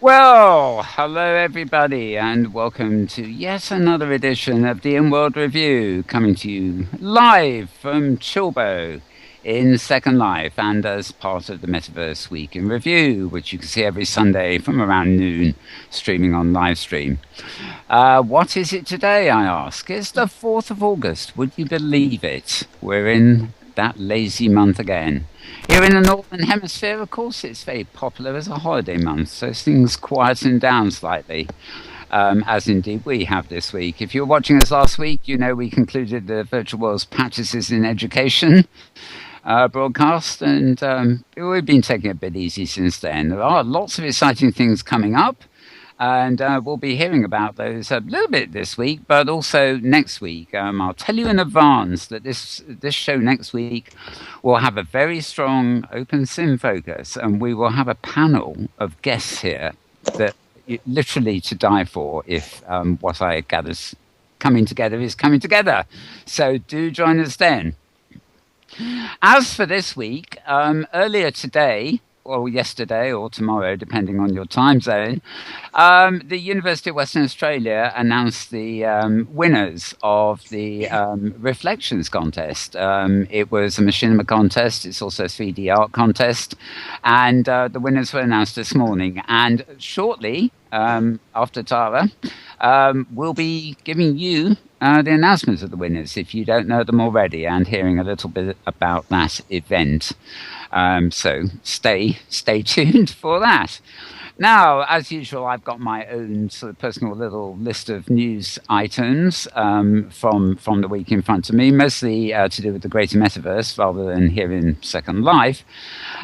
Well, hello everybody, and welcome to yet another edition of the Inworld Review, coming to you live from Chilbo in Second Life, and as part of the Metaverse Week in Review, which you can see every Sunday from around noon, streaming on live stream. What is it today, I ask? It's the 4th of August. Would you believe it? We're in that lazy month again. Here in the Northern Hemisphere, of course, it's very popular as a holiday month, so things quieten down slightly, as indeed we have this week. If you were watching us last week, you know we concluded the Virtual World's Practices in Education broadcast, and we've been taking it a bit easy since then. There are lots of exciting things coming up, and we'll be hearing about those a little bit this week, but also next week. I'll tell you in advance that this show next week will have a very strong open sim focus, and we will have a panel of guests here that literally to die for if what I gather's coming together is coming together. So do join us then. As for this week, earlier today, or yesterday or tomorrow, depending on your time zone, the University of Western Australia announced the winners of the Reflections contest. It was a machinima contest. It's also a 3D art contest. And the winners were announced this morning. And shortly, after Tara, we'll be giving you the announcements of the winners, if you don't know them already, and hearing a little bit about that event. So stay tuned for that. Now, as usual, I've got my own sort of personal little list of news items from the week in front of me, mostly to do with the greater metaverse rather than here in Second Life.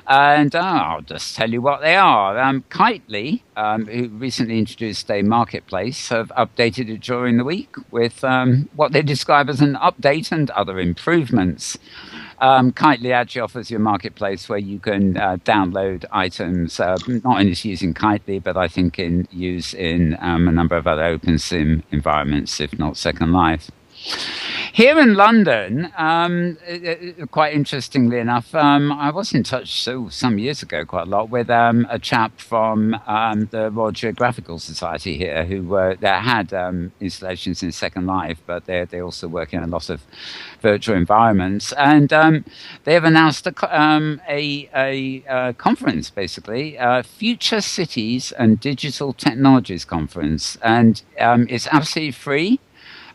And I'll just tell you what they are. Kitely, who recently introduced a marketplace, have updated it during the week with what they describe as an update and other improvements. Kitely actually offers you a marketplace where you can download items, not only using Kitely, but I think use in a number of other OpenSim environments, if not Second Life. Here in London, quite interestingly enough, I was in touch some years ago quite a lot with a chap from the Royal Geographical Society here who had installations in Second Life, but they also work in a lot of virtual environments. And they have announced a conference, basically, Future Cities and Digital Technologies Conference. And it's absolutely free.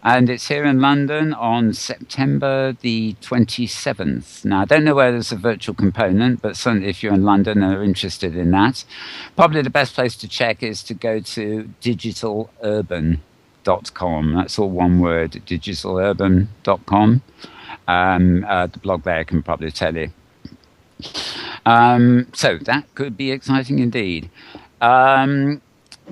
And it's here in London on September the 27th. Now, I don't know whether there's a virtual component, but certainly if you're in London and are interested in that, probably the best place to check is to go to digitalurban.com. That's all one word, digitalurban.com. The blog there can probably tell you. So that could be exciting indeed.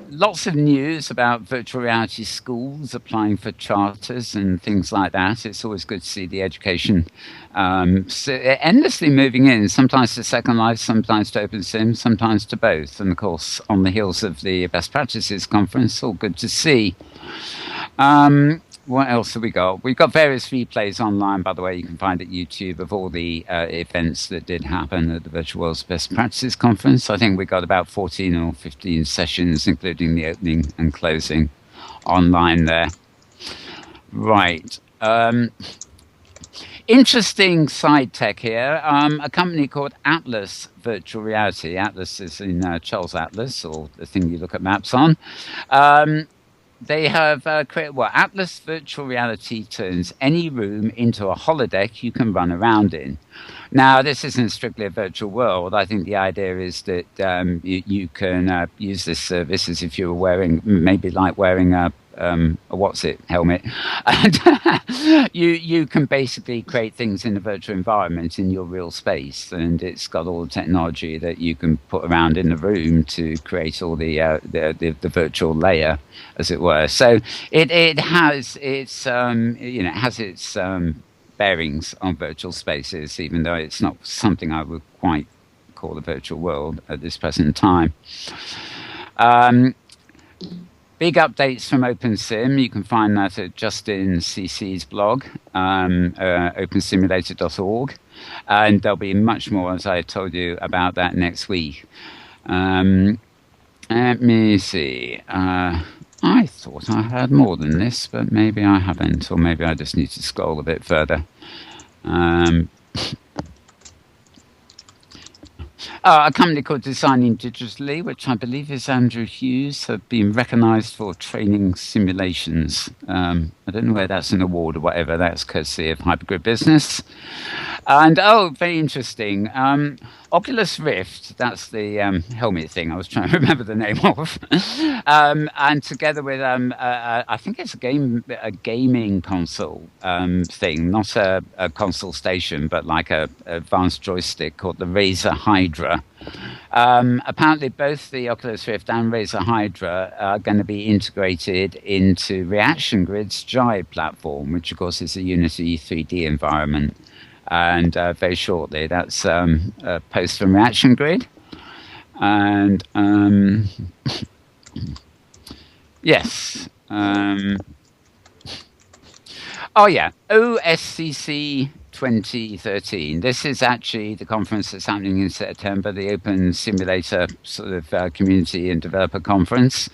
Lots of news about virtual reality schools applying for charters and things like that. It's always good to see the education endlessly moving in, sometimes to Second Life, sometimes to OpenSim, sometimes to both. And of course, on the heels of the Best Practices Conference, all good to see. What else have we got? We've got various replays online, by the way. You can find at YouTube of all the events that did happen at the Virtual World's Best Practices Conference. I think we got about 14 or 15 sessions, including the opening and closing, online there. Right. Interesting side tech here. A company called Atlas Virtual Reality. Atlas is in Charles Atlas, or the thing you look at maps on. They have created, Atlas Virtual Reality turns any room into a holodeck you can run around in. Now, this isn't strictly a virtual world. I think the idea is that you can use this service as if you were wearing a helmet. And you can basically create things in a virtual environment in your real space, and it's got all the technology that you can put around in the room to create all the virtual layer, as it were. So it has its bearings on virtual spaces, even though it's not something I would quite call a virtual world at this present time. Big updates from OpenSim. You can find that at Justin CC's blog, opensimulator.org. And there'll be much more, as I told you, about that next week. Let me see. I thought I had more than this, but maybe I haven't, or maybe I just need to scroll a bit further. A company called Designing Digitally, which I believe is Andrew Hughes, have been recognised for training simulations. I don't know whether that's an award or whatever. That's courtesy of Hypergrid Business. And, very interesting. Oculus Rift, that's the helmet thing I was trying to remember the name of. And together with, I think it's a gaming console thing, not a console station, but like a advanced joystick called the Razer Hydra. Apparently both the Oculus Rift and Razer Hydra are going to be integrated into Reaction Grid's Jive platform, which of course is a Unity 3D environment. And very shortly, that's a post from Reaction Grid. And yes. OSCC 2013. This is actually the conference that's happening in September, the Open Simulator sort of community and developer conference.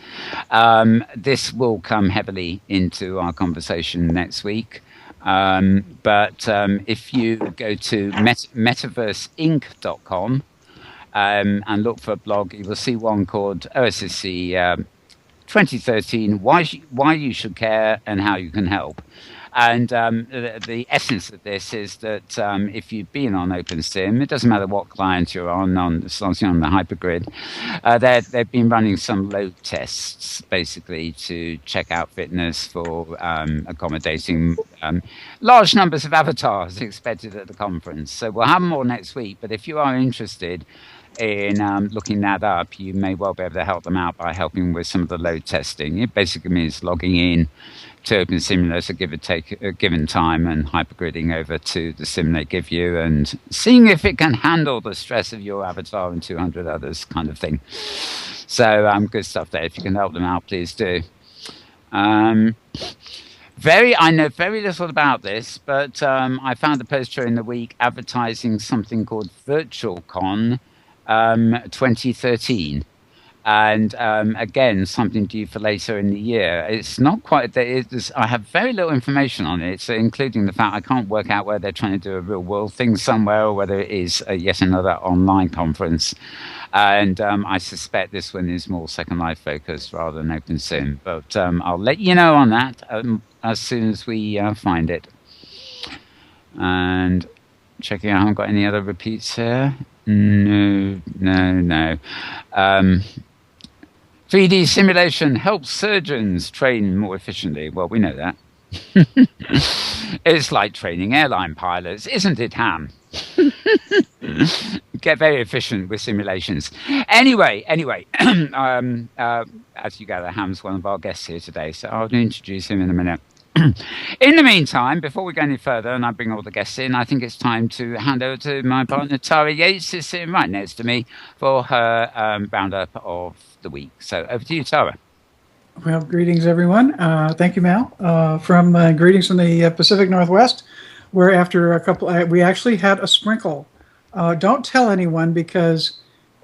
This will come heavily into our conversation next week. But if you go to metaverseinc.com and look for a blog, you will see one called OSCC 2013, Why You Should Care and How You Can Help. And the essence of this is that if you've been on OpenSim, it doesn't matter what client you're on as long as you're on the Hypergrid, they've been running some load tests, basically, to check out fitness for accommodating large numbers of avatars expected at the conference. So we'll have more next week, but if you are interested in looking that up, you may well be able to help them out by helping with some of the load testing. It basically means logging in to Open Simulator, give or take a given time, and hypergridding over to the sim they give you and seeing if it can handle the stress of your avatar and 200 others, kind of thing. So good stuff there. If you can help them out, please do. I know very little about this, but I found a post during the week advertising something called VirtualCon 2013. And again, something due for later in the year. It's not quite. I have very little information on it, so including the fact I can't work out whether they're trying to do a real world thing somewhere or whether it is yet another online conference. And I suspect this one is more Second Life focused rather than OpenSim. But I'll let you know on that as soon as we find it. And checking out, I haven't got any other repeats here. No. 3D simulation helps surgeons train more efficiently. Well, we know that. It's like training airline pilots, isn't it, Ham? Get very efficient with simulations. Anyway, as you gather, Ham's one of our guests here today, so I'll introduce him in a minute. In the meantime, before we go any further and I bring all the guests in, I think it's time to hand over to my partner Tara Yates, who's sitting right next to me, for her roundup of the week. So over to you, Tara. Well, greetings, everyone. Thank you, Mal. Greetings from the Pacific Northwest, where after a couple, we actually had a sprinkle. Don't tell anyone because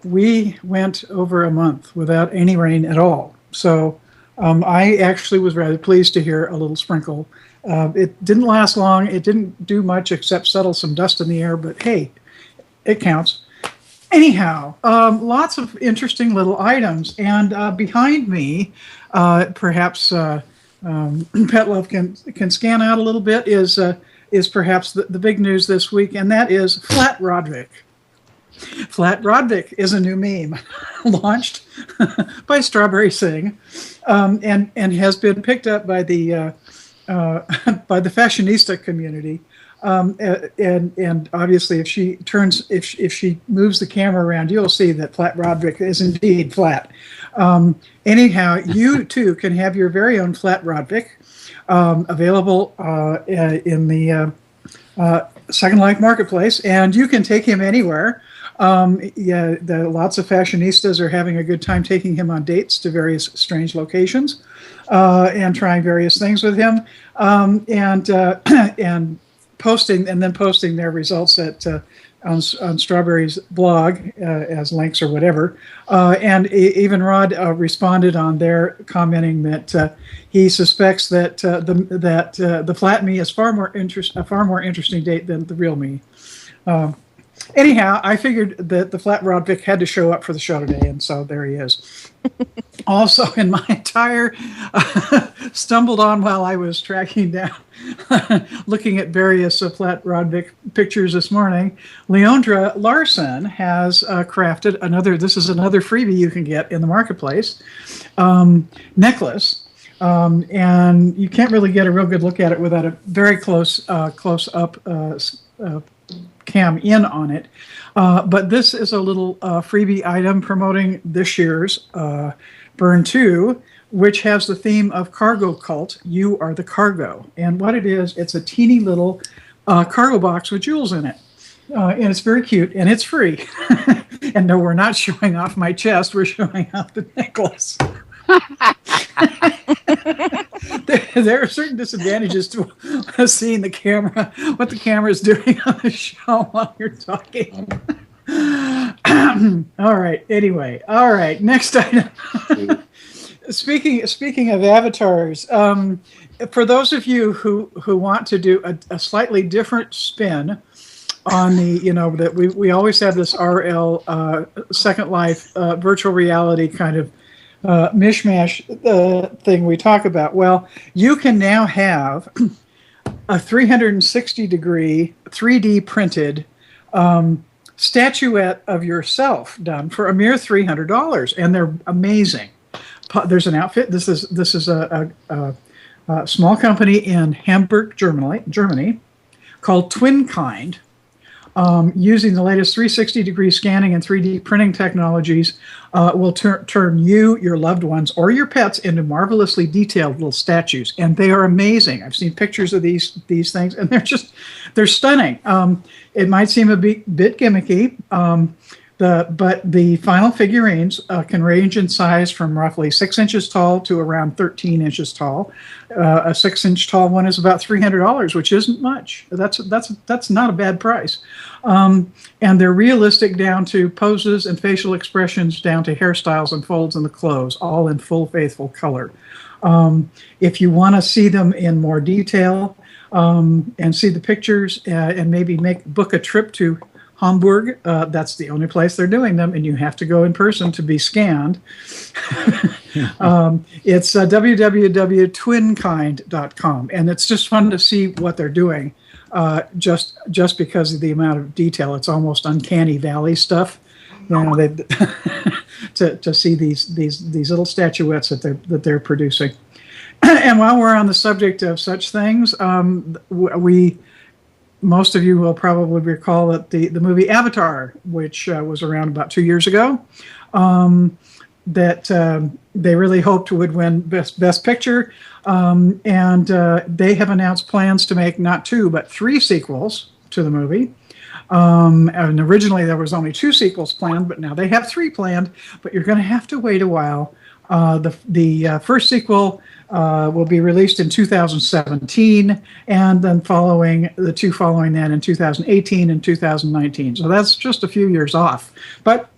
we went over a month without any rain at all. So I actually was rather pleased to hear a little sprinkle. It didn't last long. It didn't do much except settle some dust in the air, but hey, it counts. Anyhow, lots of interesting little items. And behind me, perhaps Petlove can scan out a little bit, is perhaps the big news this week, and that is Flat Rodvik. Flat Rodvik is a new meme launched by Strawberry Singh, and has been picked up by the fashionista community. And obviously, if she moves the camera around, you'll see that Flat Rodvik is indeed flat. Anyhow, you too can have your very own Flat Rodvik available in the Second Life Marketplace, and you can take him anywhere. Lots of fashionistas are having a good time taking him on dates to various strange locations and trying various things with him. And posting their results at on Strawberry's blog as links or whatever. And even Rod responded on there, commenting that he suspects that the flat me is a far more interesting date than the real me. Anyhow, I figured that the Flat Rod Vic had to show up for the show today, and so there he is. Also, in my entire stumbled on while I was tracking down, looking at various Flat Rod Vic pictures this morning, Leondra Larson has crafted another. This is another freebie you can get in the marketplace, necklace. And you can't really get a real good look at it without a very close up cam in on it. But this is a little freebie item promoting this year's Burn 2, which has the theme of Cargo Cult, You Are the Cargo. And what it is, it's a teeny little cargo box with jewels in it. And it's very cute, and it's free. And no, we're not showing off my chest, we're showing off the necklace. There are certain disadvantages to seeing the camera, what the camera is doing on the show while you're talking. All right. Anyway. All right. Next item. Speaking of avatars, for those of you who want to do a slightly different spin on the, that we always have this RL Second Life virtual reality kind of mishmash thing we talk about. Well, you can now have a 360-degree 3D printed statuette of yourself done for a mere $300, and they're amazing. There's an outfit. This is a small company in Hamburg, Germany, called Twinkind. Using the latest 360-degree scanning and 3D printing technologies, will turn you, your loved ones, or your pets into marvelously detailed little statues, and they are amazing. I've seen pictures of these things, and they're stunning. It might seem a bit gimmicky, but the final figurines can range in size from roughly 6 inches tall to around 13 inches tall. A 6-inch tall one is about $300, which isn't much. That's not a bad price. And they're realistic down to poses and facial expressions, down to hairstyles and folds in the clothes, all in full faithful color. If you want to see them in more detail and see the pictures and maybe book a trip to Hamburg, that's the only place they're doing them, and you have to go in person to be scanned. It's www.twinkind.com, and it's just fun to see what they're doing, just because of the amount of detail. It's almost uncanny valley stuff, to see these little statuettes that they're producing. And while we're on the subject of such things, most of you will probably recall that the movie Avatar, which was around about 2 years ago, that they really hoped would win Best Picture. And they have announced plans to make not 2, but 3 sequels to the movie. And originally there was only 2 sequels planned, but now they have 3 planned. But you're going to have to wait a while. The first sequel will be released in 2017, and then the 2 following that in 2018 and 2019. So that's just a few years off. But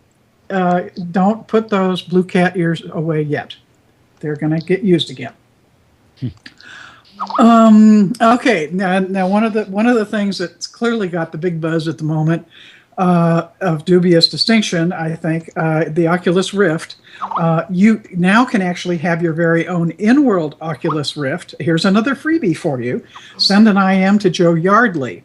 don't put those blue cat ears away yet. They're going to get used again. Okay, now one of the things that's clearly got the big buzz at the moment, of dubious distinction, I think, the Oculus Rift. You now can actually have your very own Inworld Oculus Rift. Here's another freebie for you. Send an IM to Jo Yardley.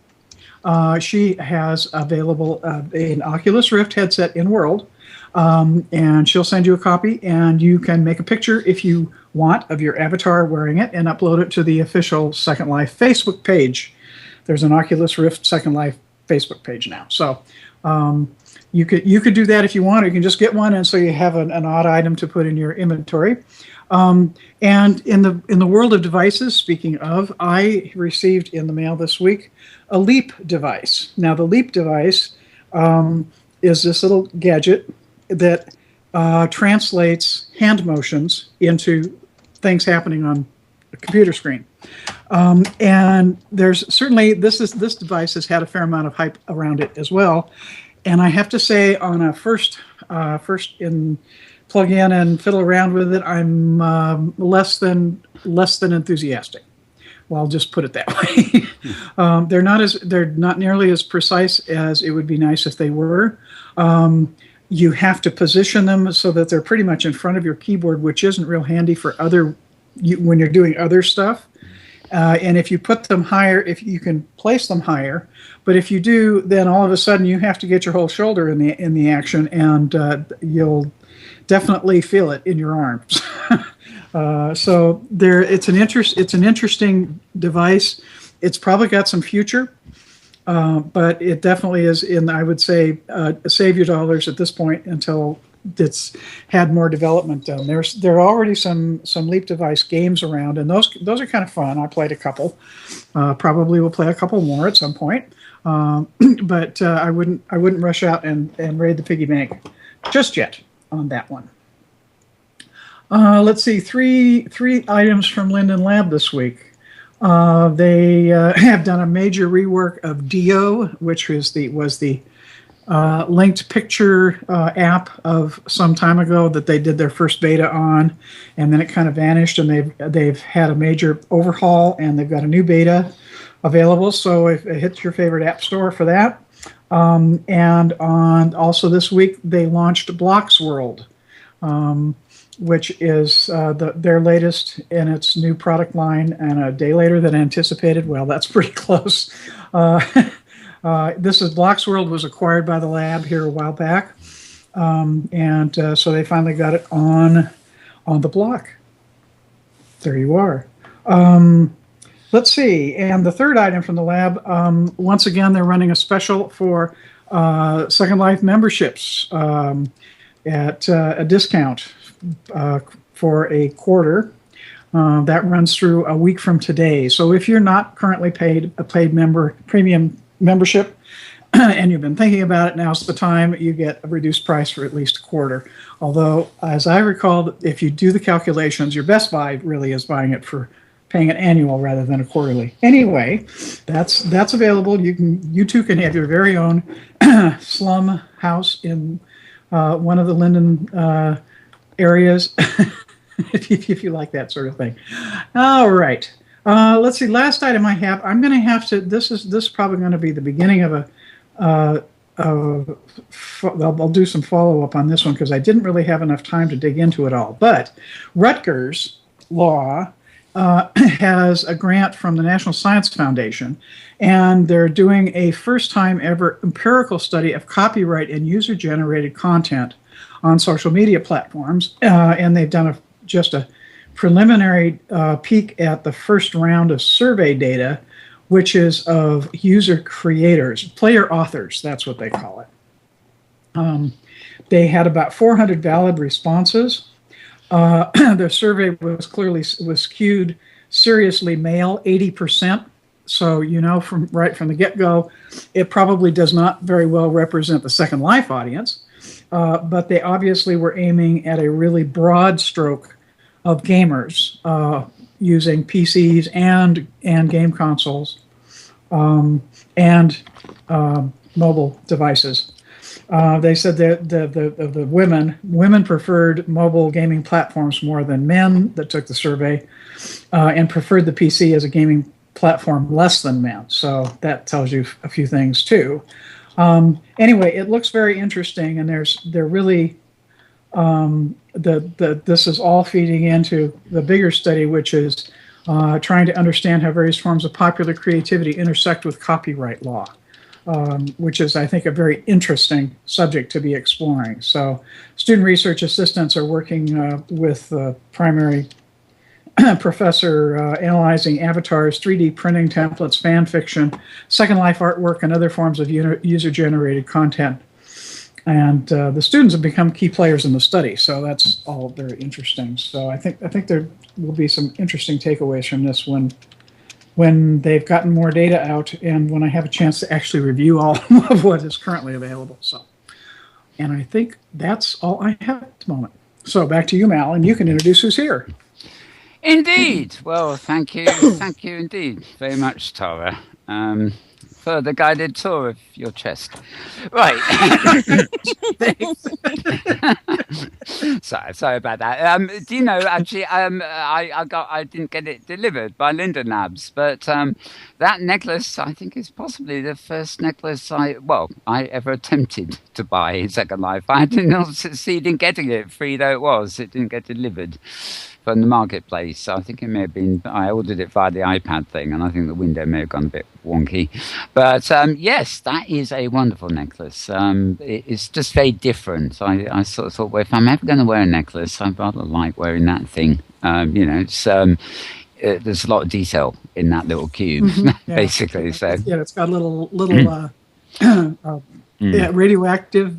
She has available an Oculus Rift headset Inworld, and she'll send you a copy, and you can make a picture if you want of your avatar wearing it and upload it to the official Second Life Facebook page. There's an Oculus Rift Second Life Facebook page now. So you could do that if you want. Or you can just get one, and so you have an odd item to put in your inventory. And in the world of devices, speaking of, I received in the mail this week a Leap device. Now the Leap device is this little gadget that translates hand motions into things happening on a computer screen. And there's certainly this device has had a fair amount of hype around it as well. And I have to say, on a first in plug in and fiddle around with it, I'm less than enthusiastic. Well, I'll just put it that way. They're not nearly as precise as it would be nice if they were. You have to position them so that they're pretty much in front of your keyboard, which isn't real handy for when you're doing other stuff. And if you put them higher, if you can place them higher, but if you do, then all of a sudden you have to get your whole shoulder in the action, and you'll definitely feel it in your arms. So it's an interesting device. It's probably got some future, but it definitely is I would say, save your dollars at this point until it's had more development done. There are already some Leap device games around, and those are kind of fun. I played a couple. Probably will play a couple more at some point. But I wouldn't rush out and raid the piggy bank just yet on that one. Let's see, three items from Linden Lab this week. They have done a major rework of Dio, which was the linked picture app of some time ago that they did their first beta on, and then it kind of vanished, and they've had a major overhaul, and they've got a new beta available. So if it hits your favorite app store for that. And also this week they launched Blocks World, which is their latest in its new product line, and a day later than anticipated. Well, that's pretty close. Blocks World was acquired by the lab here a while back, and so they finally got it on the block. There you are. Let's see, and the third item from the lab, once again, they're running a special for Second Life memberships at a discount for a quarter. That runs through a week from today. So if you're not currently a paid premium membership, and you've been thinking about it, now's the time. You get a reduced price for at least a quarter. Although, as I recall, if you do the calculations, your best buy really is buying it for paying an annual rather than a quarterly. Anyway, that's available. You too can have your very own slum house in one of the Linden areas, if you like that sort of thing. All right. Let's see. Last item I have. I'm going to have to. This is probably going to be the beginning of I'll do some follow up on this one because I didn't really have enough time to dig into it all. But Rutgers Law has a grant from the National Science Foundation, and they're doing a first-time ever empirical study of copyright and user-generated content on social media platforms, and they've done just a preliminary peek at the first round of survey data, which is of user creators, player authors, that's what they call it. They had about 400 valid responses. Their survey was skewed seriously male, 80%. So from the get-go, it probably does not very well represent the Second Life audience. But they obviously were aiming at a really broad stroke of gamers using PCs and game consoles and mobile devices. They said that the women preferred mobile gaming platforms more than men that took the survey, and preferred the PC as a gaming platform less than men. So that tells you a few things too. Anyway, it looks very interesting, and they're really this is all feeding into the bigger study, which is trying to understand how various forms of popular creativity intersect with copyright law. Which is, I think, a very interesting subject to be exploring. So student research assistants are working with the primary professor analyzing avatars, 3D printing templates, fan fiction, Second Life artwork, and other forms of user-generated content. And the students have become key players in the study, so that's all very interesting. So I think there will be some interesting takeaways from this when they've gotten more data out and when I have a chance to actually review all of what is currently available. And I think that's all I have at the moment. So back to you, Mal, and you can introduce who's here. Indeed. Well, thank you indeed very much, Tara, for the guided tour of your chest. Right. Sorry about that. Do you know? Actually, I didn't get it delivered by Linden Labs, but that necklace I think is possibly the first necklace I ever attempted to buy in Second Life. I did not succeed in getting it, free though it was. It didn't get delivered from the marketplace. I think it may have been, I ordered it via the iPad thing, and I think the window may have gone a bit wonky. But yes, that is a wonderful necklace. It's just very different. I sort of thought, well, if I'm ever going to wear a necklace, I'd rather like wearing that thing. It's there's a lot of detail in that little cube, basically. So yeah, it's got little radioactive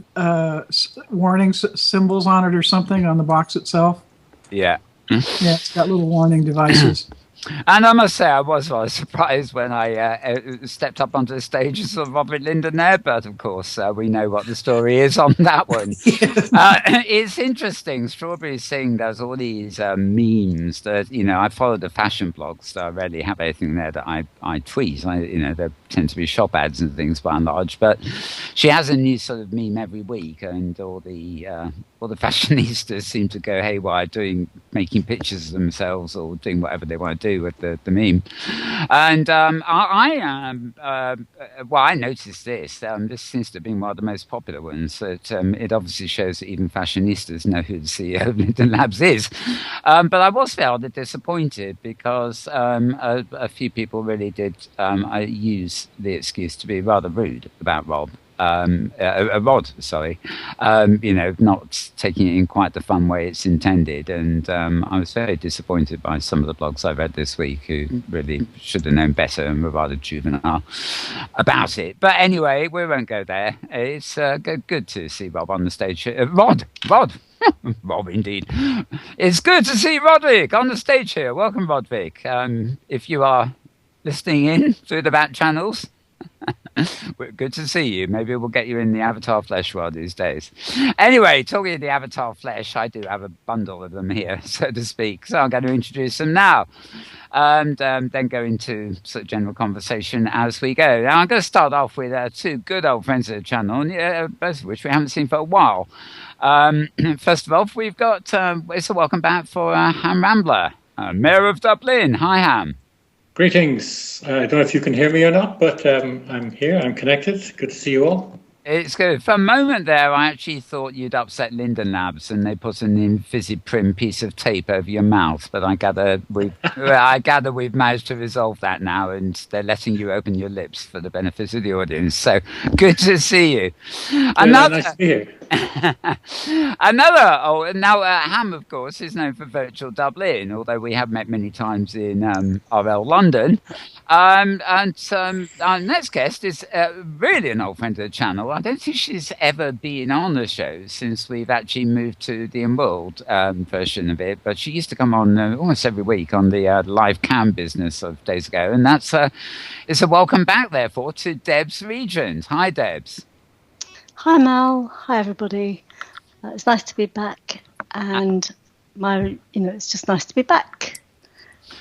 warning symbols on it or something on the box itself. Yeah. Yeah, it's got little warning devices. And I must say, I was rather surprised when I stepped up onto the stage and saw Robert Linden there, but of course, we know what the story is on that one. It's interesting. Strawberry Singh does all these memes that, I follow the fashion blogs, so I rarely have anything there that I tweet. There tend to be shop ads and things by and large, but she has a new sort of meme every week, and all the fashionistas seem to go haywire making pictures of themselves or doing whatever they want to do with the meme. And I noticed this. This seems to have been one of the most popular ones. That it obviously shows that even fashionistas know who the CEO of Linden Labs is. But I was fairly disappointed because a few people really did use the excuse to be rather rude about Rod, not taking it in quite the fun way it's intended. And I was very disappointed by some of the blogs I read this week who really should have known better and were rather juvenile about it. But anyway, we won't go there. It's good to see Rob on the stage. Rod! Rob, indeed. It's good to see Roderick on the stage here. Welcome, Roderick. If you are listening in through the back channels, good to see you. Maybe we'll get you in the Avatar Flesh world these days. Anyway, talking of the Avatar Flesh, I do have a bundle of them here, so to speak. So I'm going to introduce them now and then go into sort of general conversation as we go. Now, I'm going to start off with two good old friends of the channel, both of which we haven't seen for a while. First of all, we've got it's a welcome back for Ham Rambler, Mayor of Dublin. Hi, Ham. Greetings. I don't know if you can hear me or not, but I'm here. I'm connected. Good to see you all. It's good. For a moment there, I actually thought you'd upset Linden Labs and they put an Invisiprim piece of tape over your mouth. But I gather we've managed to resolve that now, and they're letting you open your lips for the benefit of the audience. So good to see you. Nice to be here. Ham, of course, is known for Virtual Dublin, although we have met many times in RL London. And our next guest is really an old friend of the channel. I don't think she's ever been on the show since we've actually moved to the Inworld version of it, but she used to come on almost every week on the live cam business of days ago, and it's a welcome back, therefore, to Debs Regent. Hi, Debs. Hi, Mal. Hi, everybody. It's nice to be back, and it's just nice to be back.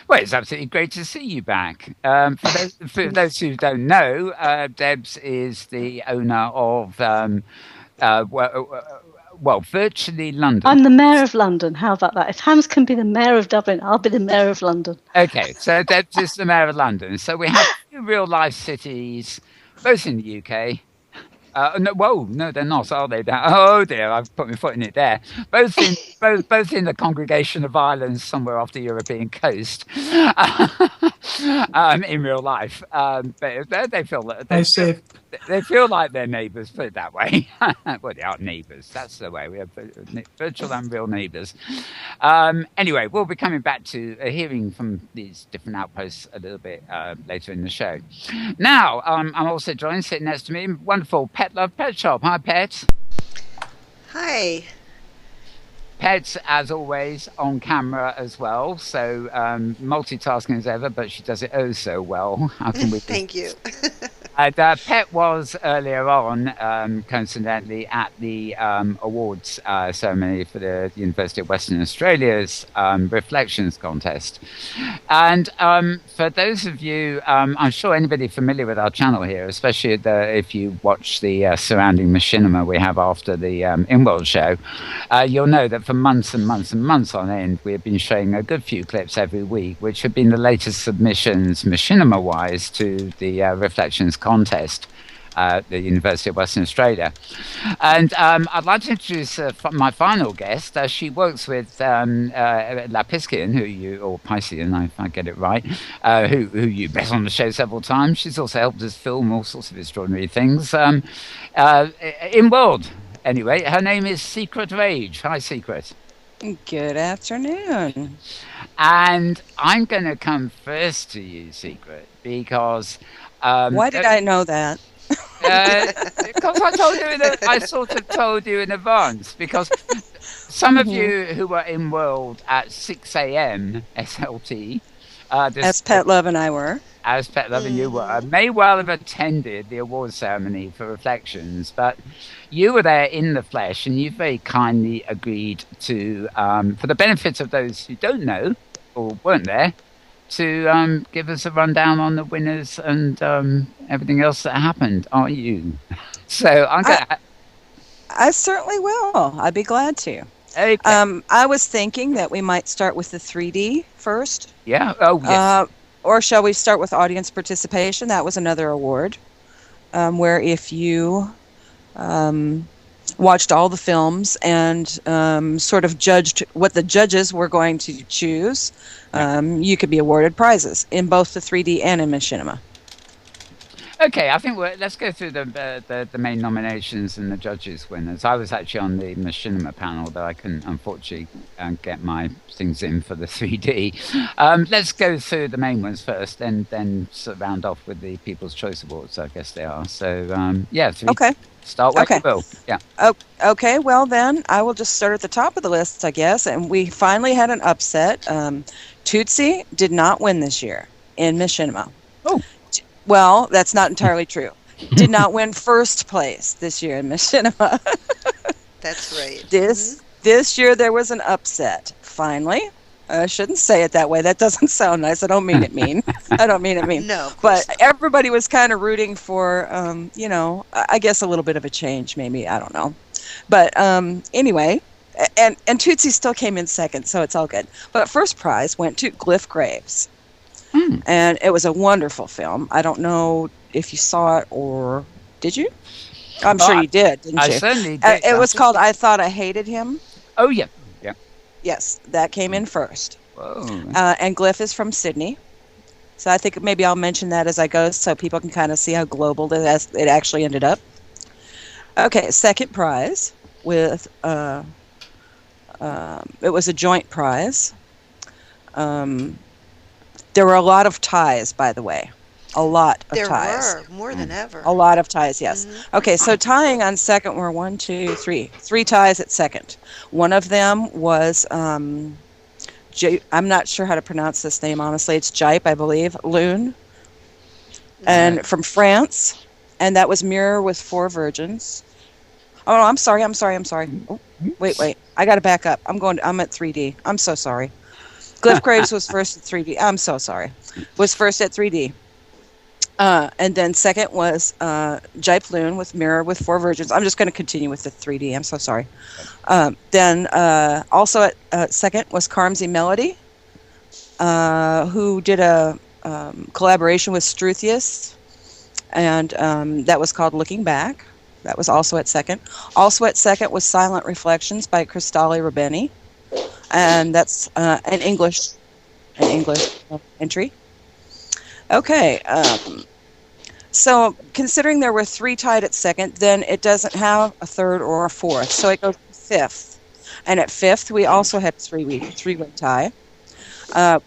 Well, it's absolutely great to see you back. For those who don't know, Debs is the owner of, Virtually London. I'm the Mayor of London. How about that? If Hams can be the Mayor of Dublin, I'll be the Mayor of London. Okay, so Debs is the Mayor of London. So we have two real-life cities, both in the UK. No, they're not, are they? Oh dear, I've put my foot in it there. Both in the congregation of islands somewhere off the European coast, in real life. But they feel that they feel like they're neighbours. Put it that way. Well, they are neighbours. That's the way we have virtual and real neighbours. Anyway, we'll be coming back to hearing from these different outposts a little bit later in the show. Now, I'm also joined, sitting next to me, wonderful Petlove Petshop. Hi, Pet. Hi. Pet's, as always, on camera as well, so multitasking as ever, but she does it oh so well. How can we? Thank you. Pet was earlier on, coincidentally, at the awards ceremony for the University of Western Australia's Reflections contest. And for those of you, I'm sure anybody familiar with our channel here, especially if you watch the surrounding machinima we have after the Inworld show, you'll know that for months and months and months on end, we have been showing a good few clips every week, which have been the latest submissions machinima-wise to the Reflections contest at the University of Western Australia. And I'd like to introduce my final guest. She works with Lapiskian, or Piscean, if I get it right, who you met on the show several times. She's also helped us film all sorts of extraordinary things. Inworld, anyway. Her name is Secret Rage. Hi, Secret. Good afternoon. And I'm going to come first to you, Secret, because... why did I know that? Because I sort of told you in advance, because some of you who were in World at 6 a.m. SLT... as Petlove and I were. As Petlove and you were, may well have attended the awards ceremony for Reflections, but you were there in the flesh, and you very kindly agreed to, for the benefit of those who don't know or weren't there, to give us a rundown on the winners and everything else that happened. Are you? So I'm going to... I certainly will. I'd be glad to. Okay. I was thinking that we might start with the 3D first. Yeah. Oh, yes. Or shall we start with audience participation? That was another award where if you watched all the films and sort of judged what the judges were going to choose, you could be awarded prizes in both the 3D and in machinima. Okay, I think let's go through the main nominations and the judges' winners. I was actually on the machinima panel, though I couldn't, unfortunately, get my things in for the 3D. Let's go through the main ones first, then sort of round off with the People's Choice Awards, I guess they are. So, yeah. Okay. Start where you will. Yeah. Okay, well then, I will just start at the top of the list, I guess. And we finally had an upset. Tootsie did not win this year in machinima. Oh. Well, that's not entirely true. Did not win first place this year in machinima. That's right. This year there was an upset. Finally, I shouldn't say it that way. That doesn't sound nice. I don't mean it mean. I don't mean it mean. No. But everybody was kind of rooting for, I guess a little bit of a change, maybe. I don't know. But anyway, and Tootsie still came in second, so it's all good. But first prize went to Glyph Graves. And it was a wonderful film. I don't know if you saw it or did you? I'm sure you did, didn't you? I certainly did. It was called I Thought I Hated Him. Oh, yeah. Yeah. Yes, that came in first. Whoa. And Glyph is from Sydney. So I think maybe I'll mention that as I go so people can kind of see how global it actually ended up. Okay, second prize with it was a joint prize. There were a lot of ties, by the way. A lot of ties. There were, more than ever. A lot of ties, yes. Okay, so tying on second were 1, 2, 3. 3 ties at second. One of them was, I'm not sure how to pronounce this name, honestly. It's Jipe, I believe. Loon. And from France. And that was Mirror with 4 Virgins. Oh, no, I'm sorry. Oh, wait. I got to back up. I'm at 3D. I'm so sorry. Glyph Graves was first at 3D. I'm so sorry. Was first at 3D. And then second was Jipe Loon with Mirror with 4 Virgins. I'm just going to continue with the 3D. I'm so sorry. Then also at second was Carmsy Melody, who did a collaboration with Struthius. And that was called Looking Back. That was also at second. Also at second was Silent Reflections by Cristali Rabeni. And that's an English entry. Okay, so considering there were 3 tied at second, then it doesn't have a third or a fourth, so it goes to fifth. And at fifth, we also had three-way tie.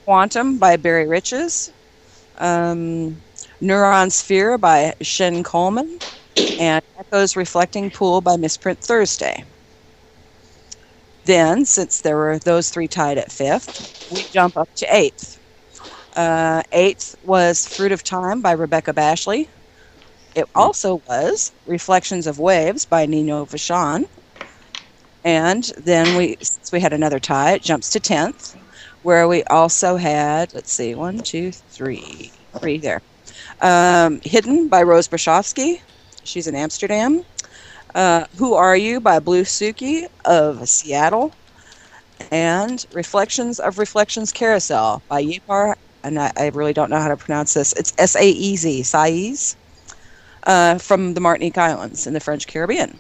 Quantum by Barry Riches, Neuron Sphere by Shen Coleman, and Echo's Reflecting Pool by Misprint Thursday. Then, since there were those 3 tied at fifth, we jump up to eighth. Eighth was Fruit of Time by Rebecca Bashley. It also was Reflections of Waves by Nino Vachon. And then since we had another tie, it jumps to 10th, where we also had, let's see, 1, 2, 3 there. Hidden by Rose Brashofsky. She's in Amsterdam. Who Are You by Blue Suki of Seattle. And Reflections of Reflections Carousel by Yepar, and I really don't know how to pronounce this. It's Saez, Saez, from the Martinique Islands in the French Caribbean.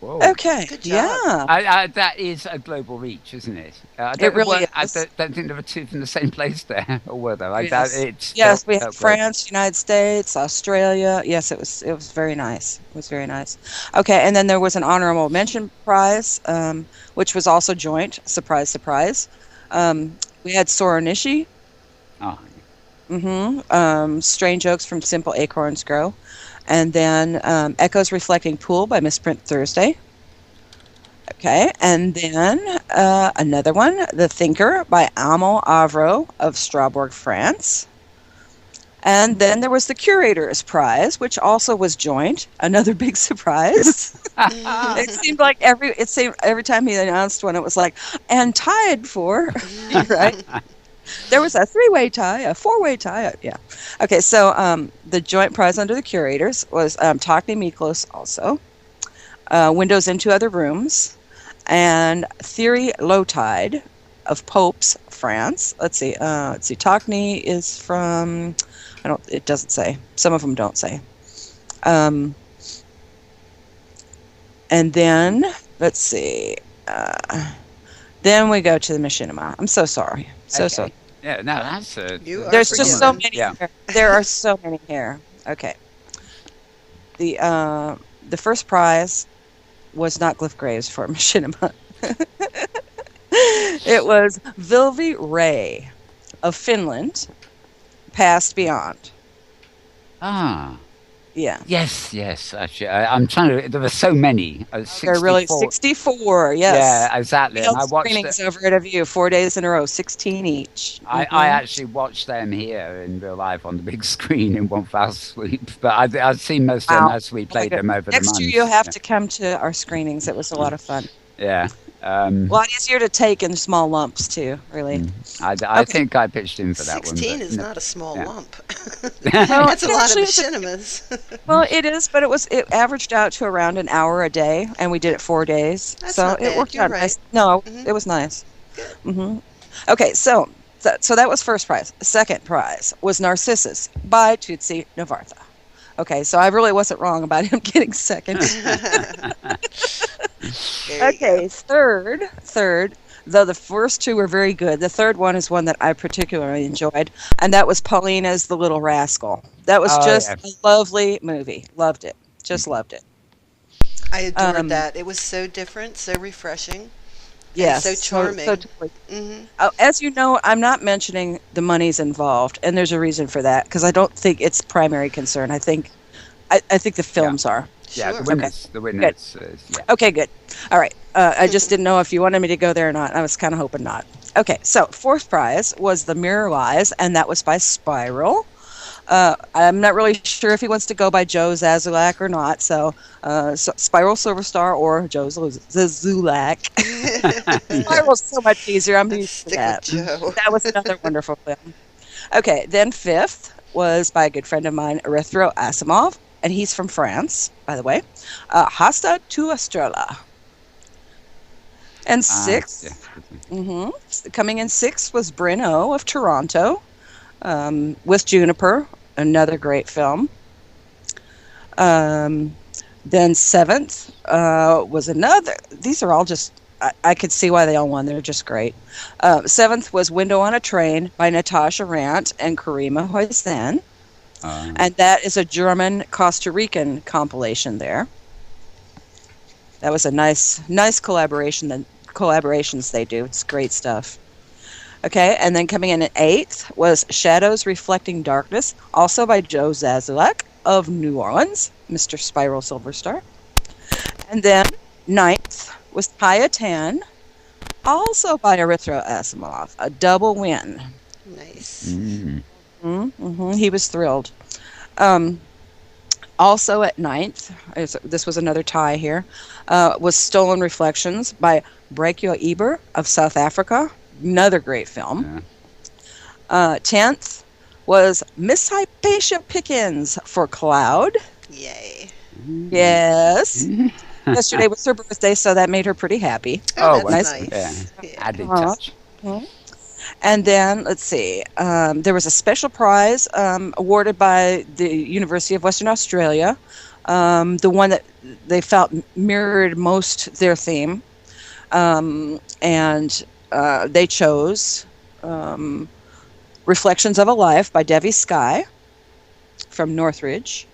Whoa. Okay, Good job. yeah. That is a global reach, isn't it? It really is. I don't think there were two from the same place there, or were there? Yes, we have France, United States, Australia. Yes, it was very nice. It was very nice. Okay, and then there was an honorable mention prize, which was also joint. Surprise, surprise. We had Soronishi. Oh. Strange Jokes from Simple Acorns Grow. And then Echoes Reflecting Pool by Misprint Thursday. Okay, and then another one, The Thinker by Amo Avro of Strasbourg, France. And then there was the Curator's Prize, which also was joint. Another big surprise. It seemed like every time he announced one, it was like, and tied for, right? There was a 3-way tie, a 4-way tie. Yeah. Okay, so the joint prize under the Curators was Talk Me Miklos also. Windows into Other Rooms. And Theory Low Tide of Popes, France. Let's see. Talkney is from, it doesn't say. Some of them don't say. And then, let's see. Then we go to the machinima. I'm so sorry. So. Yeah, no, that's there's just so many. Yeah. There are so many here. Okay. The first prize was not Glyph Graves for machinima. It was Vilvi Ray of Finland, Past Beyond. Ah. Yeah. Yes. Actually, I'm trying to. There were so many. 64. There are really 64. Yes. Yeah, exactly. And I watched screenings over at A View 4 days in a row, 16 each. I actually watched them here in real life on the big screen in one foul sweep. But I've seen most of them as we played them over the months. Next year you'll have to come to our screenings. It was a lot of fun. Yeah. A lot easier to take in small lumps too, really. I think I pitched in for that 16 one. 16 is not a small lump. Well, that's a lot of machinimas. Well, it is, but it averaged out to around an hour a day, and we did it 4 days. That's so not bad. It worked You're out right. nice. No, it was nice. Okay, so that was first prize. Second prize was Narcissus by Tutsi Navartha. Okay, so I really wasn't wrong about him getting second. Okay, third, though the first two were very good, the third one is one that I particularly enjoyed, and that was Paulina's The Little Rascal. That was a lovely movie. Loved it. Just loved it. I adored that. It was so different, so refreshing. Yes. So charming. As you know, I'm not mentioning the monies involved, and there's a reason for that, because I don't think it's primary concern. I think the films are. Yeah, Sure. the winners. Yeah. Okay, good. All right. I just didn't know if you wanted me to go there or not. I was kind of hoping not. Okay, so fourth prize was The Mirror Lies, and that was by Spiral. I'm not really sure if he wants to go by Joe Zazulak or not, so Spiral Silverstar or Joe Zazulak. Spiral's so much easier. I'm used to that. That was another wonderful film. Okay, then fifth was by a good friend of mine, Erythro Asimov, and he's from France, by the way. Hasta tu Estrella. And sixth, coming in sixth was Bryn O of Toronto, with Juniper, another great film. Then seventh was another. These are all just, I could see why they all won. They're just great. Seventh was Window on a Train by Natasha Rant and Karima Hoisan. And that is a German-Costa Rican compilation there. That was a nice collaboration. The collaborations they do. It's great stuff. Okay, and then coming in at eighth was Shadows Reflecting Darkness, also by Joe Zazulak of New Orleans, Mr. Spiral Silverstar. And then ninth was Kaya Tan, also by Erythro Asimov, a double win. Nice. He was thrilled. Also at ninth, this was another tie here, was Stolen Reflections by Brakio Eber of South Africa. Another great film. 10th was Miss Hypatia Pickens for Cloud. Yay. Yes. Yesterday was her birthday, so that made her pretty happy. Oh, that's nice. Yeah. Added touch. And then, let's see, there was a special prize awarded by the University of Western Australia, the one that they felt mirrored most their theme. And they chose Reflections of a Life by Devi Sky from Northridge.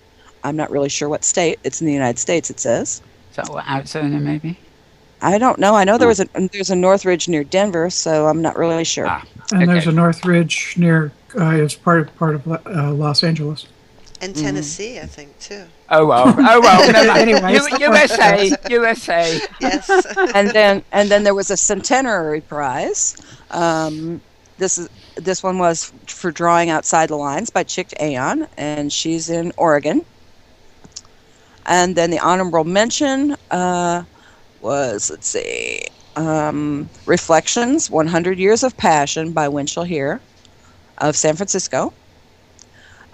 I'm not really sure what state. It's in the United States, it says. Is that what Arizona, maybe? I don't know. I know there's a Northridge near Denver, so I'm not really sure. And there's a Northridge near, it's part of Los Angeles. And Tennessee, I think, too. Oh well. Anyway, USA. Yes. and then there was a centenary prize. This one was for Drawing Outside the Lines by Chick Aon, and she's in Oregon. And then the honorable mention was, let's see, Reflections, 100 Years of Passion by Winchell Here of San Francisco.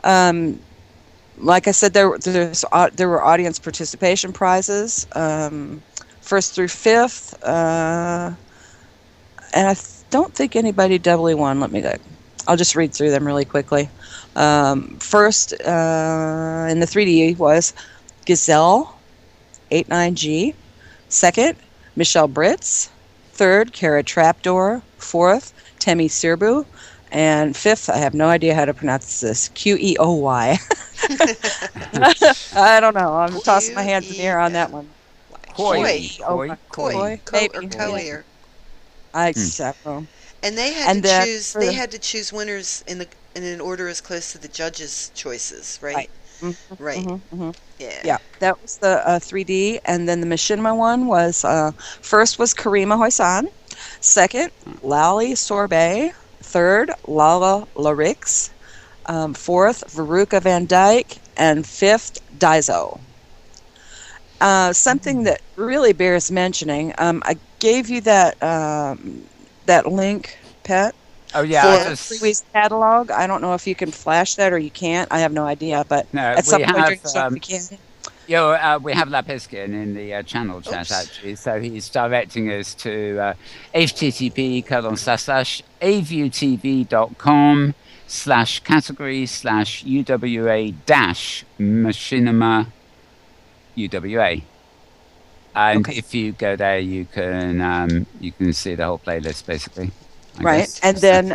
Like I said, there were audience participation prizes, first through fifth, and I don't think anybody doubly won. Let me go. I'll just read through them really quickly. First in the 3D was Gazelle 89G. Second, Michelle Britz. Third, Kara Trapdoor. Fourth, Temi Sirbu. And fifth, I have no idea how to pronounce this, Queoy. I don't know. I'm tossing my hands in the air on that one. Koi. Koi. I don't know. And they had to choose. They had to choose winners in an order as close to the judges' choices, right? Right. Right. Yeah. That was the 3D, and then the machinima one was first was Karima Hoisan, second Lally Sorbet, third Lala Larix, fourth Veruca Van Dyke, and fifth Daiso. Something that really bears mentioning. I gave you that link, Pet. Oh yeah, for Freewee's catalog. I don't know if you can flash that or you can't. I have no idea, but at some point during the show we can. We have Lapiskin in the channel chat actually, so he's directing us to http://avtv.com/category/UWA-machinima UWA. And if you go there, you can see the whole playlist basically. I guess. And then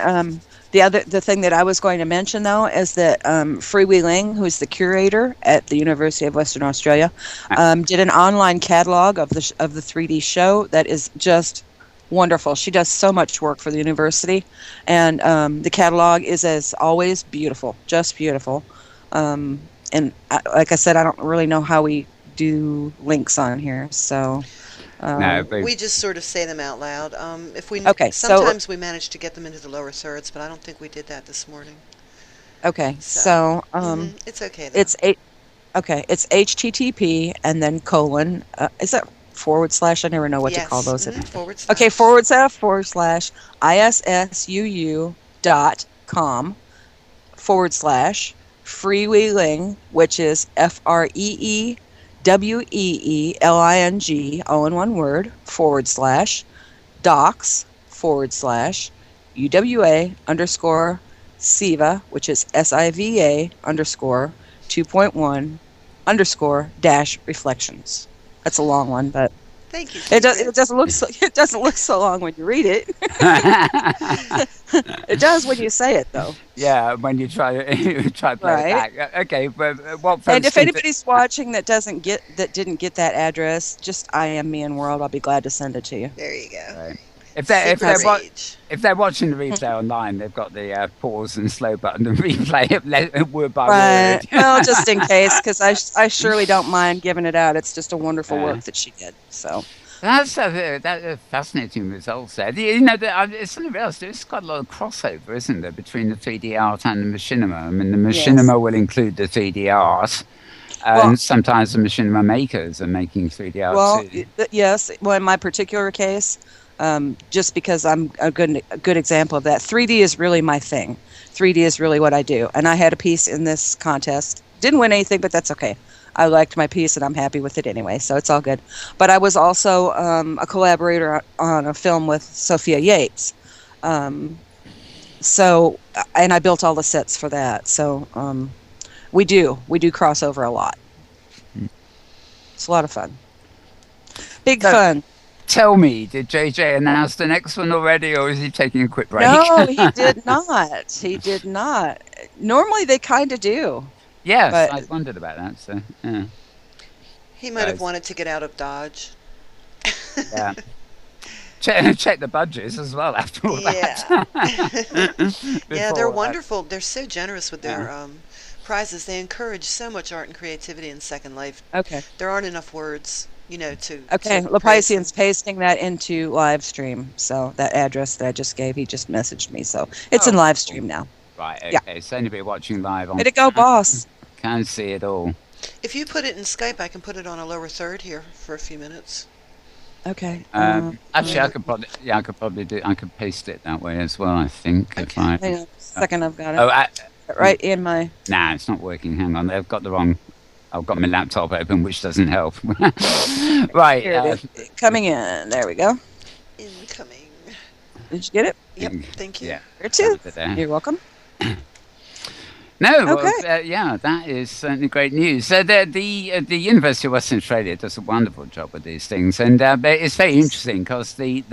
the thing that I was going to mention though is that Freewee Ling, who's the curator at the University of Western Australia, did an online catalog of the 3D show that is just wonderful. She does so much work for the university, and the catalog is, as always, beautiful, just beautiful. And like I said, I don't really know how we do links on here, so. We just sort of say them out loud. If we sometimes we manage to get them into the lower thirds, but I don't think we did that this morning. Okay, it's okay. Though. It's HTTP and then colon. Is that / I never know what to call those. / Okay, //issuu.com /freeweeling, which is FREEWEELING, all in one word, /docs /UWA_SIVA, which is SIVA _2.1 _-reflections. That's a long one, but thank you. It doesn't look so long when you read it. It does when you say it, though. Yeah, when you try to play it back. Okay, but what? And if anybody's watching that didn't get that address, just IM me in World. I'll be glad to send it to you. There you go. Right. If they're watching the replay online, they've got the pause and slow button and replay it word by word. Well, just in case, because I surely don't mind giving it out. It's just a wonderful work that she did. So that's a fascinating results there. It's something else. There's quite a lot of crossover, isn't there, between the 3D art and the machinima? I mean, the machinima will include the 3D art. And sometimes the machinima makers are making 3D art too. Yes. Well, in my particular case, just because I'm a good example of that, 3D is really my thing. 3D is really what I do. And I had a piece in this contest. Didn't win anything, but that's okay. I liked my piece, and I'm happy with it anyway, so it's all good. But I was also a collaborator on a film with Sophia Yates. So, and I built all the sets for that. So we do crossover a lot. It's a lot of fun. Big fun. Tell me, did JJ announce the next one already, or is he taking a quick break? No, he did not. He did not. Normally they kind of do. Yes, but I wondered about that. So, yeah. He might have wanted to get out of Dodge. Yeah. Check the budgets as well after all that. Yeah, they're wonderful. They're so generous with their prizes. They encourage so much art and creativity in Second Life. Okay. There aren't enough words, to... Okay, Lepaisian's pasting that into live stream. So that address that I just gave, he just messaged me. So it's in live stream now. Right, okay. Yeah. So anybody watching live on... Way to go, boss. Can see it all. If you put it in Skype, I can put it on a lower third here for a few minutes. Okay. Actually, I could probably do. I could paste it that way as well. I think. Okay. If I, hang on a second, I've got it. Right in my. Nah, it's not working. Hang on, I've got the wrong. I've got my laptop open, which doesn't help. Right. Here it is. Coming in. There we go. Incoming. Did you get it? Yep. Thank you. Yeah. Here too. You're welcome. No, okay. Well, that is certainly great news. So the University of Western Australia does a wonderful job with these things, and it's very interesting because the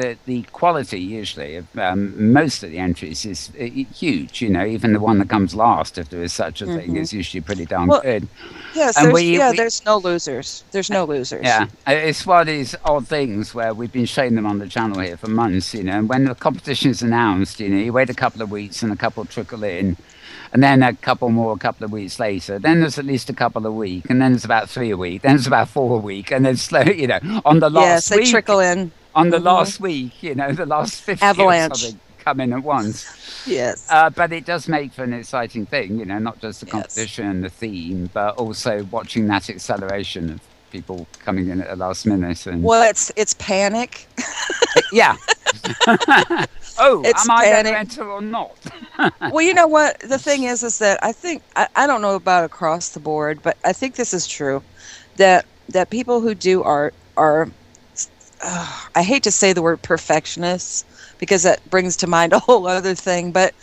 quality usually of most of the entries is huge. Even the one that comes last, if there is such a thing, is usually pretty darn good. Yes, there's no losers. There's no losers. Yeah, it's one of these odd things where we've been showing them on the channel here for months. And when the competition is announced, you wait a couple of weeks and a couple trickle in. And then a couple more a couple of weeks later. Then there's at least a couple a week. And then there's about 3 a week. Then there's about 4 a week. And then, on the last week. Yes, they trickle in. On the last week, the last 50 avalanche or something come in at once. Yes. But it does make for an exciting thing, not just the competition and the theme, but also watching that acceleration of people coming in at the last minute. And well, it's panic. Yeah. Oh, it's am I panic. going to enter or not? Well, you know what? The thing is that I think, I don't know about across the board, but I think this is true, that people who do art are, I hate to say the word perfectionists, because that brings to mind a whole other thing, but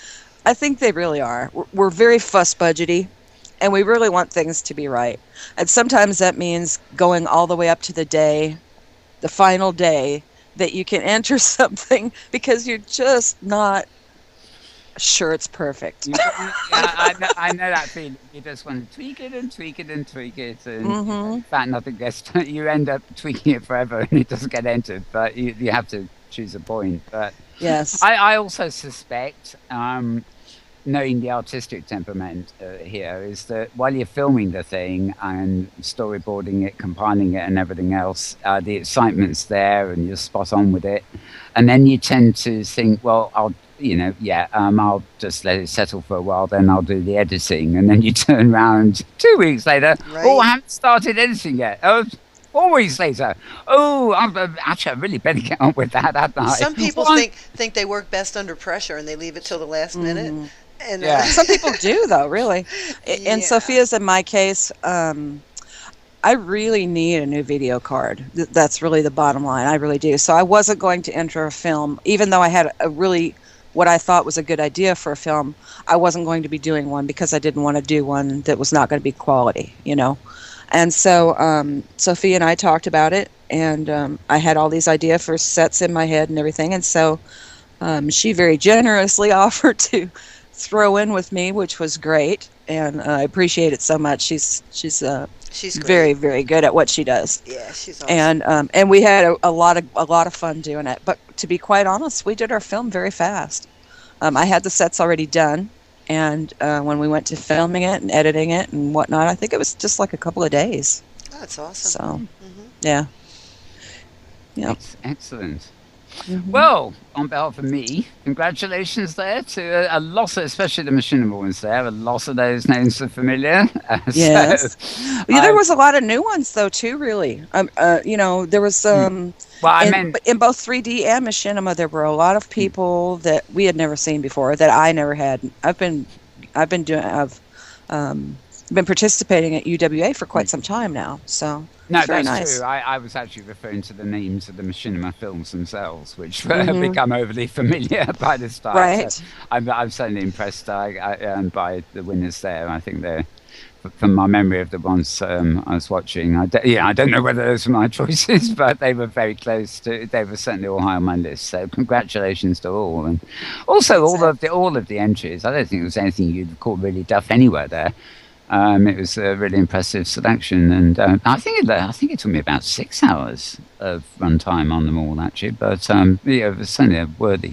I think they really are. We're very fuss budgety, and we really want things to be right. And sometimes that means going all the way up to the final day, that you can enter something because you're just not sure it's perfect. I know that feeling. You just want to tweak it and tweak it and tweak it, and in fact, nothing gets. You end up tweaking it forever, and it doesn't get entered. But you have to choose a point. But yes, I also suspect, knowing the artistic temperament here, is that while you're filming the thing and storyboarding it, compiling it, and everything else, the excitement's there, and you're spot on with it. And then you tend to think, well, I'll just let it settle for a while, then I'll do the editing. And then you turn around 2 weeks later, I haven't started editing yet. 4 weeks later, actually, I really better get on with that, hadn't I? Some people think they work best under pressure, and they leave it till the last minute. And, some people do, though, really. In Sophia's, in my case, I really need a new video card. That's really the bottom line. I really do. So I wasn't going to enter a film, even though I had what I thought was a good idea for a film. I wasn't going to be doing one because I didn't want to do one that was not going to be quality, And so Sophia and I talked about it, and I had all these ideas for sets in my head and everything. And so she very generously offered to throw in with me, which was great, and I appreciate it so much. She's very, very good at what she does. Yeah, she's awesome. And we had a lot of fun doing it. But to be quite honest, we did our film very fast. I had the sets already done, and when we went to filming it and editing it and whatnot, I think it was just like a couple of days. Oh, that's awesome. So, yeah. Excellent. Well, on behalf of me, congratulations there to a lot of, especially the machinima ones there. A lot of those names are familiar. Yes. There was a lot of new ones, though, too, really. There was in both 3D and machinima, there were a lot of people that we had never seen before, that I never had. I've been participating at UWA for quite some time now, so no, very that's nice. true. I was actually referring to the names of the machinima films themselves, which have become overly familiar by this time. Right. So I'm certainly impressed by the winners there. I think they're, from my memory of the ones I was watching, I don't know whether those were my choices, but they were very close to. They were certainly all high on my list. So congratulations to all, and also all of the entries. I don't think there was anything you'd call really duff anywhere there. It was a really impressive selection, and I think it took me about 6 hours of runtime on them all, actually. But it was certainly a worthy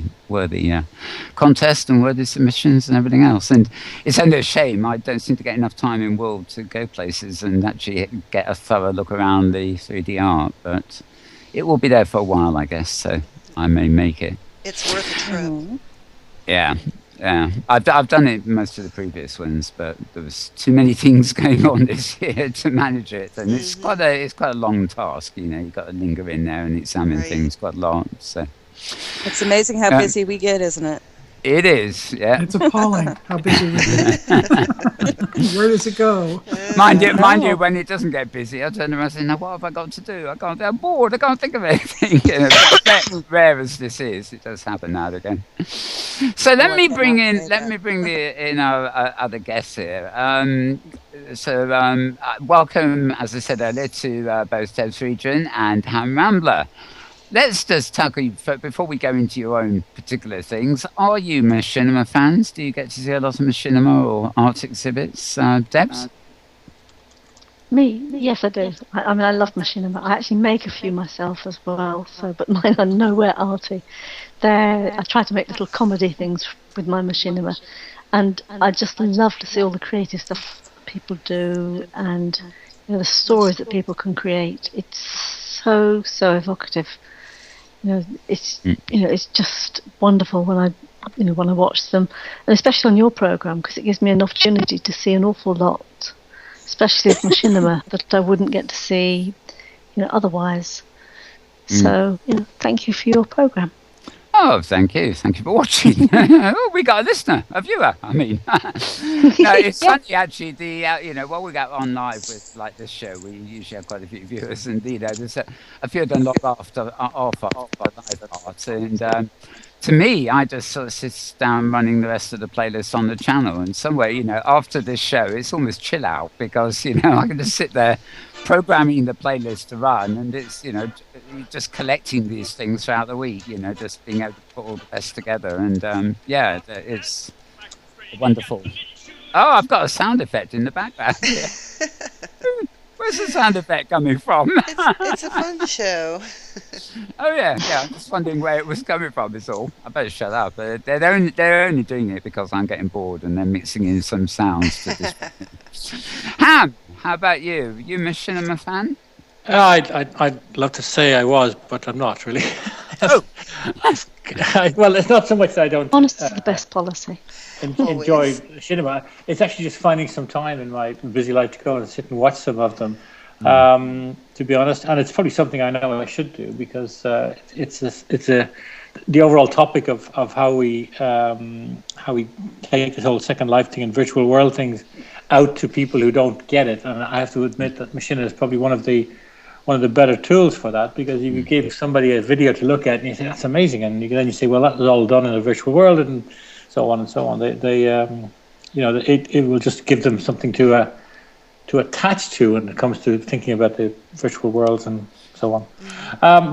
contest and worthy submissions and everything else. And it's only a shame I don't seem to get enough time in World to go places and actually get a thorough look around the 3D art. But it will be there for a while, I guess, so I may make it. It's worth a trip. Yeah. Yeah, I've done it most of the previous ones, but there was too many things going on this year to manage it, and it's quite a long task. You've got to linger in there and examine things quite a lot. So it's amazing how busy we get, isn't it? It is, yeah. It's appalling how busy we get. Where does it go? Mind you, when it doesn't get busy, I turn around and say, "Now, what have I got to do? I'm bored. I can't think of anything." Rare as this is, it does happen now and again. So let me bring in our other guests here. Welcome, as I said earlier, to both Debs Regent and Rambler. Let's just tackle, before we go into your own particular things, are you machinima fans? Do you get to see a lot of machinima or art exhibits, Debs? Me? Yes, I do. I love machinima. I actually make a few myself as well, but mine are nowhere arty. I try to make little comedy things with my machinima, and I just love to see all the creative stuff people do, and the stories that people can create. It's so evocative. It's just wonderful when I watch them, and especially on your program, because it gives me an opportunity to see an awful lot, especially of machinima that I wouldn't get to see, otherwise. So, thank you for your program. Oh, thank you for watching. Oh, we got a listener, a viewer. I mean, no, it's funny actually. While we got on live with like this show, we usually have quite a few viewers, and there's a few of them logged off live art, and to me, I just sort of sit down running the rest of the playlist on the channel, and somewhere, after this show, it's almost chill out because I can just sit there programming the playlist to run, and it's just collecting these things throughout the week, just being able to put all the best together, and it's wonderful. Oh, I've got a sound effect in the background here. Where's the sound effect coming from? It's a fun show. Oh yeah. I'm just wondering where it was coming from. Is all. I better shut up. They're only doing it because I'm getting bored, and they're mixing in some sounds to this. Ham, how about you? You a machinima fan? I'd love to say I was, but I'm not really. Oh. Well, it's not so much that I don't. Honesty is the best policy. Enjoy cinema. It's actually just finding some time in my busy life to go and sit and watch some of them. To be honest, and it's probably something I know I should do because the overall topic of how we take this whole Second Life thing and virtual world things out to people who don't get it. And I have to admit that machinima is probably one of the better tools for that, because if you give somebody a video to look at and you say that's amazing, and then you say, well, that was all done in a virtual world, and so on and so on. It will just give them something to attach to when it comes to thinking about the virtual worlds and so on.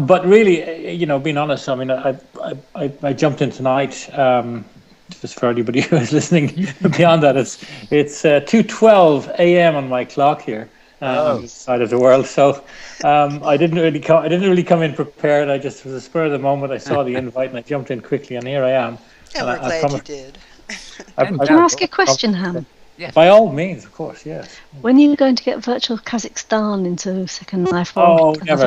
But really, being honest, I mean, I jumped in tonight. Just for anybody who is listening, beyond that, it's 2:12 a.m. on my clock here. On this side of the world, so I didn't really come in prepared. I just was a spur of the moment. I saw the invite and I jumped in quickly, and here I am. And we're glad you did. Can I ask a question, Ham? Yes. By all means, of course, yes. When are you going to get virtual Kazakhstan into Second Life? Oh, never.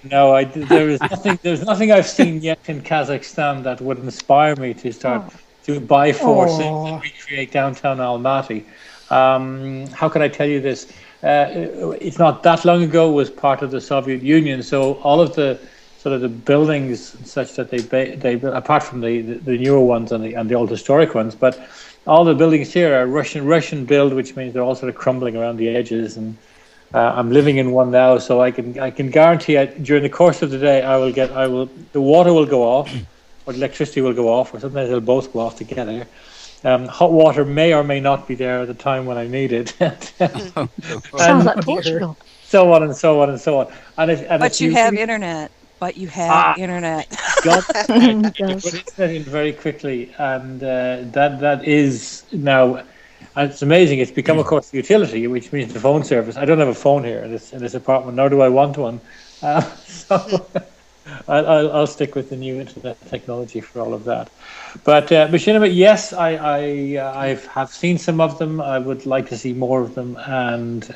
No, there's nothing I've seen yet in Kazakhstan that would inspire me to start to by force recreate downtown Almaty. How can I tell you this? It's not that long ago. It was part of the Soviet Union, so all of the sort of the buildings such that they apart from the newer ones and the old historic ones, but all the buildings here are Russian build, which means they're all sort of crumbling around the edges. And I'm living in one now, so I can guarantee during the course of the day the water will go off, or the electricity will go off, or sometimes they'll both go off together. Hot water may or may not be there at the time when I need it. Sounds like Portugal. So on and so on and so on. But you have internet. But you have internet. God, put internet in very quickly, and that is now. And it's amazing. It's become, of course, the utility, which means the phone service. I don't have a phone here in this apartment, nor do I want one. So I'll stick with the new internet technology for all of that. But machinima, yes, I have seen some of them. I would like to see more of them, and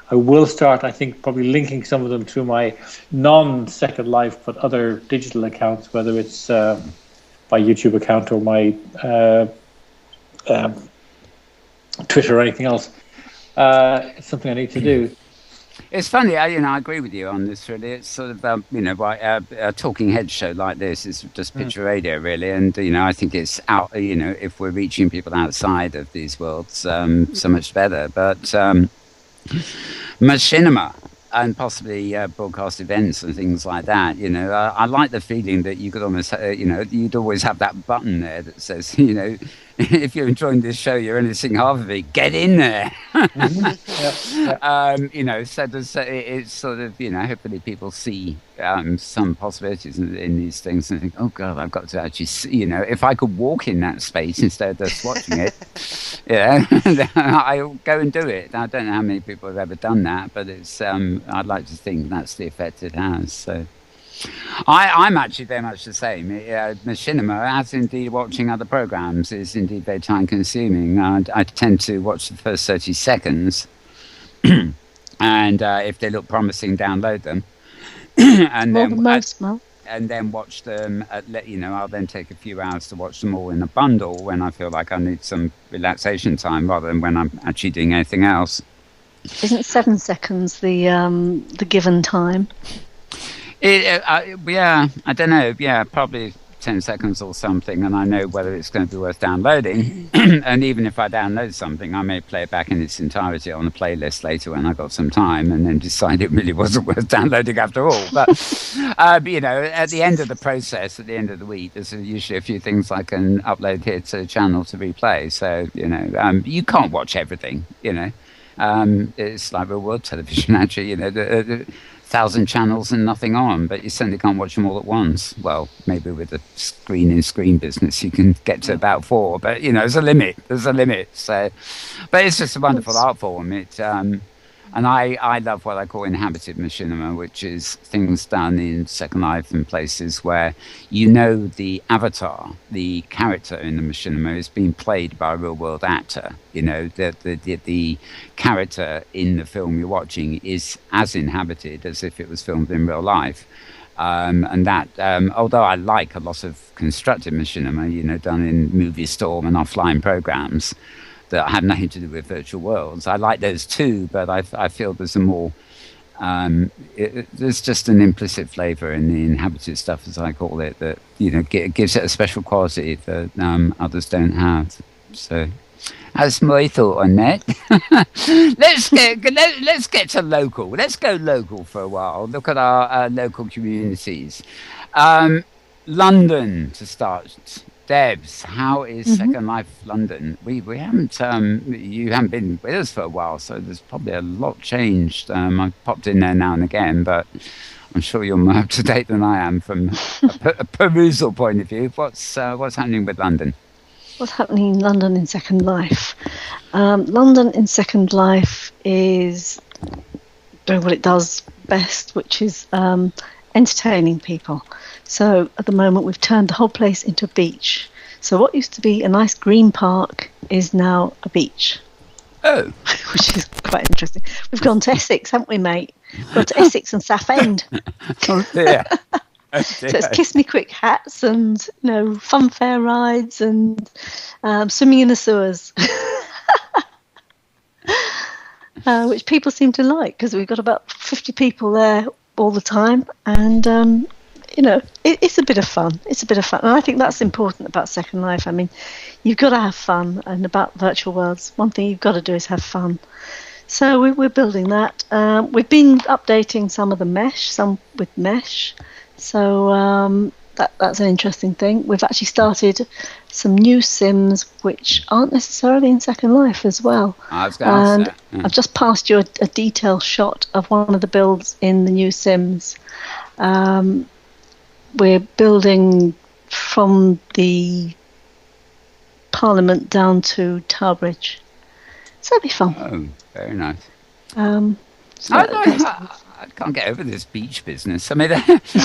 I will start, I think, probably linking some of them to my non-Second Life but other digital accounts, whether it's my YouTube account or my Twitter or anything else. It's something I need to do. It's funny, I agree with you on this, really. It's sort of, a talking head show like this is just picture radio, really. And, I think it's out, if we're reaching people outside of these worlds, so much better. But machinima and possibly broadcast events and things like that, I like the feeling that you could almost, you'd always have that button there that says, if you're enjoying this show, you're only seeing half of it, get in there. So it's sort of, hopefully people see some possibilities in these things and think, oh God, I've got to actually see, if I could walk in that space instead of just watching it, I'll go and do it. I don't know how many people have ever done that, but it's, I'd like to think that's the effect it has. So I'm actually very much the same. Machinima, as indeed watching other programs, is indeed very time consuming. I tend to watch the first 30 seconds and if they look promising, download them. And then watch them. I'll then take a few hours to watch them all in a bundle when I feel like I need some relaxation time, rather than when I'm actually doing anything else. Isn't 7 seconds the given time? I don't know. Yeah, probably 10 seconds or something, and I know whether it's going to be worth downloading. And even if I download something, I may play it back in its entirety on a playlist later when I've got some time, and then decide it really wasn't worth downloading after all. But at the end of the process, at the end of the week, there's usually a few things I can upload here to the channel to replay. So you can't watch everything. It's like real world television, actually. 1,000 channels and nothing on, but you certainly can't watch them all at once. Well, maybe with the screen business you can get to about 4, but there's a limit. So, but it's just a wonderful art form. And I love what I call inhabited machinima, which is things done in Second Life and places where the avatar, the character in the machinima, is being played by a real world actor. The character in the film you're watching is as inhabited as if it was filmed in real life. And that, although I like a lot of constructed machinima, done in Movie Storm and offline programs that have nothing to do with virtual worlds, I like those too, but I feel there's a more, there's just an implicit flavour in the inhabited stuff, as I call it, that gives it a special quality that others don't have. So that's my thought on that. Let's get to local. Let's go local for a while. Look at our local communities. London to start. Debs, how is Second Life London? We haven't, you haven't been with us for a while, so there's probably a lot changed. I've popped in there now and again, but I'm sure you're more up to date than I am from a perusal point of view. What's happening with London? What's happening in London in Second Life? London in Second Life is doing what it does best, which is entertaining people. So at the moment we've turned the whole place into a beach. So what used to be a nice green park is now a beach. Oh. Which is quite interesting. We've gone to Essex, haven't we, mate? We've gone to Essex and Southend. Oh, dear. Oh, dear. So it's Kiss Me Quick hats and, funfair rides and swimming in the sewers. Which people seem to like, because we've got about 50 people there all the time. And, it's a bit of fun. It's a bit of fun. And I think that's important about Second Life. I mean, you've got to have fun. And about virtual worlds, one thing you've got to do is have fun. So we're building that. We've been updating some of the mesh, some with mesh. So that's an interesting thing. We've actually started some new sims which aren't necessarily in Second Life as well. I was going to say. Yeah. I've just passed you a detailed shot of one of the builds in the new sims. We're building from the Parliament down to Tower Bridge. So it'll be fun. Oh, very nice. I can't get over this beach business. I mean, what's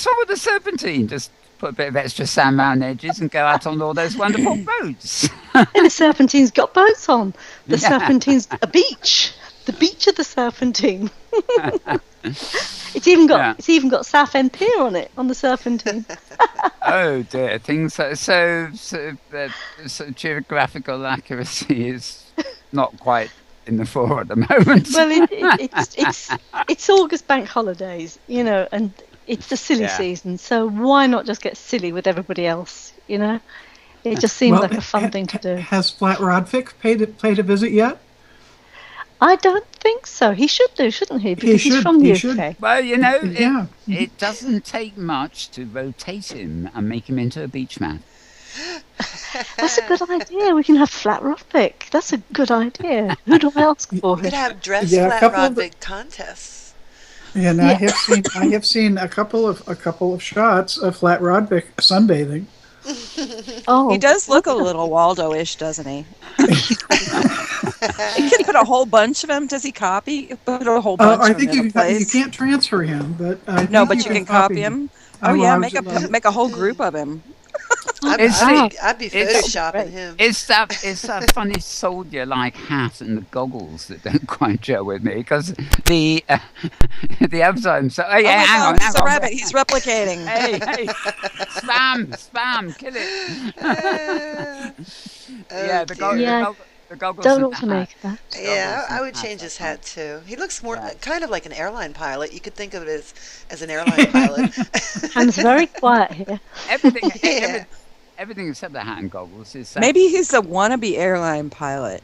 wrong with the Serpentine? Just put a bit of extra sand around the edges and go out on all those wonderful boats. And the Serpentine's got boats on. The Serpentine's a beach. The beach of the Serpentine. It's even got Southend Pier on it, on the Serpentine. Oh dear, things so geographical accuracy is not quite in the fore at the moment. Well, it's August bank holidays, and it's the silly season. So why not just get silly with everybody else? It just seems like a fun thing to do. Has Flat Rodfic paid a visit yet? I don't think so. He should do, shouldn't he? Because he's from the UK. Well, it doesn't take much to rotate him and make him into a beach man. That's a good idea. We can have Flat Rodfic. That's a good idea. Who do I ask for? We could have dress Flat Rodfic contests. Yeah, and I have seen a couple of shots of Flat Rodfic sunbathing. He does look a little Waldo-ish, doesn't he? You can put a whole bunch of him. Does he copy? Put a whole bunch I of think him in a place. You can't transfer him, but but you can copy him. Oh yeah, make a whole group of him. I'd be photoshopping him. It's that funny soldier-like hat and the goggles that don't quite gel with me, because the avatar himself. Oh yeah, hang on. He's a rabbit. He's replicating. Hey, spam, kill it. The goggles. Don't automate that. Yeah, I would change his hat too. He looks more kind of like an airline pilot. You could think of it as an airline pilot. Ham's very quiet here. Everything except the hat and goggles is. Maybe he's a wannabe airline pilot.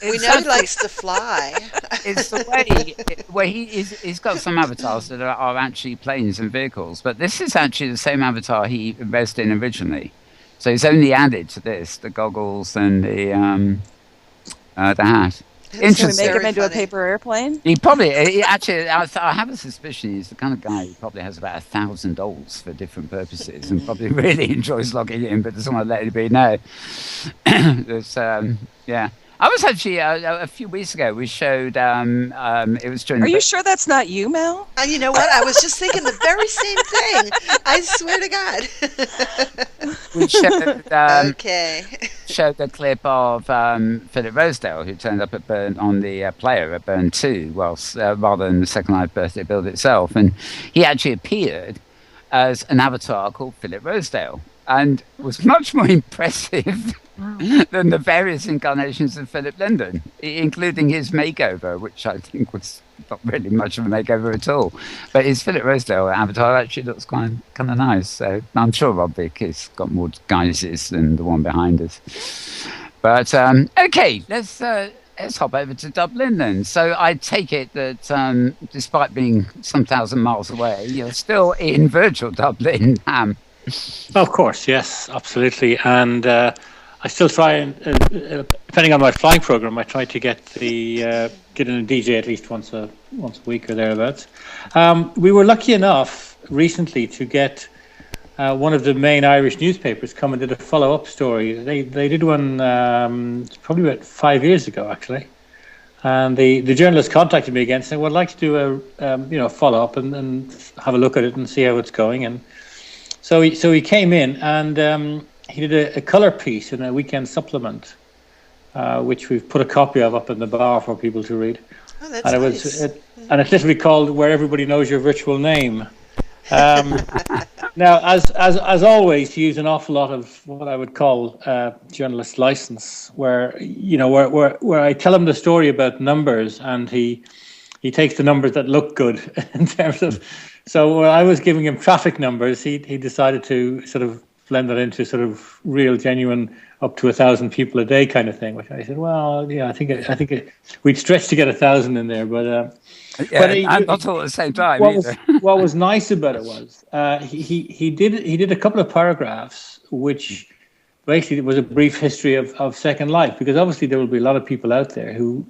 We know he likes to fly. It's the way he's got some avatars that are actually planes and vehicles, but this is actually the same avatar he invested in originally. So he's only added to this the goggles and the hat. Interesting. Can we make him into a paper airplane? He probably, actually, I have a suspicion he's the kind of guy who probably has about 1,000 dolls for different purposes and probably really enjoys logging in, but doesn't want to let anybody know. I was actually, a few weeks ago, we showed, it was during... Are you sure that's not you, Mel? You know what? I was just thinking the very same thing. I swear to God. We showed, showed the clip of Philip Rosedale, who turned up at Burn on the player at Burn 2, rather than the Second Life birthday build itself. And he actually appeared as an avatar called Philip Rosedale and was much more impressive than the various incarnations of Philip Linden, including his makeover, which I think was not really much of a makeover at all. But his Philip Rosedale avatar actually looks kind of nice. So I'm sure Rob Vick has got more guises than the one behind us. But okay, let's hop over to Dublin then. So I take it that despite being some 1,000 miles away, you're still in virtual Dublin, Ham. Of course, yes, absolutely. And I still try and, depending on my flying program, I try to get in a DJ at least once a week or thereabouts. We were lucky enough recently to get one of the main Irish newspapers come and did a follow-up story. They did one probably about 5 years ago, actually. And the journalist contacted me again saying, "Well, I'd like to do a follow-up and have a look at it and see how it's going." And so he came in and he did a color piece in a weekend supplement, which we've put a copy of up in the bar for people to read. Oh, that's and nice. And it's literally called "Where Everybody Knows Your Virtual Name." Now, as always, he used an awful lot of what I would call journalist license, where I tell him the story about numbers, and he takes the numbers that look good in terms of. So when I was giving him traffic numbers, he decided to sort of blend that into sort of real, genuine, up to 1,000 people a day kind of thing. Which I said, well, yeah, I think we'd stretch to get 1,000 in there, but. I'm not all at the same time. What was nice about it was he did a couple of paragraphs which basically was a brief history of Second Life, because obviously there will be a lot of people out there who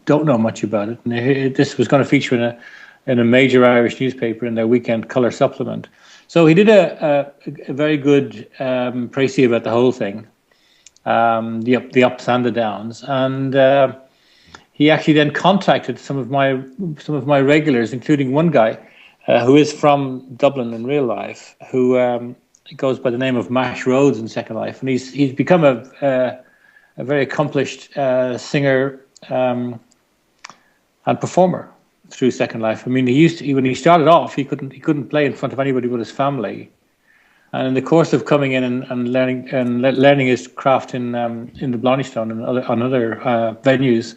don't know much about it, and this was going to feature in a major Irish newspaper in their weekend colour supplement. So he did a very good précis about the whole thing, the ups and the downs, and. He actually then contacted some of my regulars, including one guy who is from Dublin in real life, who goes by the name of Mash Rhodes in Second Life, and he's become a very accomplished singer and performer through Second Life. I mean, when he started off, he couldn't play in front of anybody but his family, and in the course of coming in and learning his craft in the Blarneystone and on other venues.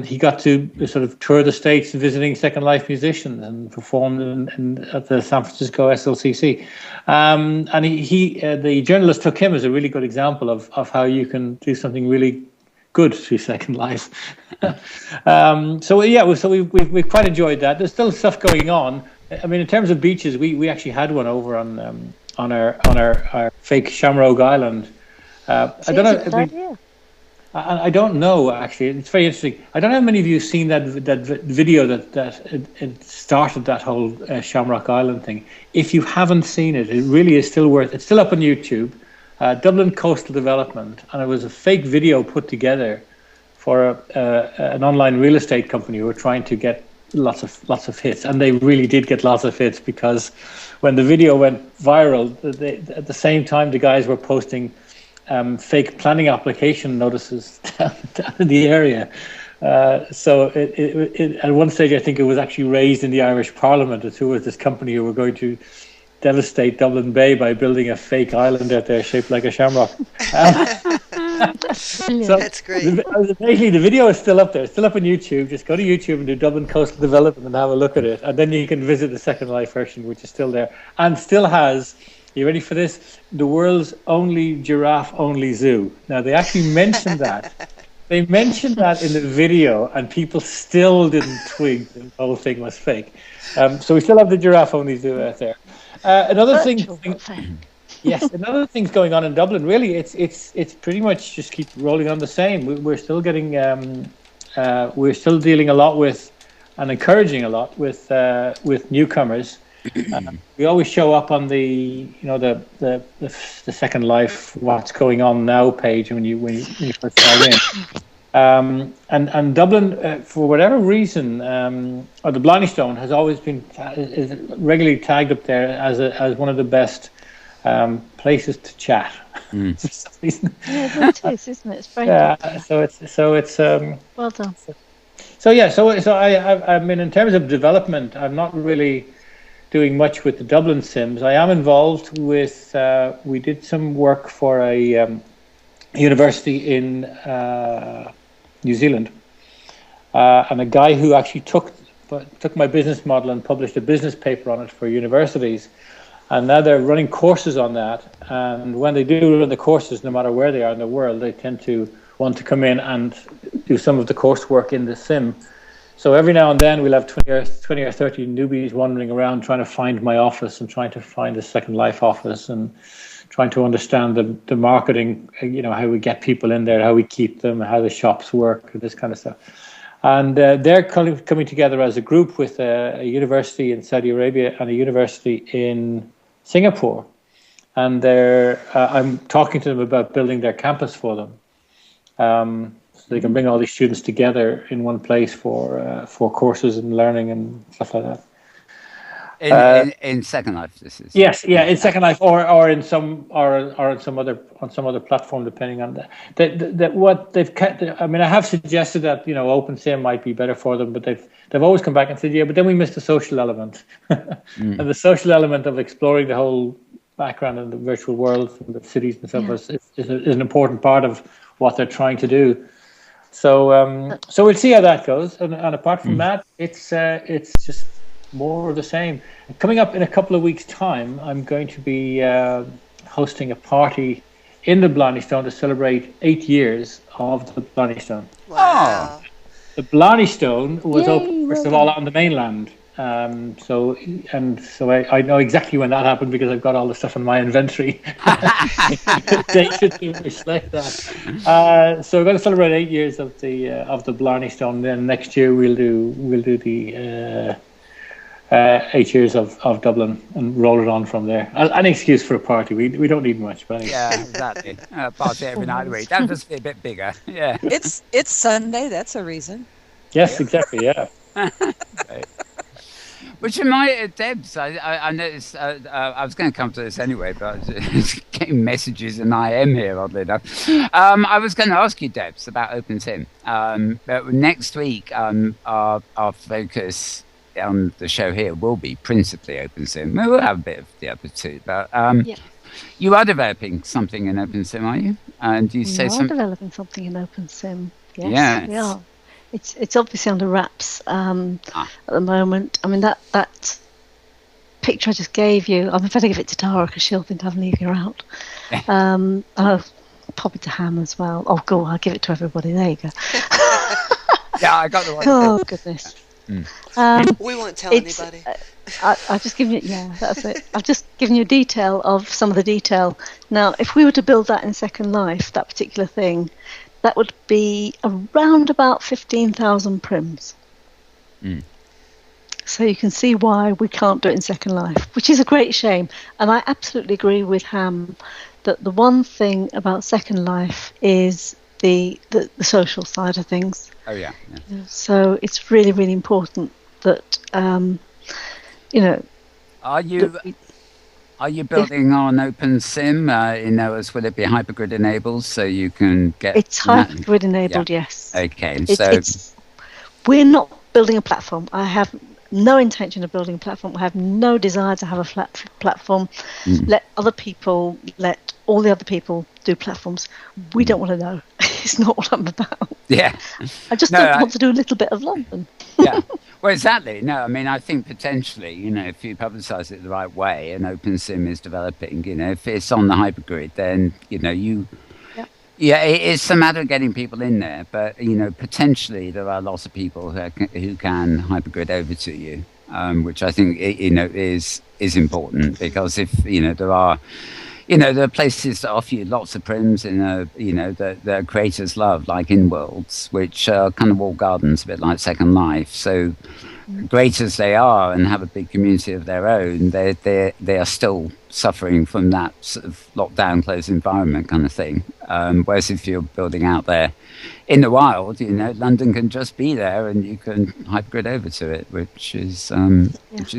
He got to sort of tour the States visiting Second Life musicians and performed at the San Francisco SLCC. And the journalist took him as a really good example of how you can do something really good through Second Life. So we've quite enjoyed that. There's still stuff going on. I mean, in terms of beaches, we actually had one over on our fake Shamrock Island. I don't know. I don't know, actually. It's very interesting. I don't know how many of you have seen that video that it started that whole Shamrock Island thing. If you haven't seen it, it really is still worth. It's still up on YouTube. Dublin Coastal Development, and it was a fake video put together for an online real estate company who were trying to get lots of hits, and they really did get lots of hits, because when the video went viral, at the same time the guys were posting fake planning application notices down in the area. So it at one stage, I think it was actually raised in the Irish Parliament as who was this company who were going to devastate Dublin Bay by building a fake island out there shaped like a shamrock. So that's great. Basically, the video is still up there. It's still up on YouTube. Just go to YouTube and do Dublin Coastal Development and have a look at it. And then you can visit the Second Life version, which is still there. And still has, you ready for this? The world's only giraffe-only zoo. Now, they actually mentioned that. They mentioned that in the video, and people still didn't twig the whole thing was fake. So we still have the giraffe-only zoo out there. Another thing's going on in Dublin. Really, it's pretty much just keep rolling on the same. We're still getting, we're still dealing a lot with, and encouraging a lot with newcomers. We always show up on the Second Life What's Going On Now page when you first log in. And Dublin, for whatever reason, or the Blarneystone has always been is regularly tagged up there as one of the best places to chat. For some reason. Yeah, it is, isn't it? It's very good. So it's well done. So I mean, in terms of development, I'm not really doing much with the Dublin Sims. I am involved with. We did some work for a university in New Zealand, and a guy who actually took my business model and published a business paper on it for universities, and now they're running courses on that. And when they do run the courses, no matter where they are in the world, they tend to want to come in and do some of the coursework in the sim. So every now and then we'll have 20 or 30 newbies wandering around trying to find my office and trying to find the Second Life office and trying to understand the marketing, how we get people in there, how we keep them, how the shops work, this kind of stuff. And they're coming together as a group with a university in Saudi Arabia and a university in Singapore. And I'm talking to them about building their campus for them. So they can bring all these students together in one place for courses and learning and stuff like that. In Second Life, this is. Yes, yeah, in Second Life, or on some other platform, depending on that what they've kept. I mean, I have suggested that OpenSim might be better for them, but they've always come back and said, yeah, but then we missed the social element, and the social element of exploring the whole background in the virtual world, and the cities and stuff is an important part of what they're trying to do. So we'll see how that goes. And apart from that, it's just more of the same. Coming up in a couple of weeks' time, I'm going to be hosting a party in the Blarney Stone to celebrate 8 years of the Blarney Stone. Wow. The Blarney Stone was open, first of all, on the mainland. So I know exactly when that happened because I've got all the stuff in my inventory. Dated to reflect that. So we're going to celebrate 8 years of the Blarney Stone. Then next year we'll do the 8 years of Dublin and roll it on from there. An excuse for a party. We don't need much, but anyway. Yeah, exactly. Party every night of the week. That must be a bit bigger. Yeah. It's Sunday. That's a reason. Yes, exactly. Yeah. Right. Which reminded Debs, I noticed, I was going to come to this anyway, but I was getting messages and I am here, oddly enough. I was going to ask you, Debs, about OpenSim. But next week, our focus on the show here will be principally OpenSim. We'll have a bit of the other two, but you are developing something in OpenSim, are you? And you say something? Developing something in OpenSim. Yes, we are. It's obviously under wraps at the moment. I mean, that picture I just gave you, I'm going to give it to Tara because she'll think I've leave you out. I'll pop it to Ham as well. Oh, go on, I'll give it to everybody. There you go. Yeah, I got the one. Oh, goodness. We won't tell anybody. I've just given you, that's it. I've just given you detail of some of the detail. Now, if we were to build that in Second Life, that particular thing, that would be around about 15,000 prims. So you can see why we can't do it in Second Life, which is a great shame. And I absolutely agree with Ham that the one thing about Second Life is the social side of things. Oh, yeah. So it's really, really important that, Are you building on OpenSim? Will it be hypergrid enabled so you can get... It's hypergrid enabled, yes. Okay, we're not building a platform. I have no intention of building a platform. I have no desire to have a flat platform. Let all the other people do platforms. We don't want to know. It's not what I'm about. Yeah. I just want to do a little bit of London. Yeah. Well, exactly. No, I mean, I think potentially, if you publicise it the right way and OpenSim is developing, if it's on the hypergrid, then, it's a matter of getting people in there. But, potentially there are lots of people who can hypergrid over to you, which I think, is important because if, there are... there are places that offer you lots of prims in the creators love, like Inworlds, which are kind of walled gardens, a bit like Second Life. So great as they are and have a big community of their own, they are still suffering from that sort of lockdown, closed environment kind of thing. Whereas if you're building out there in the wild, London can just be there and you can hypergrid over to it, which is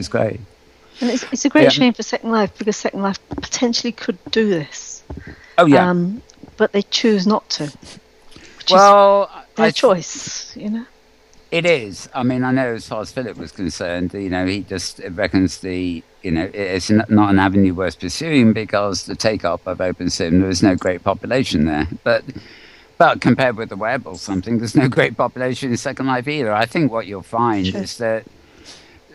great. And it's a great shame for Second Life because Second Life potentially could do this. Oh, yeah. But they choose not to. Which is their choice, It is. I mean, I know as far as Philip was concerned, he just reckons it's not an avenue worth pursuing because the take-up of OpenSim, there is no great population there. But compared with the web or something, there's no great population in Second Life either. I think what you'll find is that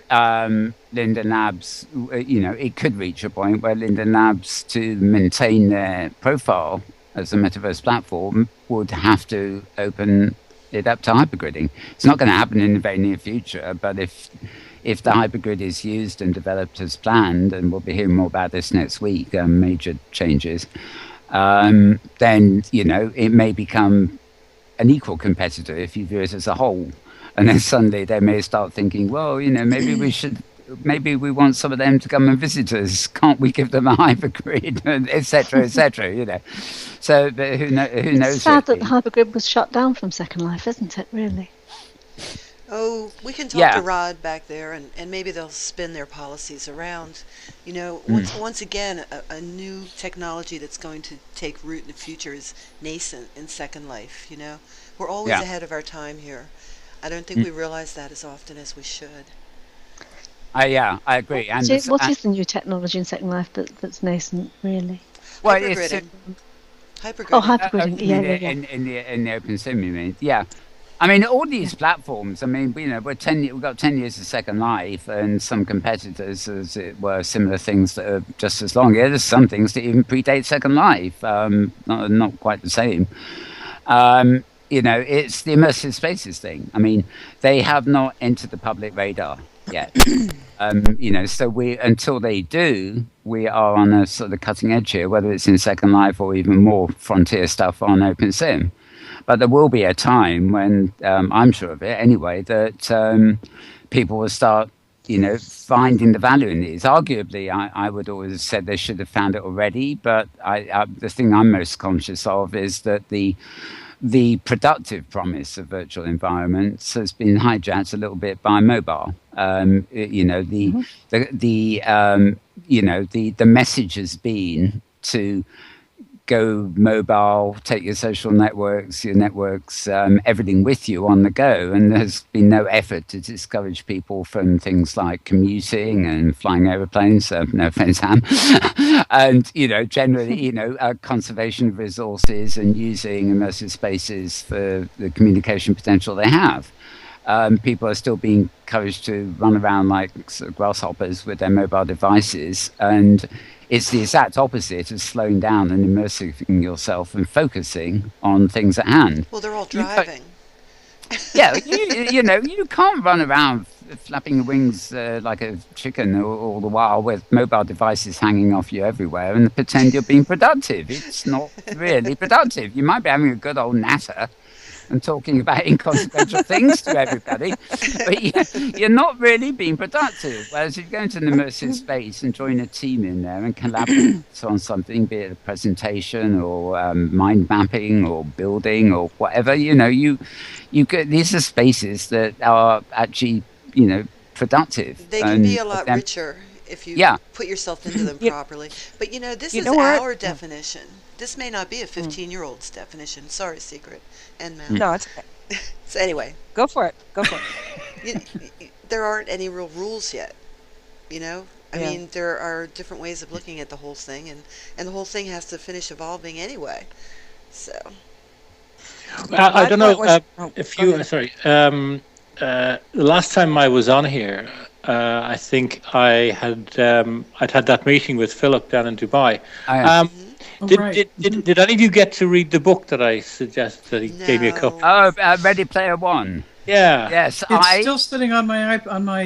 Linden Labs, it could reach a point where Linden Labs, to maintain their profile as a metaverse platform, would have to open it up to hypergridding. It's not going to happen in the very near future, but if the hypergrid is used and developed as planned, and we'll be hearing more about this next week, major changes, then, it may become an equal competitor if you view it as a whole. And then suddenly they may start thinking, well, maybe we want some of them to come and visit us. Can't we give them a hypergrid, et cetera, So who knows? It's sad that the hypergrid was shut down from Second Life, isn't it, really? Oh, we can talk to Rod back there, and maybe they'll spin their policies around. You know, once again, a new technology that's going to take root in the future is nascent in Second Life, you know. We're always ahead of our time here. I don't think we realize that as often as we should. I agree. What is the new technology in Second Life that's nascent, really? Well, hypergridding. Oh, hypergridding. In the open sim, you mean? Yeah. I mean, all these platforms. I mean, you know, we've got 10 years of Second Life, and some competitors, as it were, similar things that are just as long. Yeah, there's some things that even predate Second Life. Not quite the same. You know, it's the immersive spaces thing. I mean, they have not entered the public radar yet. You know, so until they do, we are on a sort of cutting edge here, whether it's in Second Life or even more frontier stuff on OpenSim. But there will be a time when, I'm sure of it anyway, that people will start, you know, finding the value in these. Arguably, I would always have said they should have found it already, but the thing I'm most conscious of is that the productive promise of virtual environments has been hijacked a little bit by mobile. You know, the message has been to go mobile, take your social networks, everything with you on the go. And there's been no effort to discourage people from things like commuting and flying aeroplanes. No offense, Ham. And, you know, generally, you know, conservation of resources and using immersive spaces for the communication potential they have. People are still being encouraged to run around like sort of grasshoppers with their mobile devices, and it's the exact opposite of slowing down and immersing yourself and focusing on things at hand. Well, they're all driving. You know, you can't run around flapping your wings like a chicken all the while with mobile devices hanging off you everywhere and pretend you're being productive. It's not really productive. You might be having a good old natter and talking about inconsequential things to everybody, but you're not really being productive. Whereas if you go into an immersive space and join a team in there and collaborate on something, be it a presentation or mind mapping or building or whatever, you know, you get, these are spaces that are actually, you know, productive. They can be a lot richer if you put yourself into them properly. But you know, this is our definition. This may not be a 15-year-old's definition. Sorry, Secret and Mal. No, it's okay. So anyway. Go for it. There aren't any real rules yet, you know? I mean, there are different ways of looking at the whole thing, and the whole thing has to finish evolving anyway. So. I don't know if you... Sorry. The last time I was on here, I think I'd had that meeting with Philip down in Dubai. Did any of you get to read the book that I suggested that he gave me a copy? Oh, Ready Player One. Yeah. Yes, it's still sitting on my on my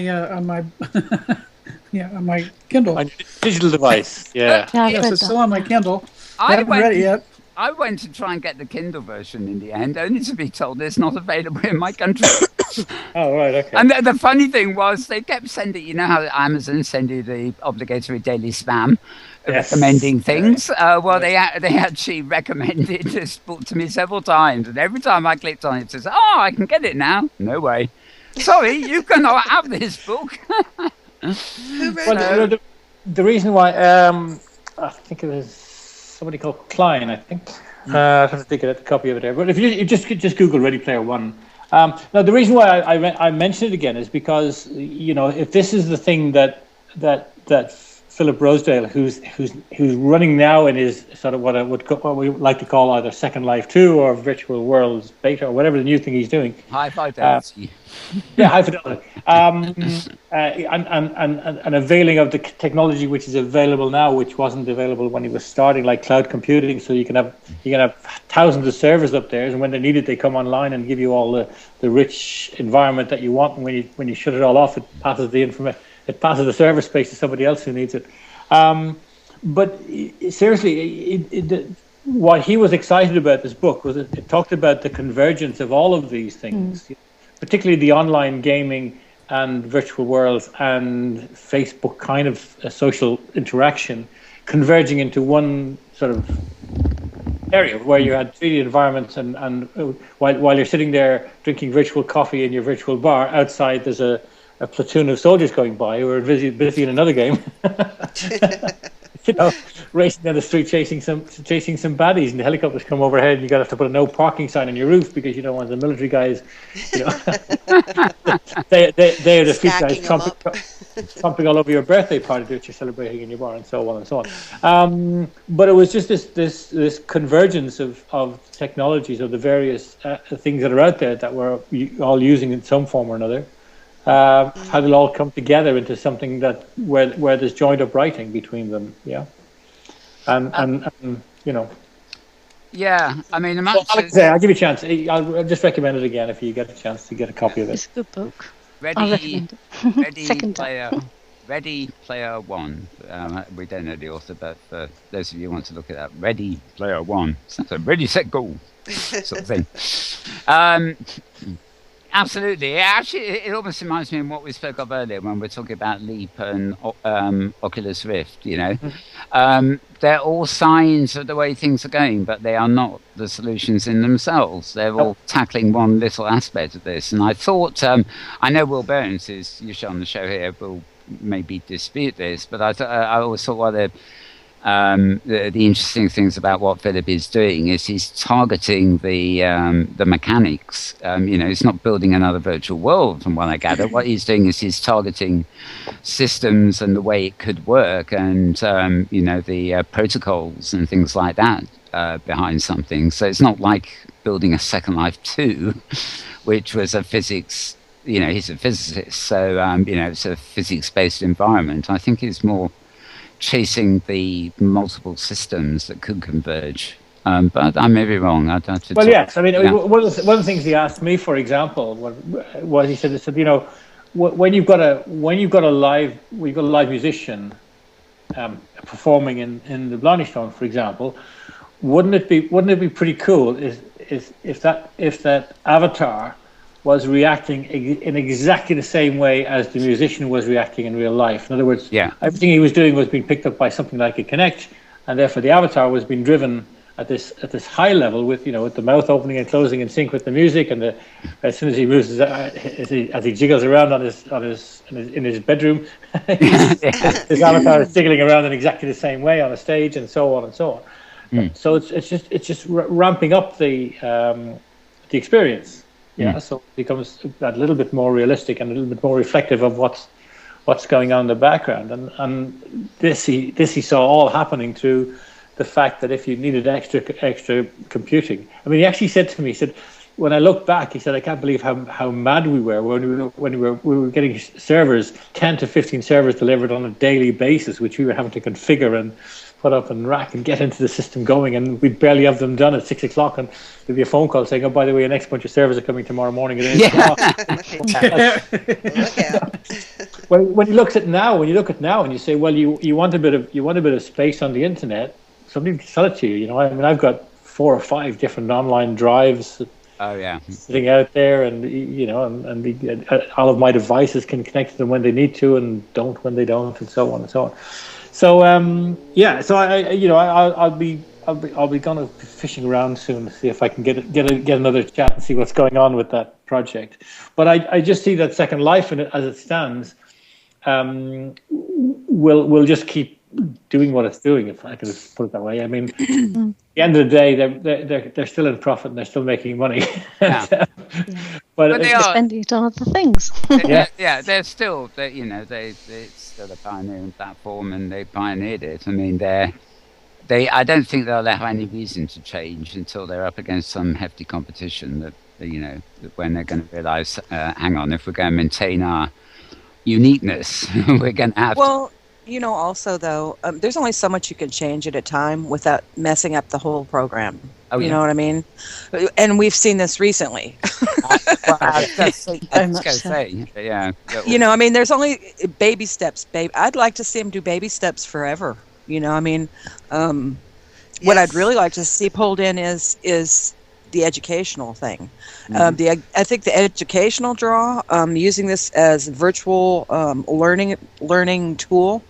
Kindle. On your digital device. Yeah. Yes, it's still on my Kindle. I haven't read it yet. I went to try and get the Kindle version in the end, only to be told it's not available in my country. Oh, right, okay. And the funny thing was, they kept sending, you know how Amazon send you the obligatory daily spam recommending things? They actually recommended this book to me several times, and every time I clicked on it, it says, "Oh, I can get it now." No way. Sorry, you cannot have this book. Who read it? The reason why, I think it was somebody called Klein, I think. I have to get a copy of it there. But if you just Google Ready Player One. Now, the reason why I mention it again is because, you know, if this is the thing that Philip Rosedale, who's running now in his sort of what we like to call either Second Life 2 or Virtual Worlds Beta or whatever the new thing he's doing. High fidelity. High fidelity. And availing of the technology which is available now, which wasn't available when he was starting, like cloud computing. So you can have thousands of servers up there, and when they need it, they come online and give you all the rich environment that you want. And when you shut it all off, it passes the information. It passes the server space to somebody else who needs it. But seriously, what he was excited about this book was it talked about the convergence of all of these things, particularly the online gaming and virtual worlds and Facebook kind of social interaction converging into one sort of area where you had 3D environments, and while you're sitting there drinking virtual coffee in your virtual bar, outside there's a platoon of soldiers going by who are busy in another game. Racing down the street chasing some baddies, and the helicopters come overhead, and you got to have to put a no parking sign on your roof because you don't want the military guys, they're the street guys trumping all over your birthday party that you're celebrating in your bar, and so on and so on. But it was just this convergence of technologies, of the various things that are out there that we're all using in some form or another. How they'll all come together into something where there's joined up writing between them, and Yeah, I mean, I'll give you a chance. I'll just recommend it again if you get a chance to get a copy of it. It's a good book. Ready Second Ready Player One. We don't know the author, but for those of you who want to look it up, Ready Player One. Sounds like Ready, Set, Go sort of thing. Absolutely. It almost reminds me of what we spoke of earlier when we're talking about Leap and Oculus Rift, They're all signs of the way things are going, but they are not the solutions in themselves. They're all tackling one little aspect of this. And I thought, I know Will Burns, who's usually on the show here, will maybe dispute this, but I always thought one of the interesting things about what Philip is doing is he's targeting the mechanics. He's not building another virtual world, from what I gather. What he's doing is he's targeting systems and the way it could work, and the protocols and things like that behind something. So it's not like building a Second Life 2, which was a physics. He's a physicist, so it's a physics-based environment. I think he's more chasing the multiple systems that could converge, but I may be wrong. Yes. I mean, one of the things he asked me, for example, was he said, when you've got a live musician performing in the Blarney Stone, for example, wouldn't it be pretty cool if that avatar was reacting in exactly the same way as the musician was reacting in real life. In other words, everything he was doing was being picked up by something like a Kinect, and therefore the avatar was being driven at this high level with the mouth opening and closing in sync with the music, and as soon as he moves as he jiggles around in his bedroom, his avatar is jiggling around in exactly the same way on a stage, and so on and so on. So it's just ramping up the experience. So it becomes a little bit more realistic and a little bit more reflective of what's going on in the background. And this he saw all happening through the fact that if you needed extra computing. I mean, he actually said to me, when I look back, he said, I can't believe how mad we were when we were getting servers, 10 to 15 servers delivered on a daily basis, which we were having to configure and put up and rack and get into the system going, and we'd barely have them done at 6 o'clock, and there'd be a phone call saying, "Oh, by the way, your next bunch of servers are coming tomorrow morning at 8 o'clock." When you look at now, and you say, "Well, you want a bit of space on the internet, somebody can sell it to you." I mean, I've got 4 or 5 different online drives. Sitting out there, and all of my devices can connect to them when they need to, and don't when they don't, and so on and so on. So so I'll be kind of fishing around soon to see if I can get another chat and see what's going on with that project. But I just see that Second Life, as it stands, will just keep doing what it's doing, if I can just put it that way. I mean, at the end of the day, they're still in profit and they're still making money. But they are spending it on other things. They're still it's still a pioneering platform, and they pioneered it. I mean, I don't think they'll have any reason to change until they're up against some hefty competition that when they're going to realize, hang on, if we're going to maintain our uniqueness, we're going to have to. Also, though, there's only so much you can change at a time without messing up the whole program. You know what I mean? And we've seen this recently. I was going to say. I mean, there's only baby steps. I'd like to see them do baby steps forever. I mean, what I'd really like to see pulled in is the educational thing. I think the educational draw, using this as a virtual learning tool,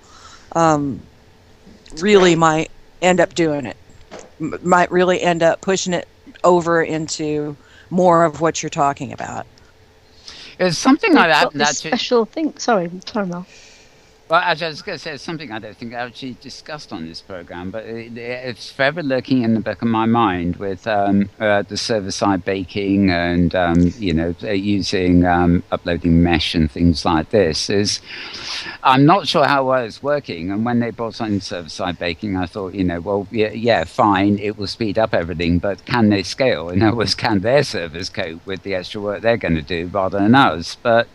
really might end up doing it. might really end up pushing it over into more of what you're talking about. It's something like that. This special thing. Sorry, Mel. Well, as I was going to say, it's something I don't think I actually discussed on this program, but it's forever lurking in the back of my mind with the server-side baking and using uploading mesh and things like this. I'm not sure how well it's working, and when they brought on server-side baking, I thought, yeah, fine, it will speed up everything, but can they scale? In other words, can their servers cope with the extra work they're going to do rather than us? But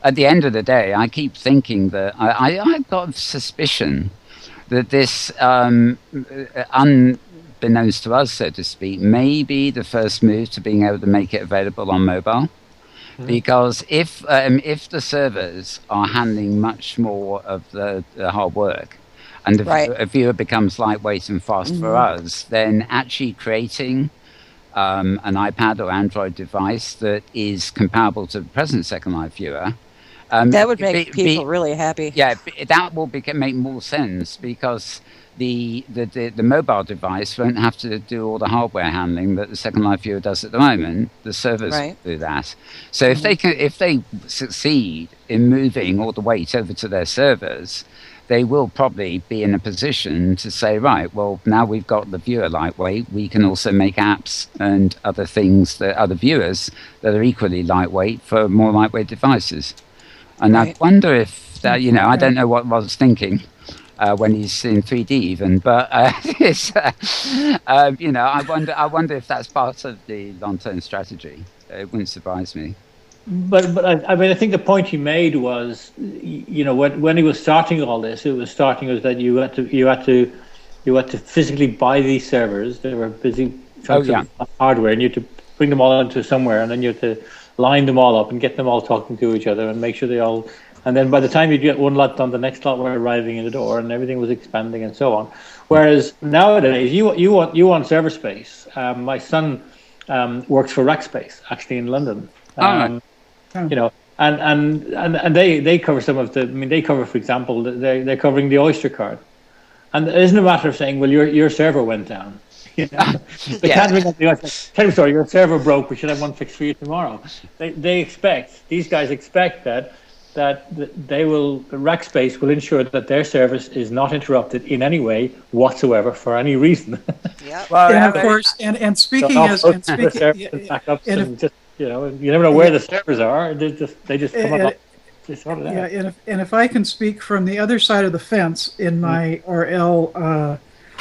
at the end of the day, I keep thinking that I've got a suspicion that this, unbeknownst to us, so to speak, may be the first move to being able to make it available on mobile. Mm-hmm. Because if the servers are handling much more of the hard work, and a viewer becomes lightweight and fast for us, then actually creating an iPad or Android device that is comparable to the present Second Life viewer, that would make people really happy. Yeah, that will make more sense because the mobile device won't have to do all the hardware handling that the Second Life viewer does at the moment. The servers do that. So if they succeed in moving all the weight over to their servers, they will probably be in a position to say, right, well, now we've got the viewer lightweight, we can also make apps and other things that other viewers that are equally lightweight for more lightweight devices. And I wonder if that, I don't know what Rod's thinking when he's in 3D even, but I wonder if that's part of the long-term strategy. It wouldn't surprise me. But I think the point he made was, when he was starting all this, was that you had to physically buy these servers. They were busy chunks of hardware, and you had to bring them all into somewhere, and then you had to line them all up and get them all talking to each other and make sure they all. And then by the time you get one lot done, the next lot were arriving in the door, and everything was expanding and so on. Whereas nowadays, you want server space. My son works for Rackspace, actually in London. And they cover some of the. I mean, they cover, for example, they're covering the Oyster card, and it isn't a matter of saying, well, your server went down. They can't ring up the Oyster. Tell me, sorry, your server broke. We should have one fixed for you tomorrow. These guys expect that Rackspace will ensure that their service is not interrupted in any way whatsoever for any reason. Yeah. Well, and of course, and speaking as backups and just. You never know where the servers are. They just come up. They sort it out. Yeah, and if I can speak from the other side of the fence in my RL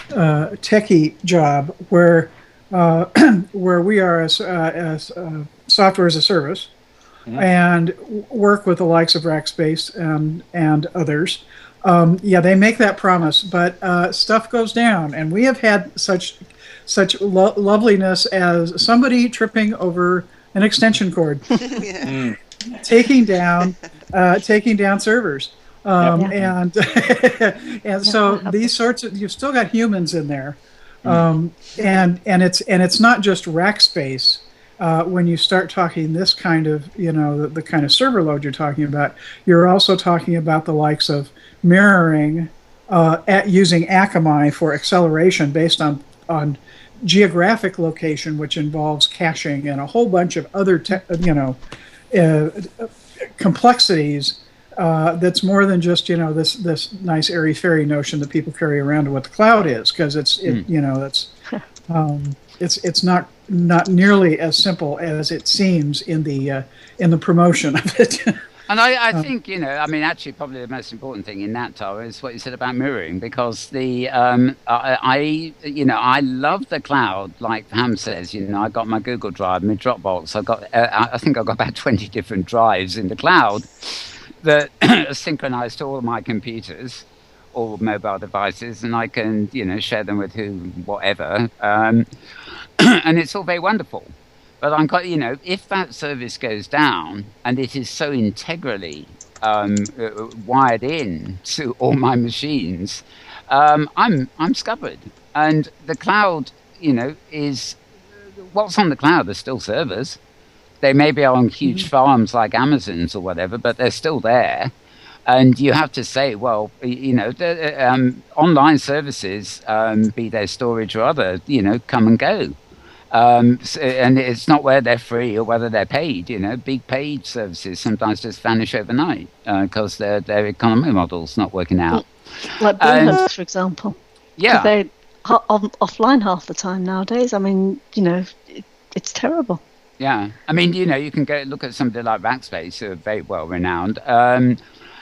techie job, where we are as software as a service, and work with the likes of Rackspace and others. They make that promise, but stuff goes down, and we have had such loveliness as somebody tripping over an extension cord, taking down servers, and so these sorts of, you've still got humans in there, and it's not just Rackspace. When you start talking this kind of, the kind of server load you're talking about, you're also talking about the likes of mirroring, using Akamai for acceleration based on geographic location, which involves caching and a whole bunch of other complexities. That's more than just this nice airy fairy notion that people carry around of what the cloud is, because it's not nearly as simple as it seems in the promotion of it. And I think, actually probably the most important thing in that, Tara, is what you said about mirroring, because I love the cloud, like Ham says. I got my Google Drive, my Dropbox. I think I've got about 20 different drives in the cloud that are synchronized to all of my computers or mobile devices, and I can, share them with whatever. And it's all very wonderful. But if that service goes down and it is so integrally wired in to all my machines, I'm scuppered. And the cloud, is what's on the cloud are still servers. They may be on huge farms like Amazon's or whatever, but they're still there. And you have to say, well, the online services, be they storage or other, come and go. And it's not whether they're free or whether they're paid. Big paid services sometimes just vanish overnight because their economy model's not working out. Like Bluehost, for example. Yeah. They're offline half the time nowadays. I mean, it's terrible. Yeah. I mean, you can go look at somebody like Rackspace, who are very well renowned.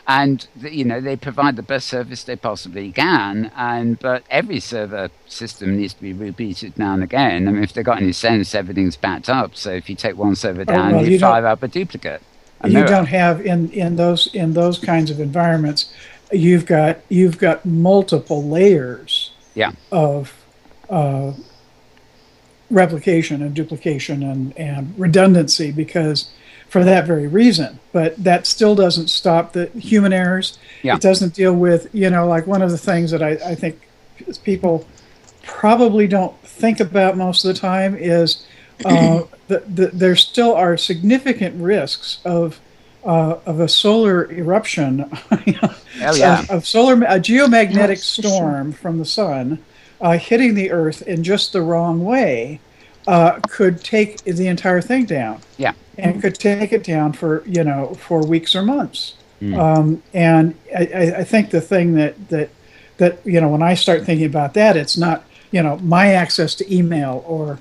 And they provide the best service they possibly can, but every server system needs to be rebooted now and again. I mean, if they've got any sense, everything's backed up. So if you take one server down, you fire up a duplicate. You don't have in those kinds of environments, you've got multiple layers of replication and duplication and redundancy, because for that very reason. But that still doesn't stop the human errors. It doesn't deal with, like one of the things that I think people probably don't think about most of the time is there still are significant risks of a solar eruption, of a geomagnetic storm from the sun hitting the Earth in just the wrong way could take the entire thing down. Yeah. And could take it down for weeks or months. And I think the thing that when I start thinking about that, it's not my access to email or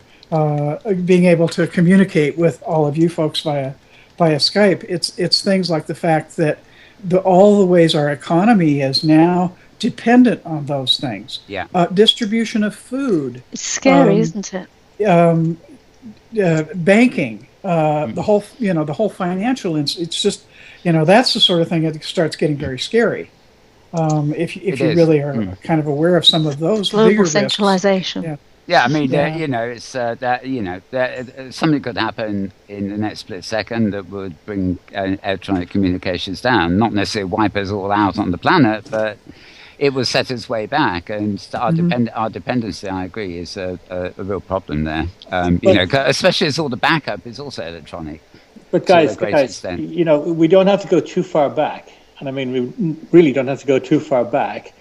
being able to communicate with all of you folks via Skype. It's things like the fact that all the ways our economy is now dependent on those things. Yeah. Distribution of food. It's scary, isn't it? Banking. The whole financial, it's just, that's the sort of thing that starts getting very scary. If you really are kind of aware of some of those global bigger centralization. Risks. Yeah, I mean, it's that something could happen in the next split second that would bring electronic communications down. Not necessarily wipe us all out on the planet, but it will set us way back, and our dependency, I agree, is a real problem there. Especially as all the backup is also electronic. But guys, we don't have to go too far back, and I mean, we really don't have to go too far back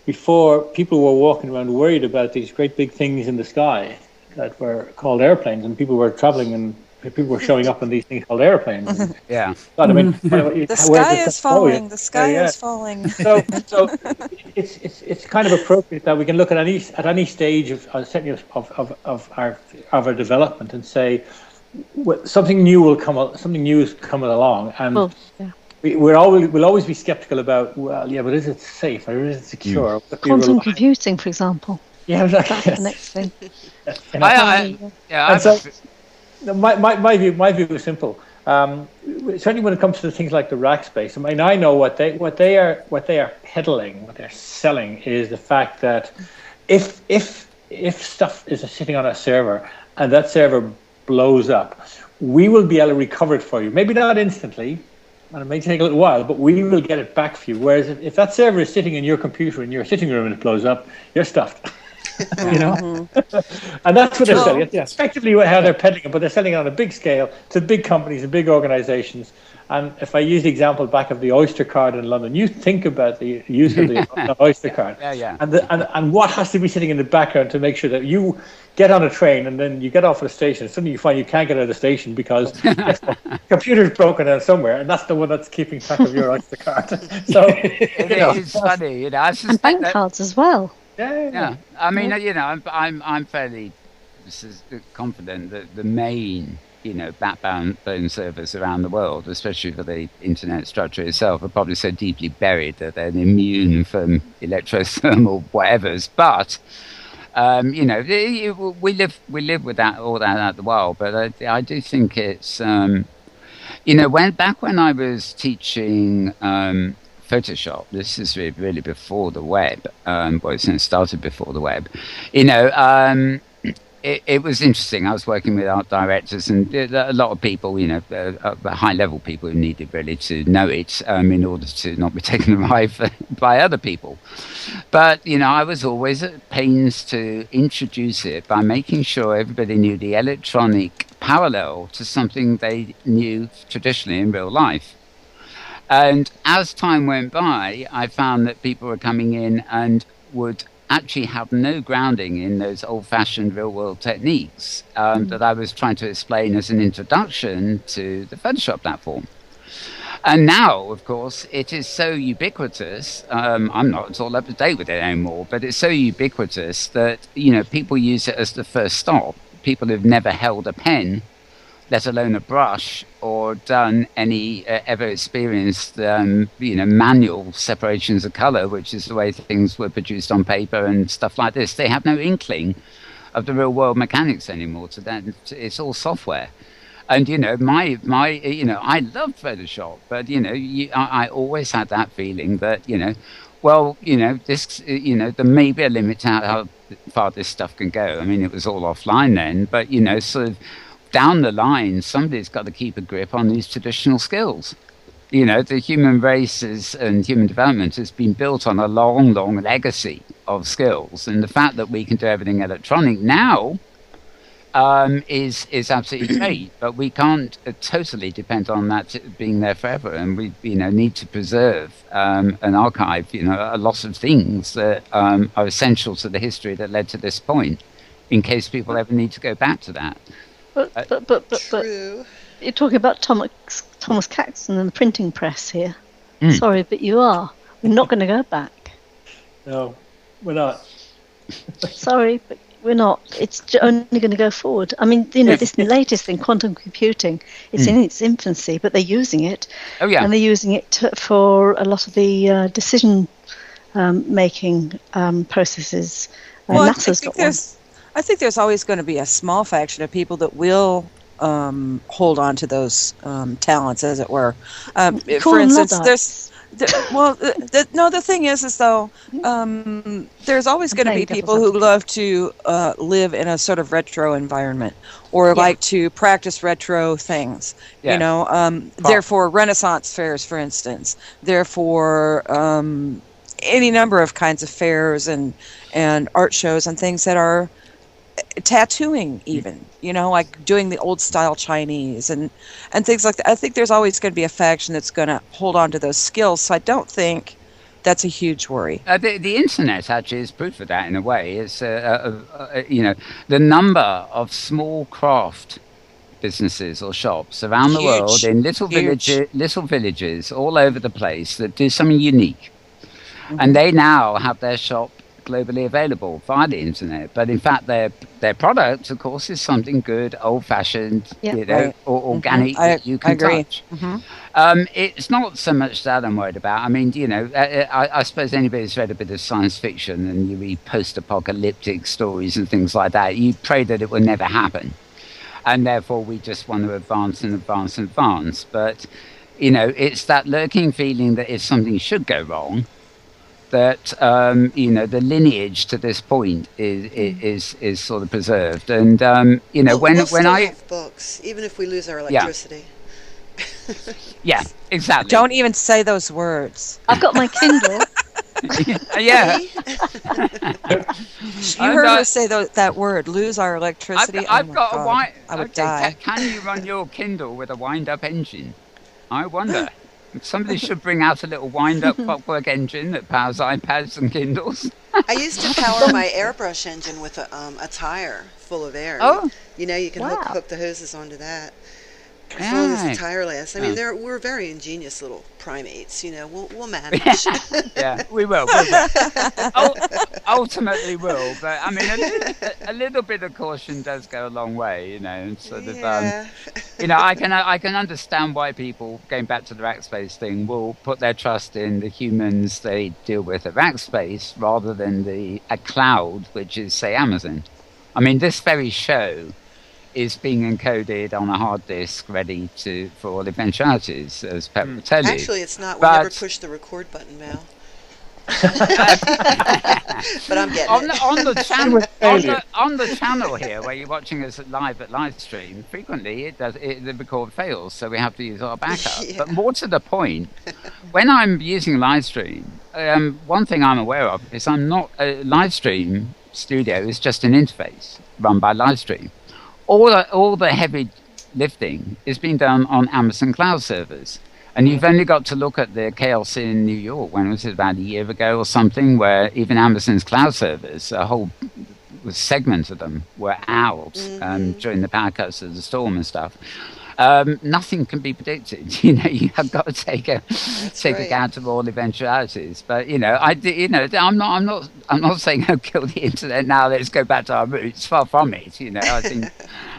before people were walking around worried about these great big things in the sky that were called airplanes, and people were traveling and people were showing up on these things called airplanes. Yeah. But, I mean, the sky is falling. The sky is falling. So it's kind of appropriate that we can look at any stage of our development and say something new will come. Something new is coming along, and we'll always be skeptical about. Well, yeah, but is it safe or is it secure? Quantum computing, for example. Yeah, exactly. That's the next thing. My view is simple. Certainly, when it comes to things like the Rackspace, I mean, I know what they are peddling, what they're selling is the fact that if stuff is sitting on a server and that server blows up, we will be able to recover it for you. Maybe not instantly, and it may take a little while, but we will get it back for you. Whereas if that server is sitting in your computer in your sitting room and it blows up, you're stuffed. And that's what they're selling. It's effectively how they're peddling it, but they're selling it on a big scale to big companies and big organizations. And if I use the example back of the Oyster card in London, you think about the use of the Oyster card, and what has to be sitting in the background to make sure that you get on a train and then you get off at a station, and suddenly you find you can't get out of the station because the computer's broken down somewhere, and that's the one that's keeping track of your Oyster card. So it's funny, I suspect and bank cards as well. Yeah. I mean, I'm fairly confident that the main, backbone servers around the world, especially for the internet structure itself, are probably so deeply buried that they're immune from electrothermal whatevers. But we live with that all that at the while. But I do think it's when I was teaching Photoshop. This is really before the web. It started before the web. It was interesting. I was working with art directors and a lot of people, high-level people who needed really to know it in order to not be taken away by other people. But, I was always at pains to introduce it by making sure everybody knew the electronic parallel to something they knew traditionally in real life. And as time went by, I found that people were coming in and would actually have no grounding in those old-fashioned real-world techniques that I was trying to explain as an introduction to the Photoshop platform. And now, of course, it is so ubiquitous. I'm not all up to date with it anymore, but it's so ubiquitous that, people use it as the first stop. People who've never held a pen, let alone a brush, or done any ever experienced, manual separations of color, which is the way things were produced on paper and stuff like this. They have no inkling of the real world mechanics anymore. So that it's all software. And I love Photoshop, but I always had that feeling that this there may be a limit to how far this stuff can go. I mean, it was all offline then, but sort of down the line, somebody's got to keep a grip on these traditional skills. The human race and human development has been built on a long, long legacy of skills, and the fact that we can do everything electronic now is absolutely great, but we can't totally depend on that being there forever, and we need to preserve an archive, a lot of things that are essential to the history that led to this point, in case people ever need to go back to that. But True. you're talking about Thomas Caxton and the printing press here. Sorry, but you are. We're not going to go back. No, we're not. Sorry, but we're not. It's only going to go forward. I mean, this latest thing, quantum computing, it's in its infancy, but they're using it. Oh, yeah. And they're using it for a lot of the decision making processes. Well, NASA's got one. I think there's always going to be a small faction of people that will hold on to those talents, as it were. For instance, the thing is though, there's always going to be people who love to live in a sort of retro environment, or like to practice retro things. Yeah. Therefore, Renaissance fairs, for instance. Therefore, any number of kinds of fairs and art shows and things that are tattooing, even like doing the old style Chinese and things like that. I think there's always going to be a faction that's going to hold on to those skills, so I don't think that's a huge worry. The internet actually is proof of that in a way. It's the number of small craft businesses or shops around the world in little villages all over the place that do something unique, and they now have their shop globally available via the internet. But in fact, their product, of course, is something good, old-fashioned, or organic that you can touch. It's not so much that I'm worried about. I mean, I suppose anybody's read a bit of science fiction and you read post-apocalyptic stories and things like that. You pray that it will never happen, and therefore we just want to advance and advance and advance. But it's that lurking feeling that if something should go wrong, that the lineage to this point is sort of preserved, and we'll when I have books, even if we lose our electricity. Yeah, exactly. Don't even say those words. I've got my Kindle. Yeah. You heard her say that word, lose our electricity. I've got a wind. I would die. Can you run your Kindle with a wind-up engine? I wonder. Somebody should bring out a little wind-up clockwork engine that powers iPads and Kindles. I used to power my airbrush engine with a tire full of air. Oh. You can hook the hoses onto that. As long as the tire lasts. I mean, we're very ingenious little primates. We'll manage. Yeah, we will. Ultimately, will. But I mean, a little bit of caution does go a long way. And sort of. I can understand why people, going back to the Rackspace thing, will put their trust in the humans they deal with at Rackspace rather than a cloud, which is, say, Amazon. I mean, this very show is being encoded on a hard disk ready for all eventualities, as Pep will tell you. Actually, it's not. We never push the record button, Mal. But I'm getting it. On the channel here, where you're watching us live at live stream, frequently the record fails, so we have to use our backup. Yeah. But more to the point, when I'm using live stream, one thing I'm aware of is I'm not a live stream studio is just an interface run by live stream. All the heavy lifting is being done on Amazon cloud servers, And you've only got to look at the chaos in New York, when was it, about a year ago or something, where even Amazon's cloud servers, a whole segment of them were out during the power cuts of the storm and stuff. Nothing can be predicted. You know, you have got to take account of all eventualities. But I'm not saying I'll kill the internet now. Let's go back to our roots. Far from it. You know,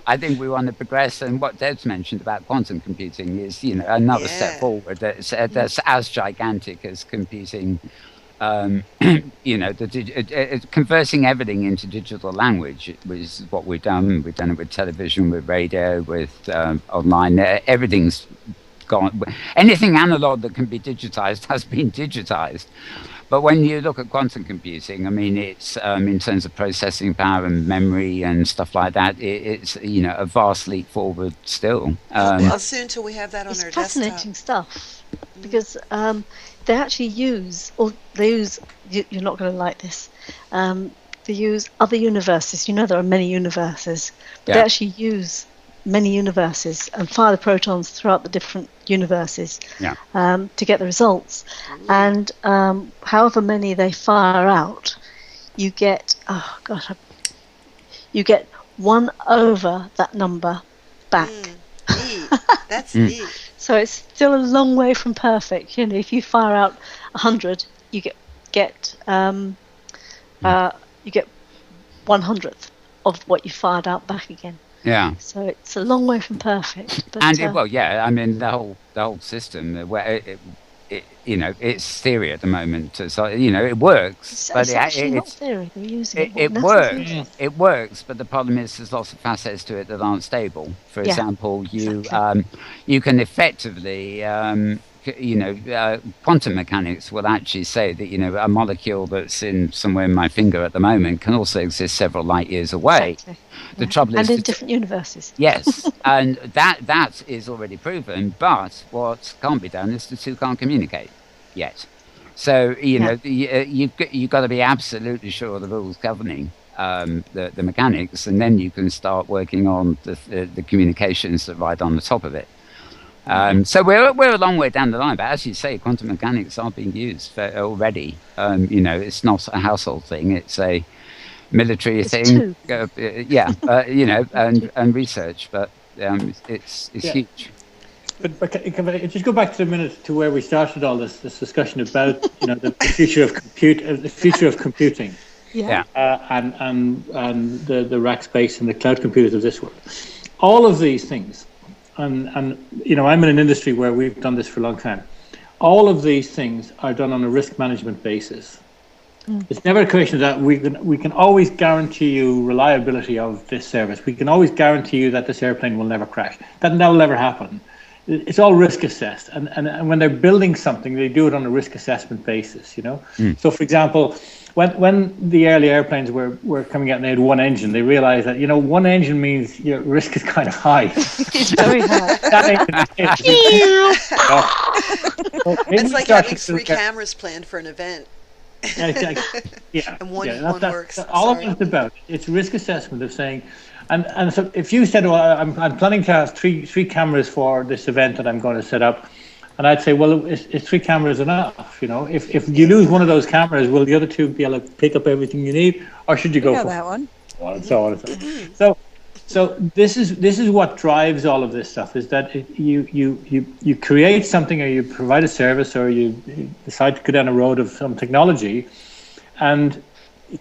I think we want to progress. And what Debs mentioned about quantum computing is, another step forward. That's as gigantic as computing. Converting everything into digital language was what we've done. We've done it with television, with radio, with online. Everything's gone. Anything analog that can be digitized has been digitized. But when you look at quantum computing, I mean, it's in terms of processing power and memory and stuff like that, it's a vast leap forward still. How soon till we have that on our desktop? It's fascinating stuff because they actually use, you're not going to like this, they use other universes. You know, there are many universes, but they actually use many universes and fire the protons throughout the different universes to get the results. And however many they fire out, you get, you get 1 over that number back. Neat. That's neat. So it's still a long way from perfect. You know, if you fire out 100, you get 1/100th of what you fired out back again. Yeah. So it's a long way from perfect. But, and I mean, the whole system, where it's theory at the moment. So it works, but it's actually not theory. They're using it works. It works, but the problem is there's lots of facets to it that aren't stable. For example, you can effectively. Quantum mechanics will actually say that a molecule that's in somewhere in my finger at the moment can also exist several light years away. Exactly. The trouble is, and in different universes. Yes, and that is already proven. But what can't be done is the two can't communicate yet. So you've got to be absolutely sure of the rules governing the mechanics, and then you can start working on the communications that ride on the top of it. So we're a long way down the line, but as you say, quantum mechanics are being used already. It's not a household thing; it's a military thing. And research, but it's huge. But can I just go back to the minute to where we started all this discussion about the future of the future of computing, and the rack space and the cloud computers of this world. All of these things. And I'm in an industry where we've done this for a long time. All of these things are done on a risk management basis. It's never a question that we can always guarantee you reliability of this service. We can always guarantee you that this airplane will never crash. That will never happen. It's all risk assessed. And when they're building something, they do it on a risk assessment basis. So, for example, when the early airplanes were coming out and they had one engine, they realized that one engine means your risk is kind of high. It's very high. It's like having 3 cameras planned for an event. Yeah, and one works. All of it's about. It's risk assessment of saying, and so if you said, well, I'm planning to have three cameras for this event that I'm going to set up. And I'd say, well, is 3 cameras enough? If you lose one of those cameras, will the other 2 be able to pick up everything you need, or should you go for that one? And so on and so on. So this is what drives all of this stuff: is that you create something, or you provide a service, or you decide to go down a road of some technology, and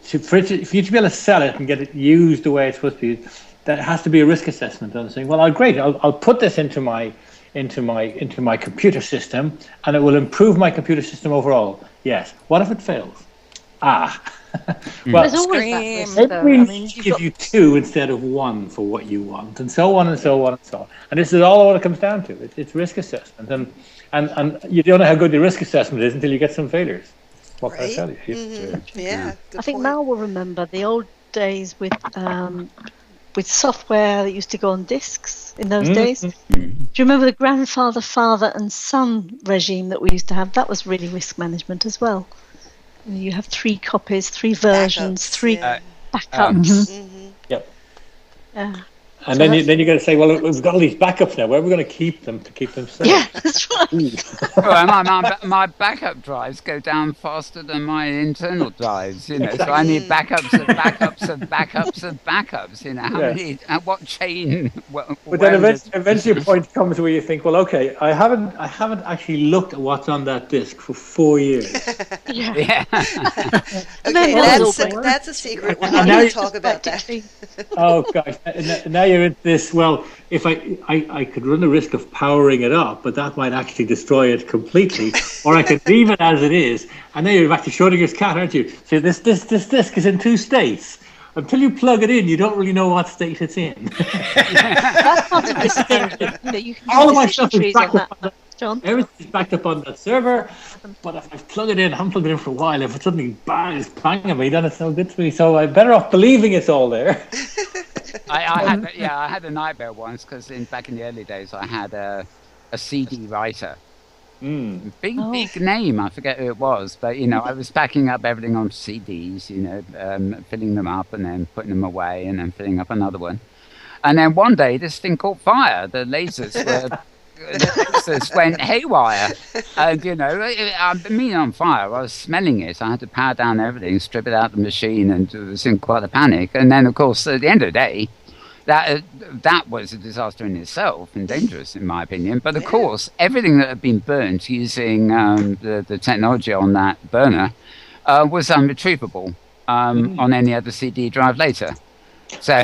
for you to be able to sell it and get it used the way it's supposed to be, that has to be a risk assessment. And saying, well, great, I'll put this into my computer system, and it will improve my computer system overall. Yes. What if it fails? Well, there's always that risk, we give you 2 instead of 1 for what you want, and so on and so on and so on. And this is all what it comes down to. It's risk assessment, and you don't know how good the risk assessment is until you get some failures. What can I tell you? Yeah. I think Mal will remember the old days with software that used to go on discs in those days. Do you remember the grandfather, father and son regime that we used to have? That was really risk management as well. You have 3 copies, 3 versions, 3 backups. Yep. And then you got to say, well, we've got all these backups now. Where are we going to keep them safe? Yeah, that's right. Well, my backup drives go down faster than my internal drives, so I need backups of backups of backups of backups, how many, what chain? But then eventually a point comes where you think, well, okay, I haven't actually looked at what's on that disk for 4 years. Yeah. Okay, that's a secret. We're not going to talk about that. Oh gosh! Now you're into this. Well, if I could run the risk of powering it up, but that might actually destroy it completely, or I could leave it as it is. And then you're back to Schrodinger's cat, aren't you? So this disk is in 2 states. Until you plug it in, you don't really know what state it's in. That's part of this thing. You can all of my stuff is backed up on that. John? Everything's backed up on that server, but if I plug it in, I haven't plugged it in for a while. If it's something bad is banging me, then it's no good to me. So I'm better off believing it's all there. I had a nightmare once because back in the early days, I had a CD writer. Big name, I forget who it was, but I was backing up everything on CDs, filling them up and then putting them away and then filling up another one. And then one day this thing caught fire. The lasers went haywire, and me on fire. I was smelling it. I had to power down everything, strip it out of the machine, and was in quite a panic. And then, of course, at the end of the day, that was a disaster in itself and dangerous, in my opinion. But of course, everything that had been burnt using the technology on that burner was unretrievable on any other CD drive later. So,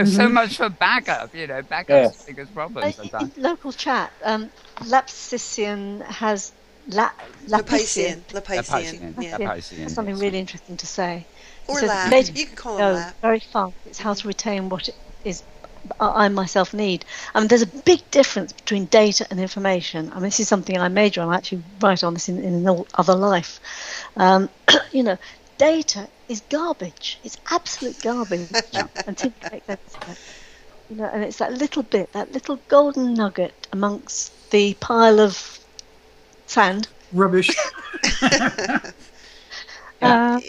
so much for backup, backup's the biggest problem sometimes. In local chat, Lapsician has Lapician. That's something really interesting to say. Or Lap. You can call him Lap. Very fast. It's how to retain what it is I myself need. There's a big difference between data and information. this is something I major on. I actually write on this in an other life. Data is garbage. It's absolute garbage until you make that step. And it's that little bit, that little golden nugget amongst the pile of sand. Rubbish. But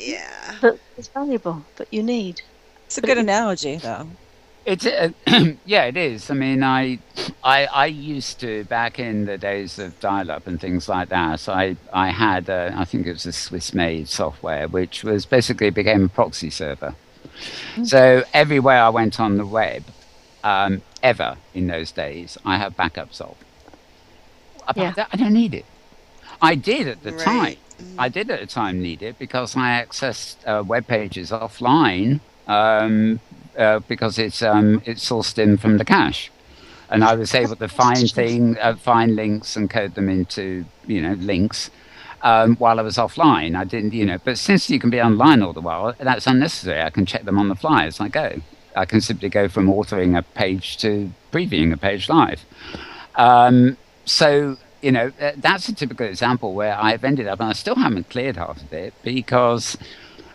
it's valuable, that you need. It's a good analogy, though. It's it is. I used to, back in the days of dial-up and things like that. I had I think it was a Swiss-made software, which was basically became a proxy server. So everywhere I went on the web, ever in those days, I have backups of. That, I don't need it. I did at the time. I did at the time need it because I accessed web pages offline. Because it's sourced in from the cache, and I was able to find links and code them into links while I was offline. I didn't, but since you can be online all the while, that's unnecessary. I can check them on the fly as I go. I can simply go from authoring a page to previewing a page live. So that's a typical example where I've ended up, and I still haven't cleared half of it because.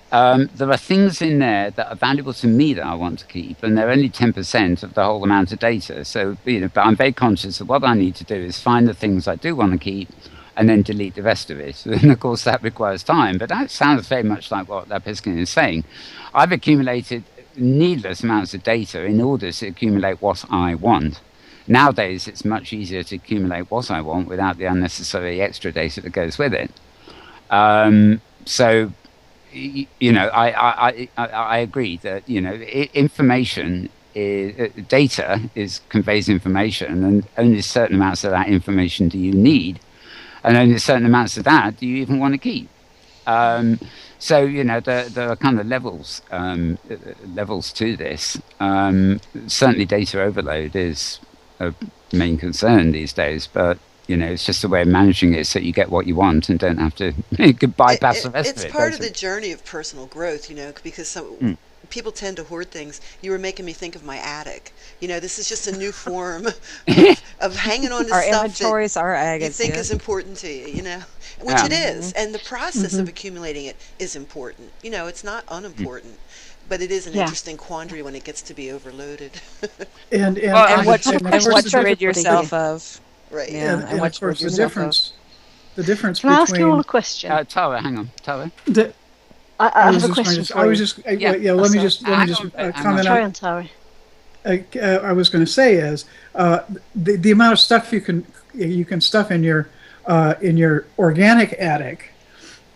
There are things in there that are valuable to me that I want to keep, and they're only 10% of the whole amount of data. So, but I'm very conscious of what I need to do is find the things I do want to keep and then delete the rest of it. And of course, that requires time, but that sounds very much like what Lapiskin is saying. I've accumulated needless amounts of data in order to accumulate what I want. Nowadays, it's much easier to accumulate what I want without the unnecessary extra data that goes with it. So, I agree that information data conveys information, and only certain amounts of that information do you need, and only certain amounts of that do you even want to keep. So there are kind of levels to this. Certainly, data overload is a main concern these days, but. It's just a way of managing it so you get what you want and don't have to bypass the rest of it. It's part of the journey of personal growth, because people tend to hoard things. You were making me think of my attic. This is just a new form of hanging on to our stuff inventories, that our agates, you think is important to you, which it is. And the process of accumulating it is important. It's not unimportant. But it is an interesting quandary when it gets to be overloaded. and what to rid yourself of. Right. Yeah, and of course the difference Can I ask you all a question? Tara, hang on. Tara? I have a question for you. Let me just comment Carry on. on, Tari. I was going to say is the amount of stuff you can stuff in your organic attic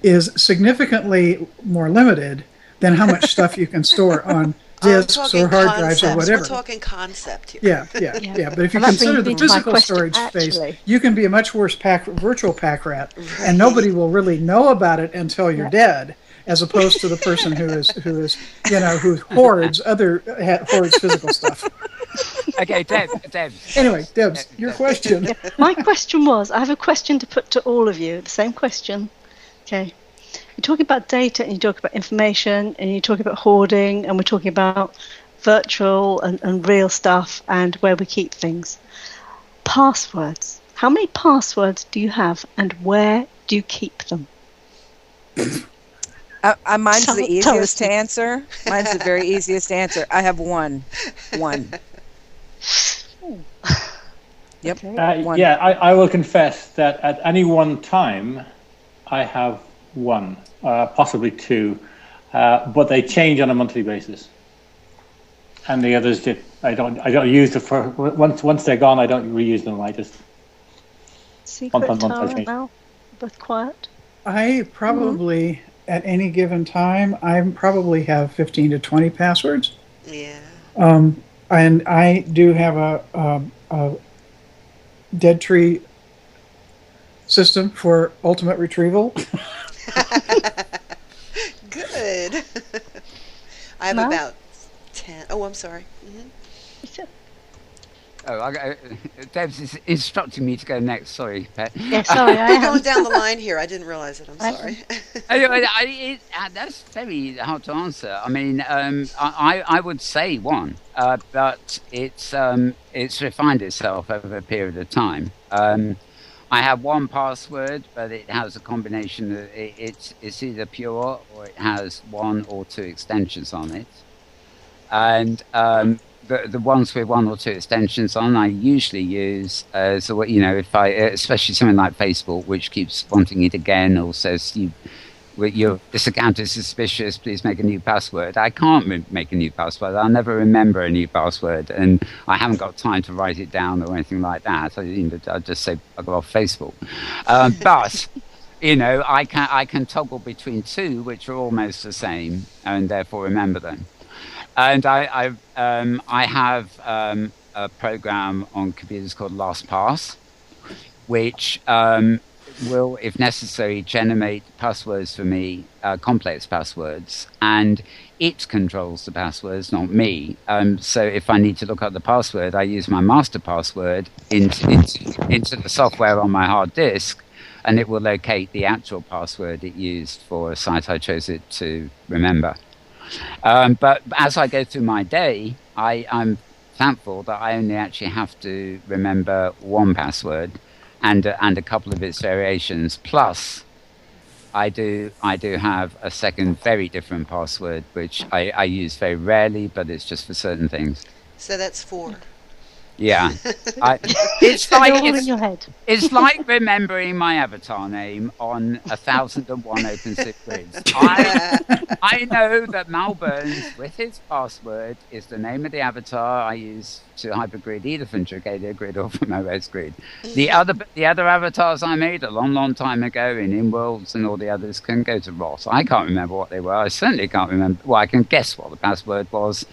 is significantly more limited than how much stuff you can store on disks or hard drives or whatever. We're talking concept here. Yeah. But if you consider the physical storage space, you can be a much worse virtual pack rat, and nobody will really know about it until you're dead. As opposed to the person who hoards physical stuff. Okay, Debs. Anyway, Debs, your question. My question was, I have a question to put to all of you. The same question. Okay. You're talking about data, and you talk about information, and you talk about hoarding, and we're talking about virtual and real stuff and where we keep things. Passwords. How many passwords do you have, and where do you keep them? Mine's the easiest to answer. Mine's the very easiest answer. I have one. Yep. Okay. One. Yeah, I will confess that at any one time, I have one, possibly two, but they change on a monthly basis. And the others, I don't use them for once they're gone. I don't reuse them. I just Secret month Tara now, both quiet. I probably at any given time, I probably have 15 to 20 passwords. Yeah. And I do have a dead tree system for ultimate retrieval. Good. I have about 10. Oh, I'm sorry. Debs is instructing me to go next. Sorry, Pet. Yeah, sorry. I'm going down the line here. I didn't realize it. I'm sorry. That's very hard to answer. I mean, I would say one, but it's refined itself over a period of time. I have one password, but it has a combination of it's either pure or it has one or two extensions on it, and the ones with one or two extensions on, I usually use if I, especially something like Facebook, which keeps wanting it again, or says this account is suspicious, please make a new password. I can't make a new password. I'll never remember a new password, and I haven't got time to write it down or anything like that. I'll just say I'll go off Facebook. But I can toggle between two, which are almost the same, and therefore remember them. And I have a program on computers called LastPass, which will, if necessary, generate passwords for me, complex passwords, and it controls the passwords, not me. So if I need to look up the password, I use my master password into the software on my hard disk, and it will locate the actual password it used for a site I chose it to remember. But as I go through my day, I'm thankful that I only actually have to remember one password and a couple of its variations. Plus, I do have a second very different password, which I use very rarely, but it's just for certain things. So that's 4. Yeah, it's like remembering my avatar name on 1001 OpenSIP grids. I know that Mal Burns, with his password, is the name of the avatar I use to hypergrid either from Trigalia Grid or from OS Grid. The other avatars I made a long time ago in Inworlds and all the others can go to Ross. I can't remember what they were. I certainly can't remember. Well, I can guess what the password was.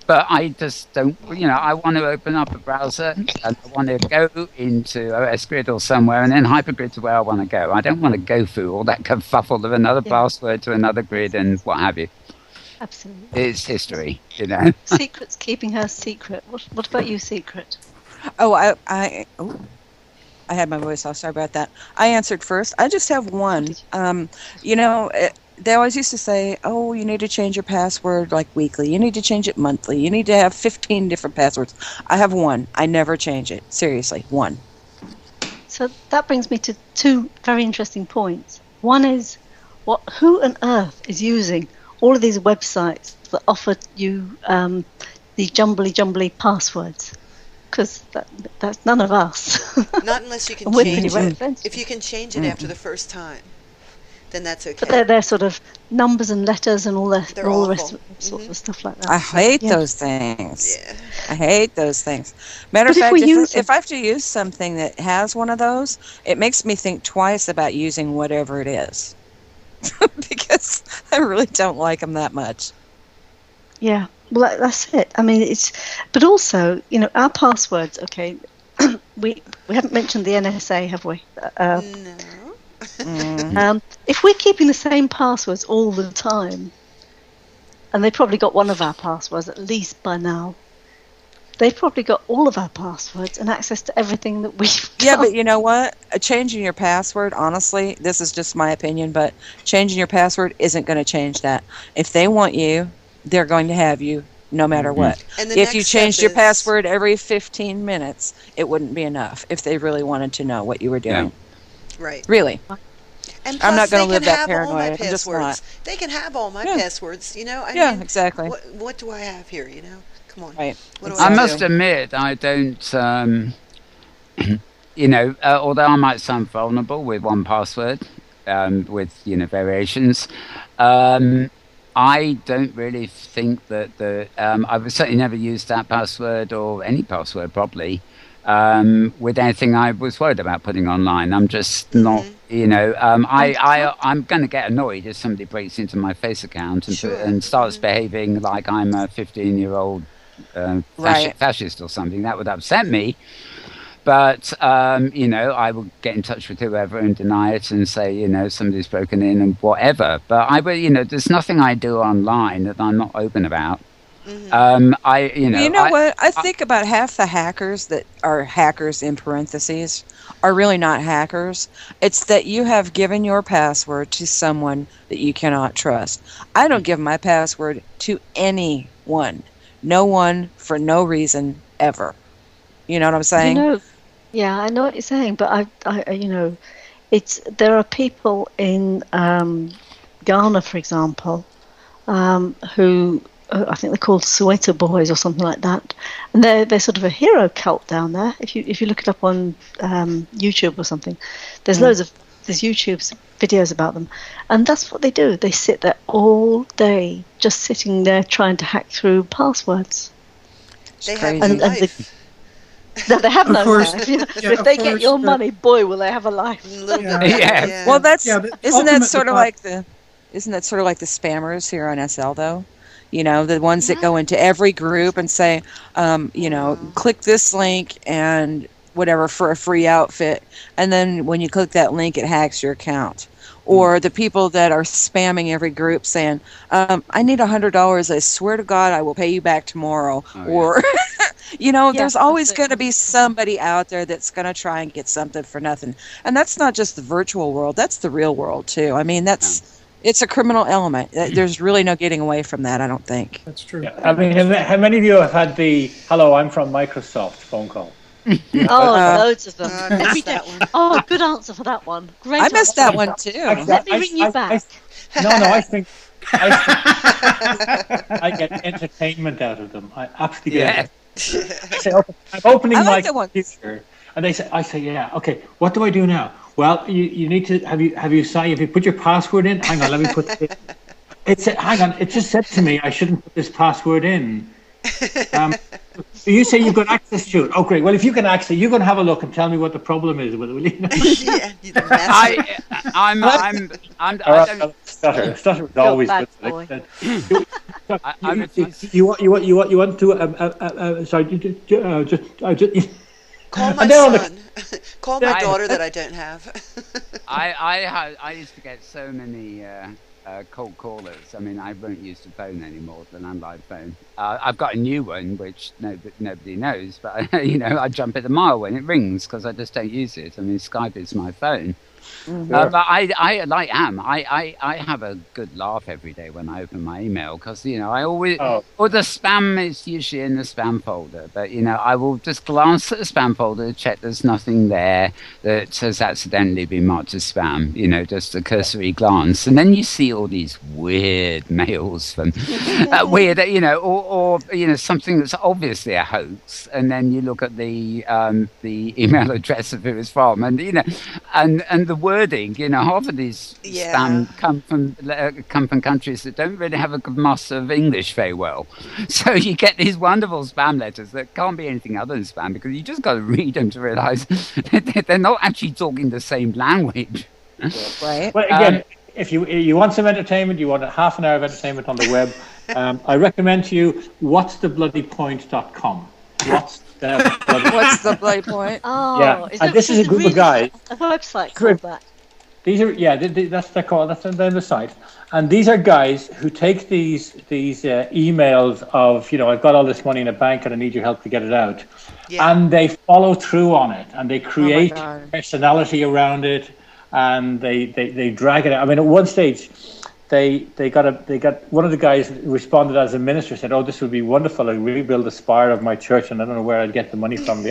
But I just don't, I want to open up a browser and I want to go into OS Grid or somewhere and then hypergrid to where I want to go. I don't want to go through all that kerfuffle of another password to another grid and what have you. Absolutely. It's history, Secret's keeping her secret. What about you, Secret? Oh, I had my voice off. Sorry about that. I answered first. I just have one. They always used to say, oh, you need to change your password like weekly. You need to change it monthly. You need to have 15 different passwords. I have one. I never change it. Seriously, one. So that brings me to two very interesting points. One is, who on earth is using all of these websites that offer you the jumbly passwords? Because that's none of us. Not unless you can change it. If you can change it after the first time. then that's okay. But they're sort of numbers and letters and all the rest awful. of it, sorts of stuff like that. I hate Yeah. those things. Yeah. I hate those things. Matter But of fact, if if I have to use something that has one of those, it makes me think twice about using whatever it is. Because I really don't like them that much. Yeah, well, that's it. I mean, but also, our passwords. Okay, we haven't mentioned the NSA, have we? No. If we're keeping the same passwords all the time, and they probably got one of our passwords at least by now, they've probably got all of our passwords and access to everything that we've done. Yeah, but you know what? Changing your password, honestly, this is just my opinion, but changing your password isn't going to change that. If they want you, they're going to have you no matter what. And the If you next changed step your is- password every 15 minutes, it wouldn't be enough if they really wanted to know what you were doing. Right. Really. And I'm plus, not gonna they live can that have all my paranoid. I'm just passwords. not. They can have all my Yeah. passwords. I Yeah, mean, exactly. What do I have here? Come on. Right. What do I have? must admit, I don't, although I might sound vulnerable with one password, with, variations, I don't really think that I've certainly never used that password or any password probably, with anything I was worried about putting online. I'm just not, I'm going to get annoyed if somebody breaks into my Face account and starts behaving like I'm a 15-year-old Right. fascist or something. That would upset me. But, I will get in touch with whoever and deny it and say, somebody's broken in and whatever. But there's nothing I do online that I'm not open about. Mm-hmm. What? I think about half the hackers that are hackers in parentheses are really not hackers. It's that you have given your password to someone that you cannot trust. I don't give my password to anyone. No one for no reason ever. You know what I'm saying? Yeah, I know what you're saying, but there are people in Ghana, for example, who I think they're called Soweto Boys or something like that, and they're sort of a hero cult down there. If you look it up on YouTube or something, there's there's YouTube videos about them, and that's what they do. They sit there all day, just sitting there trying to hack through passwords. They crazy. have no life. No, they have no course. life. Yeah, If of they get course, your but- money, boy, will they have a life. A little Yeah. bit. Yeah. Well, isn't that ultimate sort of deposit- like the spammers here on SL though? The ones that go into every group and say, click this link and whatever for a free outfit, and then when you click that link, it hacks your account. Or the people that are spamming every group saying, I need $100. I swear to God, I will pay you back tomorrow. Or, there's always going to be somebody out there that's going to try and get something for nothing. And that's not just the virtual world. That's the real world, too. I mean, it's a criminal element. There's really no getting away from that, I don't think. That's true. Yeah. I mean, how many of you have had the "Hello, I'm from Microsoft" phone call? Loads of them. I missed that one. Oh, good answer for that one. Great. I missed answer. that one, too. Let me ring you back. I think I get entertainment out of them. I absolutely get it. I say, okay, I'm opening I my like the one. computer, and I say, yeah, okay. What do I do now? Well, you need to have you put your password in. Hang on, let me put it. It said, hang on. It just said to me I shouldn't put this password in. So you say you've got access to it. Oh, great. Well, if you can access, you're going to have a look and tell me what the problem is with it, will you? Yeah, you mess it. Stutter is always bad good. boy. You want to sorry. Call my And they're on son. Call my daughter that I don't have. I used to get so many cold callers. I mean, I won't use the phone anymore, the landline phone. I've got a new one, which nobody knows, but I jump at a mile when it rings because I just don't use it. I mean, Skype is my phone. But I like I have a good laugh every day when I open my email because I always or the spam is usually in the spam folder, but I will just glance at the spam folder, check there's nothing there that has accidentally been marked as spam, just a cursory glance, and then you see see all these weird mails from weird, or something that's obviously a hoax, and then you look at the email address of who it's from, and and the wording. Half of these spam come from countries that don't really have a good master of English very well, so you get these wonderful spam letters that can't be anything other than spam, because you just got to read them to realize they're not actually talking the same language. Right. Well, again, if you want some entertainment, you want a half an hour of entertainment on the web, I recommend to you whatsthebloodypoint.com. What's the bloody point? Oh, yeah. And this is a group of guys. A website called that. These are that's their call. That's the site. And these are guys who take these emails of, I've got all this money in a bank and I need your help to get it out, and they follow through on it, and they create personality around it, and they drag it out. I mean, at one stage, they got one of the guys responded as a minister, said, "Oh, this would be wonderful. I'd rebuild the spire of my church, and I don't know where I'd get the money from."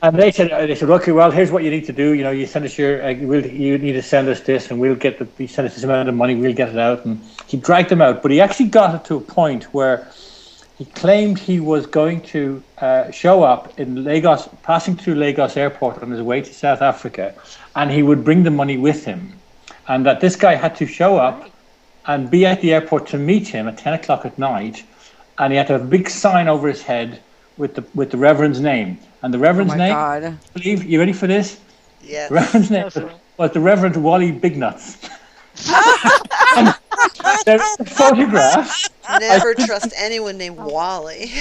And they said, "Okay, well, here's what you need to do. You send us you need to send us this, and we'll get send us this amount of money. We'll get it out." And he dragged them out, but he actually got it to a point where he claimed he was going to show up in Lagos, passing through Lagos airport on his way to South Africa, and he would bring the money with him, and that this guy had to show up and be at the airport to meet him at 10 o'clock at night, and he had to have a big sign over his head with the Reverend's name. And the Reverend's name, I believe, you ready for this? Yeah. The Reverend's name was the Reverend Wally Bignuts. There's a photograph. Never trust anyone named Wally.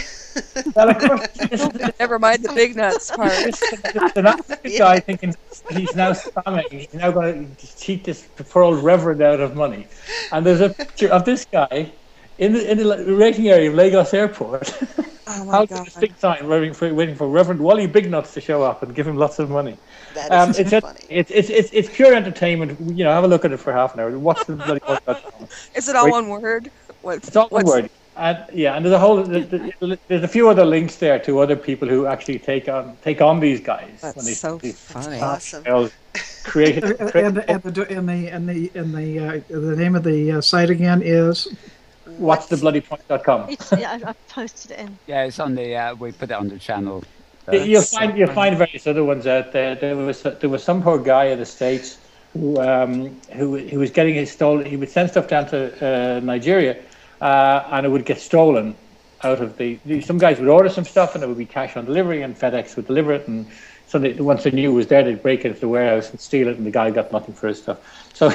Well, of course, never mind the big nuts part. The guy thinking he's now spamming. He's now going to cheat this poor old Reverend out of money. And there's a picture of this guy in the waiting area of Lagos Airport. Oh my God. A big sign waiting for Reverend Wally Bignuts to show up and give him lots of money. That is funny. It's pure entertainment. Have a look at it for half an hour. Watch the bloody podcast. Is it all one word? It's all one word. And there's a whole there's a few other links there to other people who actually take on these guys. That's when they, so funny. Awesome. Create And the name of the site again is whatsthebloodypoint.com. I posted it in. Yeah, it's on the. We put it on the channel. You'll find various other ones out there. There was some poor guy in the States who was getting his stolen. He would send stuff down to Nigeria, and it would get stolen out of some guys would order some stuff and it would be cash on delivery, and FedEx would deliver it, and so once they knew it was there, they'd break it into the warehouse and steal it, and the guy got nothing for his stuff. So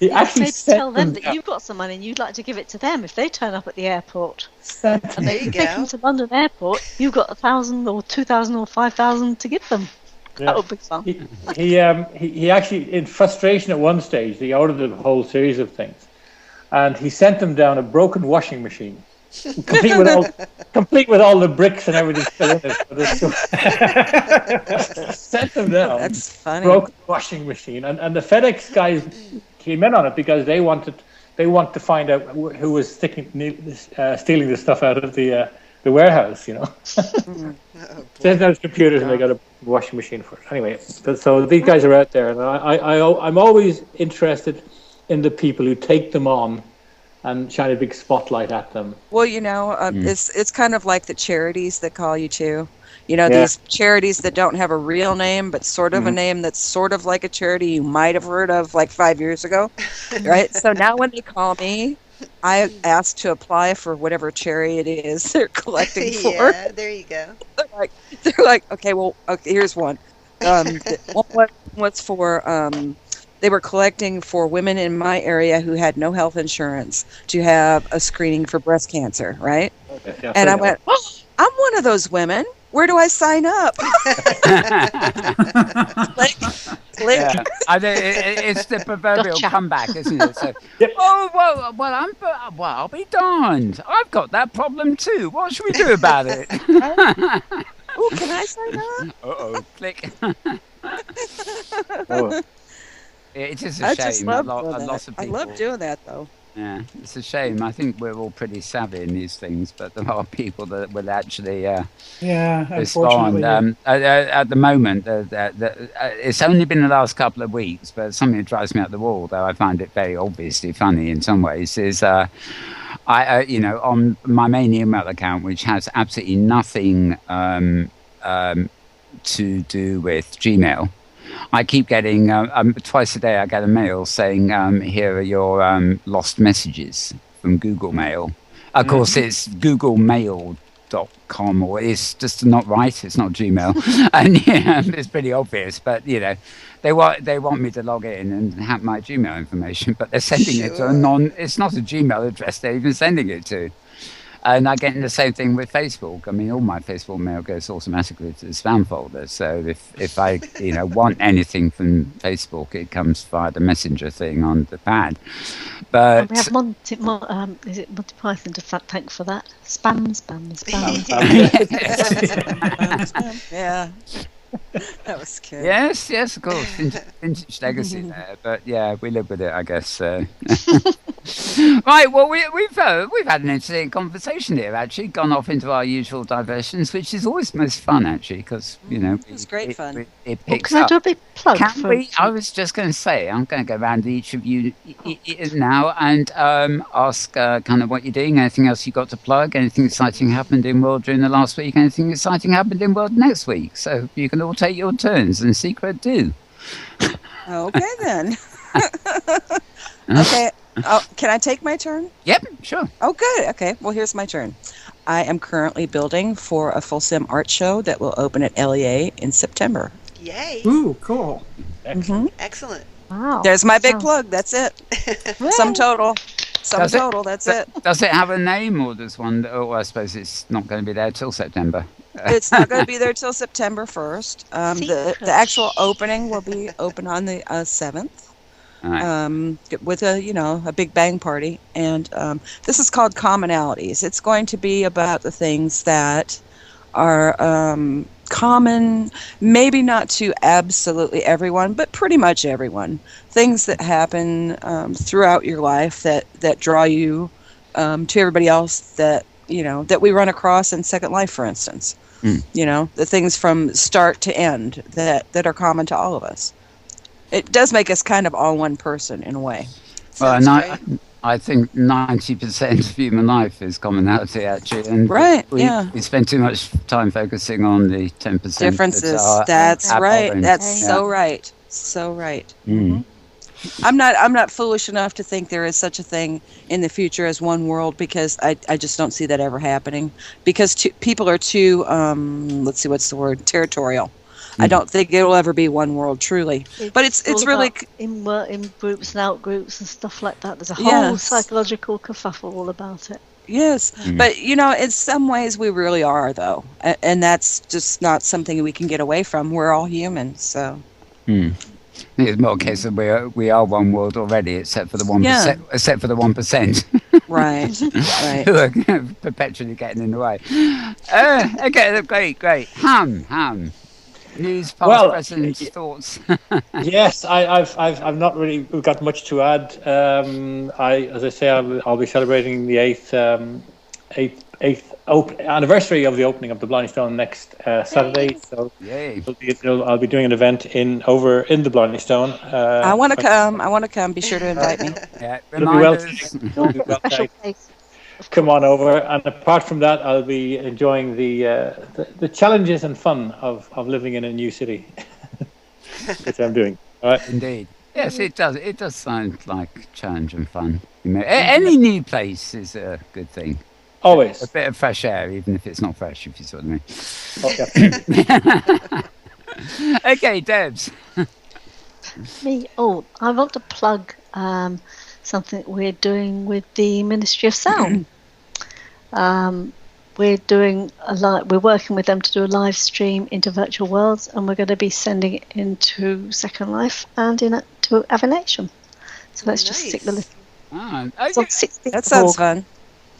he actually tell them that you've got some money and you'd like to give it to them if they turn up at the airport. And they take them to London Airport, you've got 1,000 or 2,000 or 5,000 to give them. Yeah. That would be fun. He actually, in frustration at one stage, he ordered a whole series of things, and he sent them down a broken washing machine, complete with all the bricks and everything still in it. Sent them down. That's funny. Broken washing machine, and the FedEx guys came in on it because they want to find out who was stealing the stuff out of the warehouse. There's those computers and they got a washing machine for it. Anyway, so these guys are out there, and I'm always interested in the people who take them on and shine a big spotlight at them. Well, it's kind of like the charities that call you too. These charities that don't have a real name, but sort of a name that's sort of like a charity you might have heard of like 5 years ago, right? So now when they call me, I ask to apply for whatever charity it is they're collecting for. Yeah, there you go. They're like, okay, here's one. One was for they were collecting for women in my area who had no health insurance to have a screening for breast cancer, right? Okay, yeah, and I went, I'm one of those women. Where do I sign up? Click. Yeah. It's the proverbial comeback, isn't it? So, I'll be darned. I've got that problem too. What should we do about it? Oh, can I sign up? Click. Oh. It is a shame. A lot of people. I love doing that though. Yeah, it's a shame. I think we're all pretty savvy in these things, but there are people that will actually unfortunately. respond. At the moment, it's only been the last couple of weeks, but something that drives me up the wall, though I find it very obviously funny in some ways, is on my main email account, which has absolutely nothing to do with Gmail. I keep getting twice a day. I get a mail saying, "Here are your lost messages from Google Mail." Of course, it's googlemail.com, or it's just not right. It's not Gmail, and it's pretty obvious. But they want me to log in and have my Gmail information, but they're sending it to it's not a Gmail address they're even sending it to. And I get the same thing with Facebook. I mean, all my Facebook mail goes automatically to the spam folder. So if I want anything from Facebook, it comes via the messenger thing on the pad. But we have Monty Python to thank for that. Spam. Yeah. That was cute. Yes, of course. Vintage legacy there. But yeah, we live with it, I guess. Right, well, we've had an interesting conversation here, actually, gone off into our usual diversions, which is always most fun, actually, because, it's great fun. It picks can up. I do a big plug? Can we? I was just going to say, I'm going to go around to each of you now and ask kind of what you're doing, anything else you got to plug, anything exciting happened in World during the last week, anything exciting happened in World next week. So you can all take your turns, and Secret do. Okay, then. Okay. Oh, can I take my turn? Yep, sure. Oh, good. Okay. Well, here's my turn. I am currently building for a full sim art show that will open at LEA in September. Yay! Ooh, cool. Excellent. Wow. There's my big plug. That's it. Sum total. That's it. Does it have a name, or does one? Oh, I suppose it's not going to be there till September. It's not going to be there till September 1st. The actual opening will be open on the 7th. Right. With a big bang party, and this is called Commonalities. It's going to be about the things that are common, maybe not to absolutely everyone, but pretty much everyone. Things that happen throughout your life that draw you to everybody else that we run across in Second Life, for instance. The things from start to end that are common to all of us. It does make us kind of all one person in a way. Well, I think 90% of human life is commonality, actually. And we spend too much time focusing on the 10% differences. That's right. That's so right. So right. Mm. I'm not foolish enough to think there is such a thing in the future as one world, because I just don't see that ever happening. Because people are too let's see, what's the word? Territorial. I don't think it'll ever be one world, truly. But it's really in groups and out groups and stuff like that. There's a whole psychological kerfuffle all about it. Yes, but in some ways we really are, though, and that's just not something we can get away from. We're all humans, so. It's more a case of we are one world already, except for the 1%. Yeah. Except for the 1%. Right. Who are perpetually getting in the way. Okay, great. Ham. News, past, present, thoughts. Yes, I've not really got much to add. As I say, I'll be celebrating the eighth anniversary of the opening of the Blarney Stone next Saturday. So I'll be doing an event over in the Blarney Stone. I want to come. Be sure to invite me. Yeah, It'll be come on over, and apart from that, I'll be enjoying the challenges and fun of living in a new city, which I'm doing. All right. Indeed, yes, it does. It does sound like challenge and fun. Any new place is a good thing. Always a bit of fresh air, even if it's not fresh. If you see what I mean. Okay, Debs. Me? Oh, I want to plug something we're doing with the Ministry of Sound. We're working with them to do a live stream into virtual worlds, and we're going to be sending it into Second Life and to Avenation. So let's just stick the list. Okay. That sounds fun.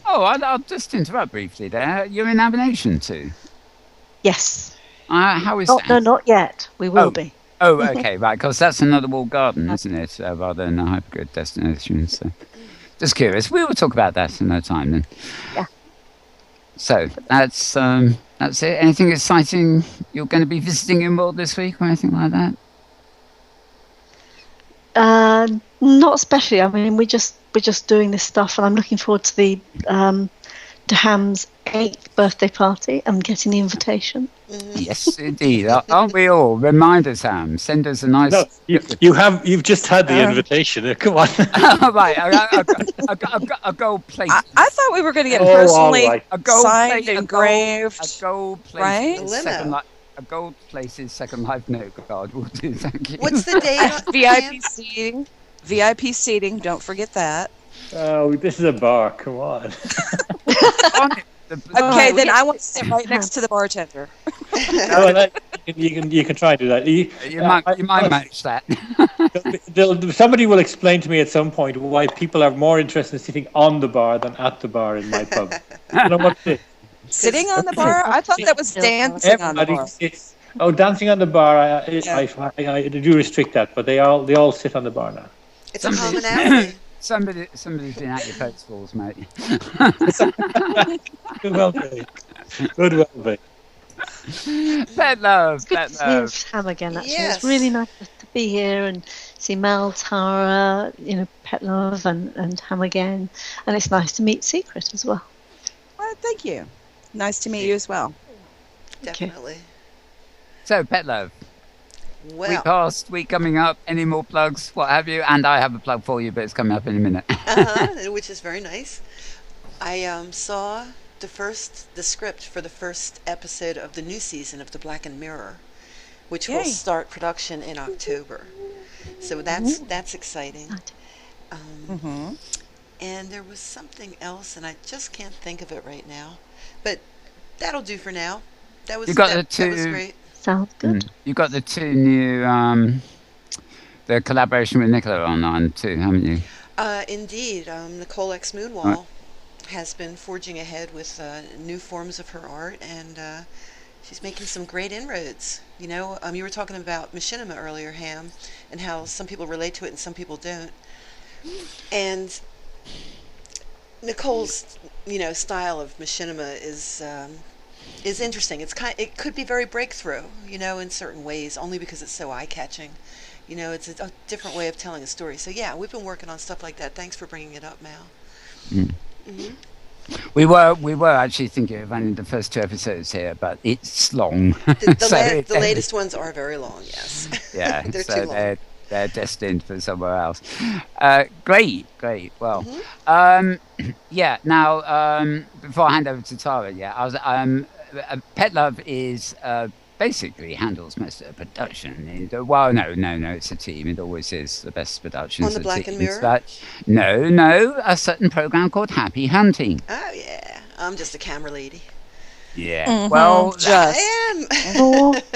Oh, I'll just interrupt briefly there. You're in Avenation too? Yes. How is that? No, not yet. We will be. Oh, okay, right, because that's another walled garden, isn't it? Rather than a hypergrid destination. So. Just curious. We will talk about that in no time then. Yeah. So that's it. Anything exciting you're going to be visiting Inworld this week or anything like that? Not especially. I mean, we're just doing this stuff, and I'm looking forward to the to Ham's 8th birthday party and getting the invitation. Yes, indeed. Aren't we all? Remind us, Ham. Send us a nice. No, you've just had the invitation. Come on. Right, a gold plate. I thought we were going to get personally a gold signed, plate, engraved. A gold plate. Right? A gold place's Second Life note card will do. Thank you. What's the date? VIP seating. VIP seating. Don't forget that. Oh, this is a bar. Come on. Okay, then I want to sit right next to the bartender. You can try and do that. You might match that. Somebody will explain to me at some point why people are more interested in sitting on the bar than at the bar in my pub. I don't know what it is. Sitting on the bar? I thought that was dancing on the bar. Dancing on the bar. I do restrict that, but they all sit on the bar now. It's a commonality. Somebody's been at your post balls, mate. Good well be. Good well be. Petlove. Good to see Ham again, actually. Yes. It's really nice to be here and see Mel, Tara, Petlove and Ham again. And it's nice to meet Secret as well. Well, thank you. Nice to meet you as well. Definitely. So, Petlove. Well, week past, week coming up. Any more plugs, what have you? And I have a plug for you, but it's coming up in a minute. Which is very nice. I saw the script for the first episode of the new season of The Blackened Mirror, which will start production in October. So that's exciting. And there was something else, and I just can't think of it right now. But that'll do for now. That was great. Sounds good. You got the 2 new, the collaboration with Nicola on too, haven't you? Indeed. Nicole X Moonwall has been forging ahead with new forms of her art, and she's making some great inroads. You were talking about machinima earlier, Ham, and how some people relate to it and some people don't. And Nicole's, style of machinima is interesting. It could be very breakthrough, in certain ways, only because it's so eye-catching. It's a different way of telling a story. So yeah, we've been working on stuff like that. Thanks for bringing it up, Mal. We were actually thinking of running the first 2 episodes here, but it's long. The latest ones are very long. Yes. Yeah, they're too long. They're destined for somewhere else. Great. Well, Now, before I hand over to Tara, Petlove is basically handles most of the production. Well, no, it's a team. It always is. The best productions on the Blackened Mirror. But no, a certain program called Happy Hunting. Oh yeah, I'm just a camera lady. Yeah. Well, I am.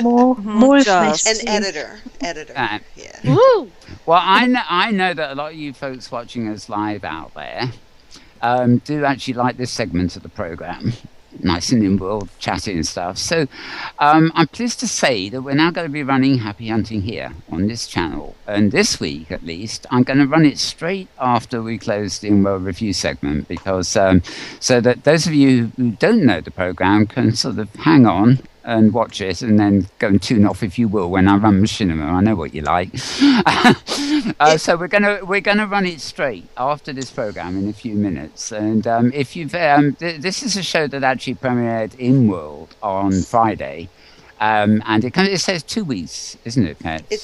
more information. An editor. Yeah. Woo! Well, I know that a lot of you folks watching us live out there do actually like this segment of the program. Nice and Inworld chatting and stuff. So I'm pleased to say that we're now going to be running Happy Hunting here on this channel. And this week, at least, I'm going to run it straight after we close the Inworld review segment, because so that those of you who don't know the program can sort of hang on and watch it, and then go and tune off, if you will, when I run machinima. I know what you like. So we're gonna run it straight after this program in a few minutes. And if you've this is a show that actually premiered Inworld on Friday. And it says 2 weeks, isn't it, Pet? It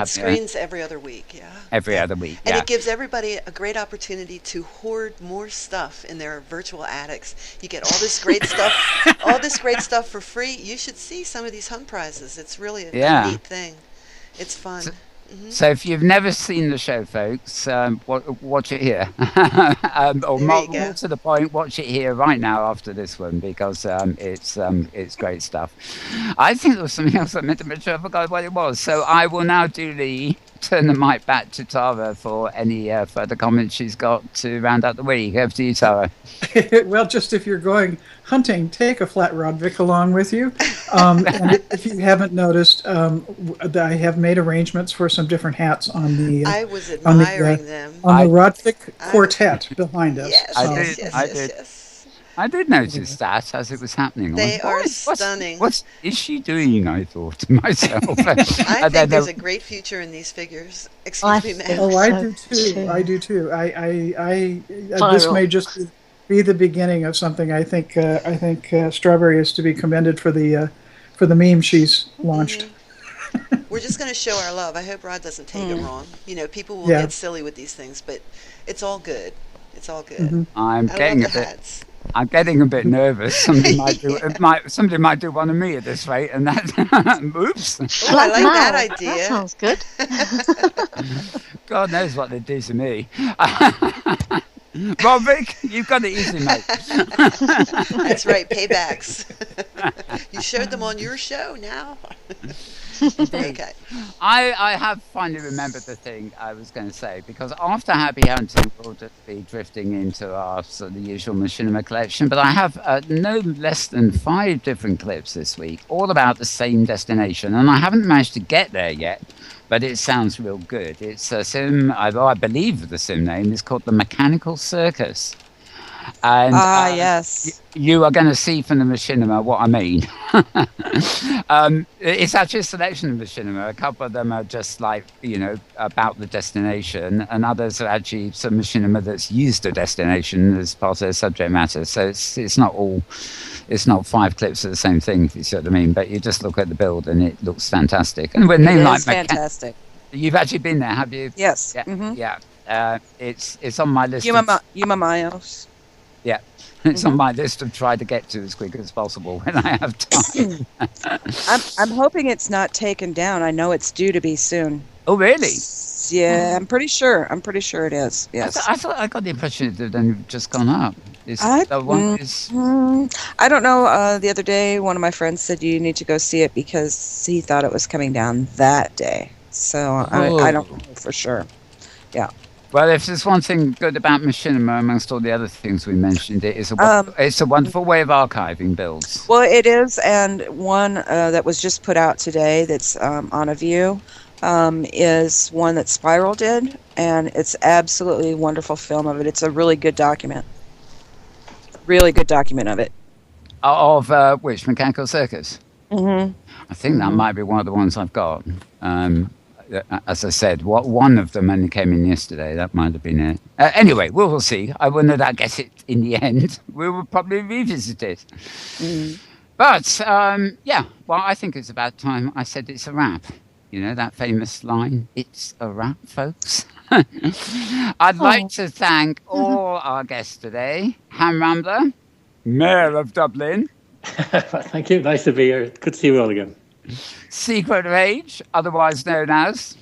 screens every other week, yeah. Every other week, and it gives everybody a great opportunity to hoard more stuff in their virtual attics. You get all this great stuff, for free. You should see some of these hunt prizes. It's really a neat thing. It's fun. So if you've never seen the show, folks, watch it here. Or more to the point, watch it here right now after this one, because it's great stuff. I think there was something else I meant to mention. I forgot what it was. So I will now duly turn the mic back to Tara for any further comments she's got to round out the week. Over to you, Tara. Well, just if you're going hunting, take a flat rod Vic along with you. And if you haven't noticed, I have made arrangements for some different hats on the. I was admiring them. On the Rod Vic quartet behind us. Yes, So, I did notice that as it was happening. They are stunning. What is she doing? I thought to myself. I think there's a great future in these figures. Excuse me, ma'am. Oh, I do too. I do too. This may just be the beginning of something. I think Strawberry is to be commended for the meme she's launched. We're just going to show our love. I hope Rod doesn't take it wrong. You know, people will get silly with these things, but it's all good. It's all good. Mm-hmm. I'm getting a bit nervous. Somebody might do one of me at this rate, and that. Oops. Oh, I like that idea. That sounds good. God knows what they'd do to me. Well, Vic, you've got it easy, mate. That's right, paybacks. You showed them on your show now. Okay. I have finally remembered the thing I was going to say, because after Happy Hunting, we'll just be drifting into our sort of the usual machinima collection, but I have no less than 5 different clips this week, all about the same destination, and I haven't managed to get there yet, but it sounds real good. It's a sim, I believe the sim name is called the Mechanical Circus. And yes, you are going to see from the machinima what I mean. It's actually a selection of machinima. A couple of them are just like, about the destination, and others are actually some machinima that's used the destination as part of their subject matter. So it's not 5 clips of the same thing, if you see what I mean. But you just look at the build and it looks fantastic. And when they like fantastic. You've actually been there, have you? Yes. Yeah. Mm-hmm. Yeah. It's on my list. Yuma Mayos. Yeah, it's on my list of trying to get to as quick as possible when I have time. I'm hoping it's not taken down. I know it's due to be soon. Oh, really? Yeah, I'm pretty sure. it is. Yes. I thought I got the impression it had only just gone up. I don't know. The other day, one of my friends said you need to go see it because he thought it was coming down that day. So I don't know for sure. Yeah. Well, if there's one thing good about machinima amongst all the other things we mentioned, it's a wonderful way of archiving builds. Well, it is, and one that was just put out today that's on a view is one that Spiral did, and it's absolutely a wonderful film of it. It's a really good document. Really good document of it. Of which? Mechanical Circus? Mm-hmm. I think that might be one of the ones I've got. As I said, one of them only came in yesterday. That might have been it. Anyway, we'll see. I wonder that gets it in the end. We will probably revisit it. Mm. But, well, I think it's about time I said it's a wrap. You know, that famous line, it's a wrap, folks. I'd like to thank all our guests today. Ham Rambler, Mayor of Dublin. Thank you. Nice to be here. Good to see you all again. Secret Rage, otherwise known as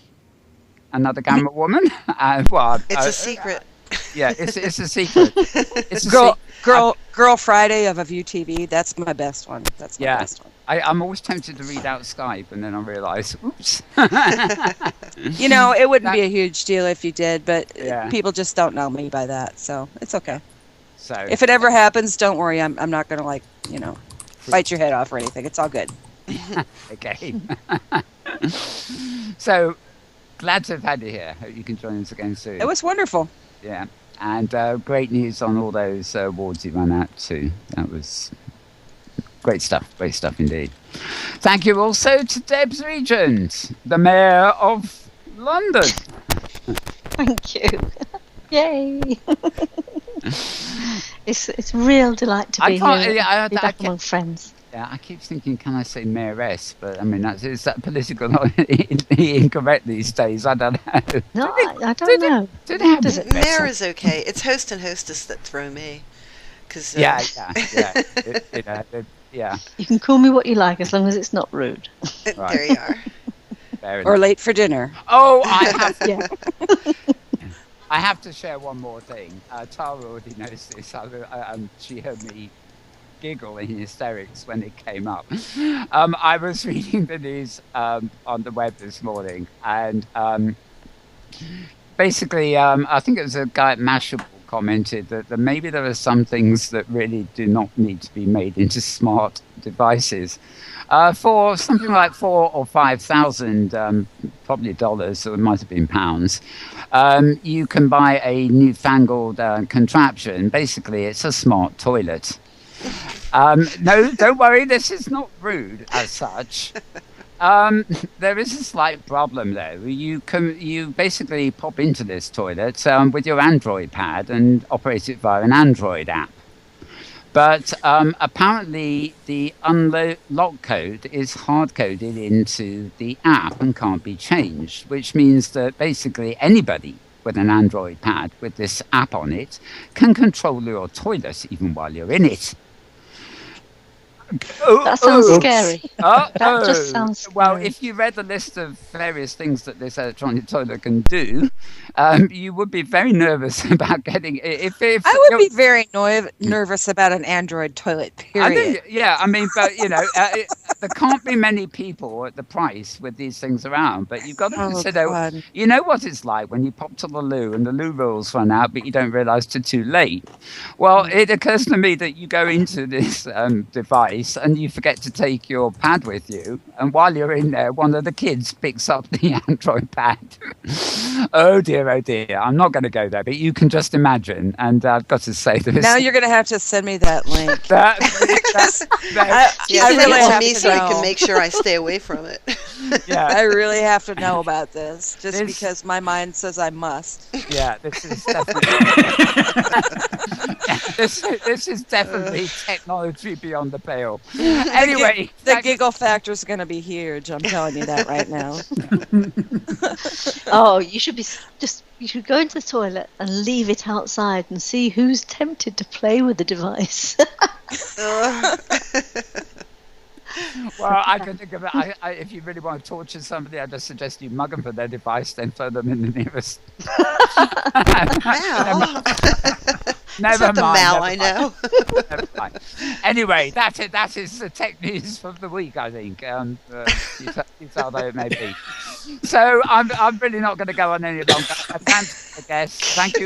another Gamma woman. It's a secret. Yeah, it's a secret. It's Girl Friday of A View TV. That's my best one. That's my best one. I'm always tempted to read out Skype, and then I realise, oops. It wouldn't be a huge deal if you did, but people just don't know me by that, so it's okay. So if it ever happens, don't worry. I'm not going to bite your head off or anything. It's all good. Okay. So glad to have had you here. Hope you can join us again soon. It was wonderful. Yeah, and great news on all those awards you ran out to. That was great stuff indeed. Thank you also to Debs Regent, the Mayor of London. Thank you. Yay. It's a real delight to be here. Be back among friends. Yeah, I keep thinking, can I say mayoress? But I mean, is that political incorrect these days? I don't know. No, I don't know. Mayor is okay. It's host and hostess that throw me. Cause, yeah. You can call me what you like as long as it's not rude. Right. There you are. Or late for dinner. Oh, I have to share one more thing. Tara already knows this. She heard me giggle in hysterics when it came up. I was reading the news on the web this morning, and Basically, I think it was a guy at Mashable commented that maybe there are some things that really do not need to be made into smart devices. For something like 4,000 or 5,000, probably dollars, or it might have been pounds, you can buy a newfangled contraption. Basically, it's a smart toilet. No, don't worry, this is not rude as such. There is a slight problem though. You basically pop into this toilet with your Android pad and operate it via an Android app. But apparently the unlock code is hard-coded into the app and can't be changed, which means that basically anybody with an Android pad with this app on it can control your toilet even while you're in it. That sounds scary. That just sounds scary. Well, if you read the list of various things that this electronic toilet can do, you would be very nervous about getting it. I would be very nervous about an Android toilet, period. But there can't be many people at the price with these things around. But you've got to consider, you know what it's like when you pop to the loo and the loo rolls run out, but you don't realise it's too late. Well, it occurs to me that you go into this device and you forget to take your pad with you, and while you're in there, one of the kids picks up the Android pad. Oh dear, I'm not going to go there, but you can just imagine. And I've got to say this. Now you're going to have to send me that link. I really have me so I can make sure I stay away from it. Yeah, I really have to know about this, because my mind says I must. Yeah, this is definitely this is definitely technology beyond the pale. Anyway, the giggle factor is going to be huge. I'm telling you that right now. Oh, you should go into the toilet and leave it outside and see who's tempted to play with the device. Well, I can think of it. If you really want to torture somebody, I just suggest you mug them for their device, then throw them in the nearest. Never mind. Mal I know. Never mind. Anyway, that's it. That is the tech news for the week, I think. Although it may be. So I'm really not going to go on any longer. Thanks, I guess. Thank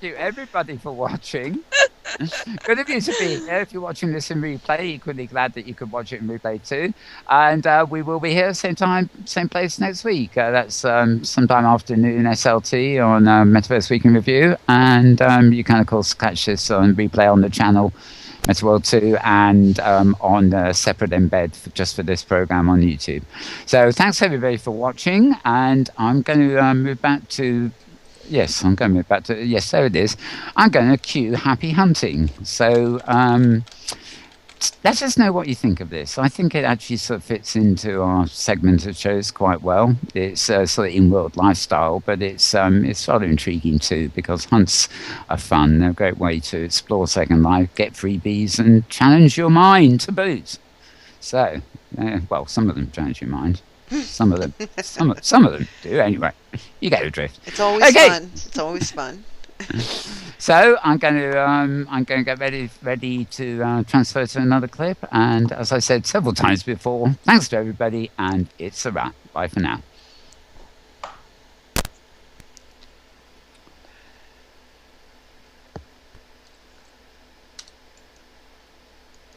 you, everybody, for watching. Good of you to be here. If you're watching this in replay, equally glad that you could watch it in replay too. And we will be here same time, same place next week. That's sometime afternoon SLT on Metaverse Week in Review. And you can, of course, catch this on replay on the channel MetaWorld 2 and on a separate embed just for this program on YouTube. So thanks everybody for watching. And I'm going to move back to... Yes, there it is. I'm going to cue Happy Hunting. So let us know what you think of this. I think it actually sort of fits into our segment of shows quite well. It's sort of in-world lifestyle, but it's rather intriguing too, because hunts are fun. They're a great way to explore Second Life, get freebies, and challenge your mind to boot. So, well, some of them challenge your mind. Some of them do. Anyway, you get the drift. It's always fun. It's always fun. So I'm going to get ready to transfer to another clip. And as I said several times before, thanks to everybody, and it's a wrap. Bye for now.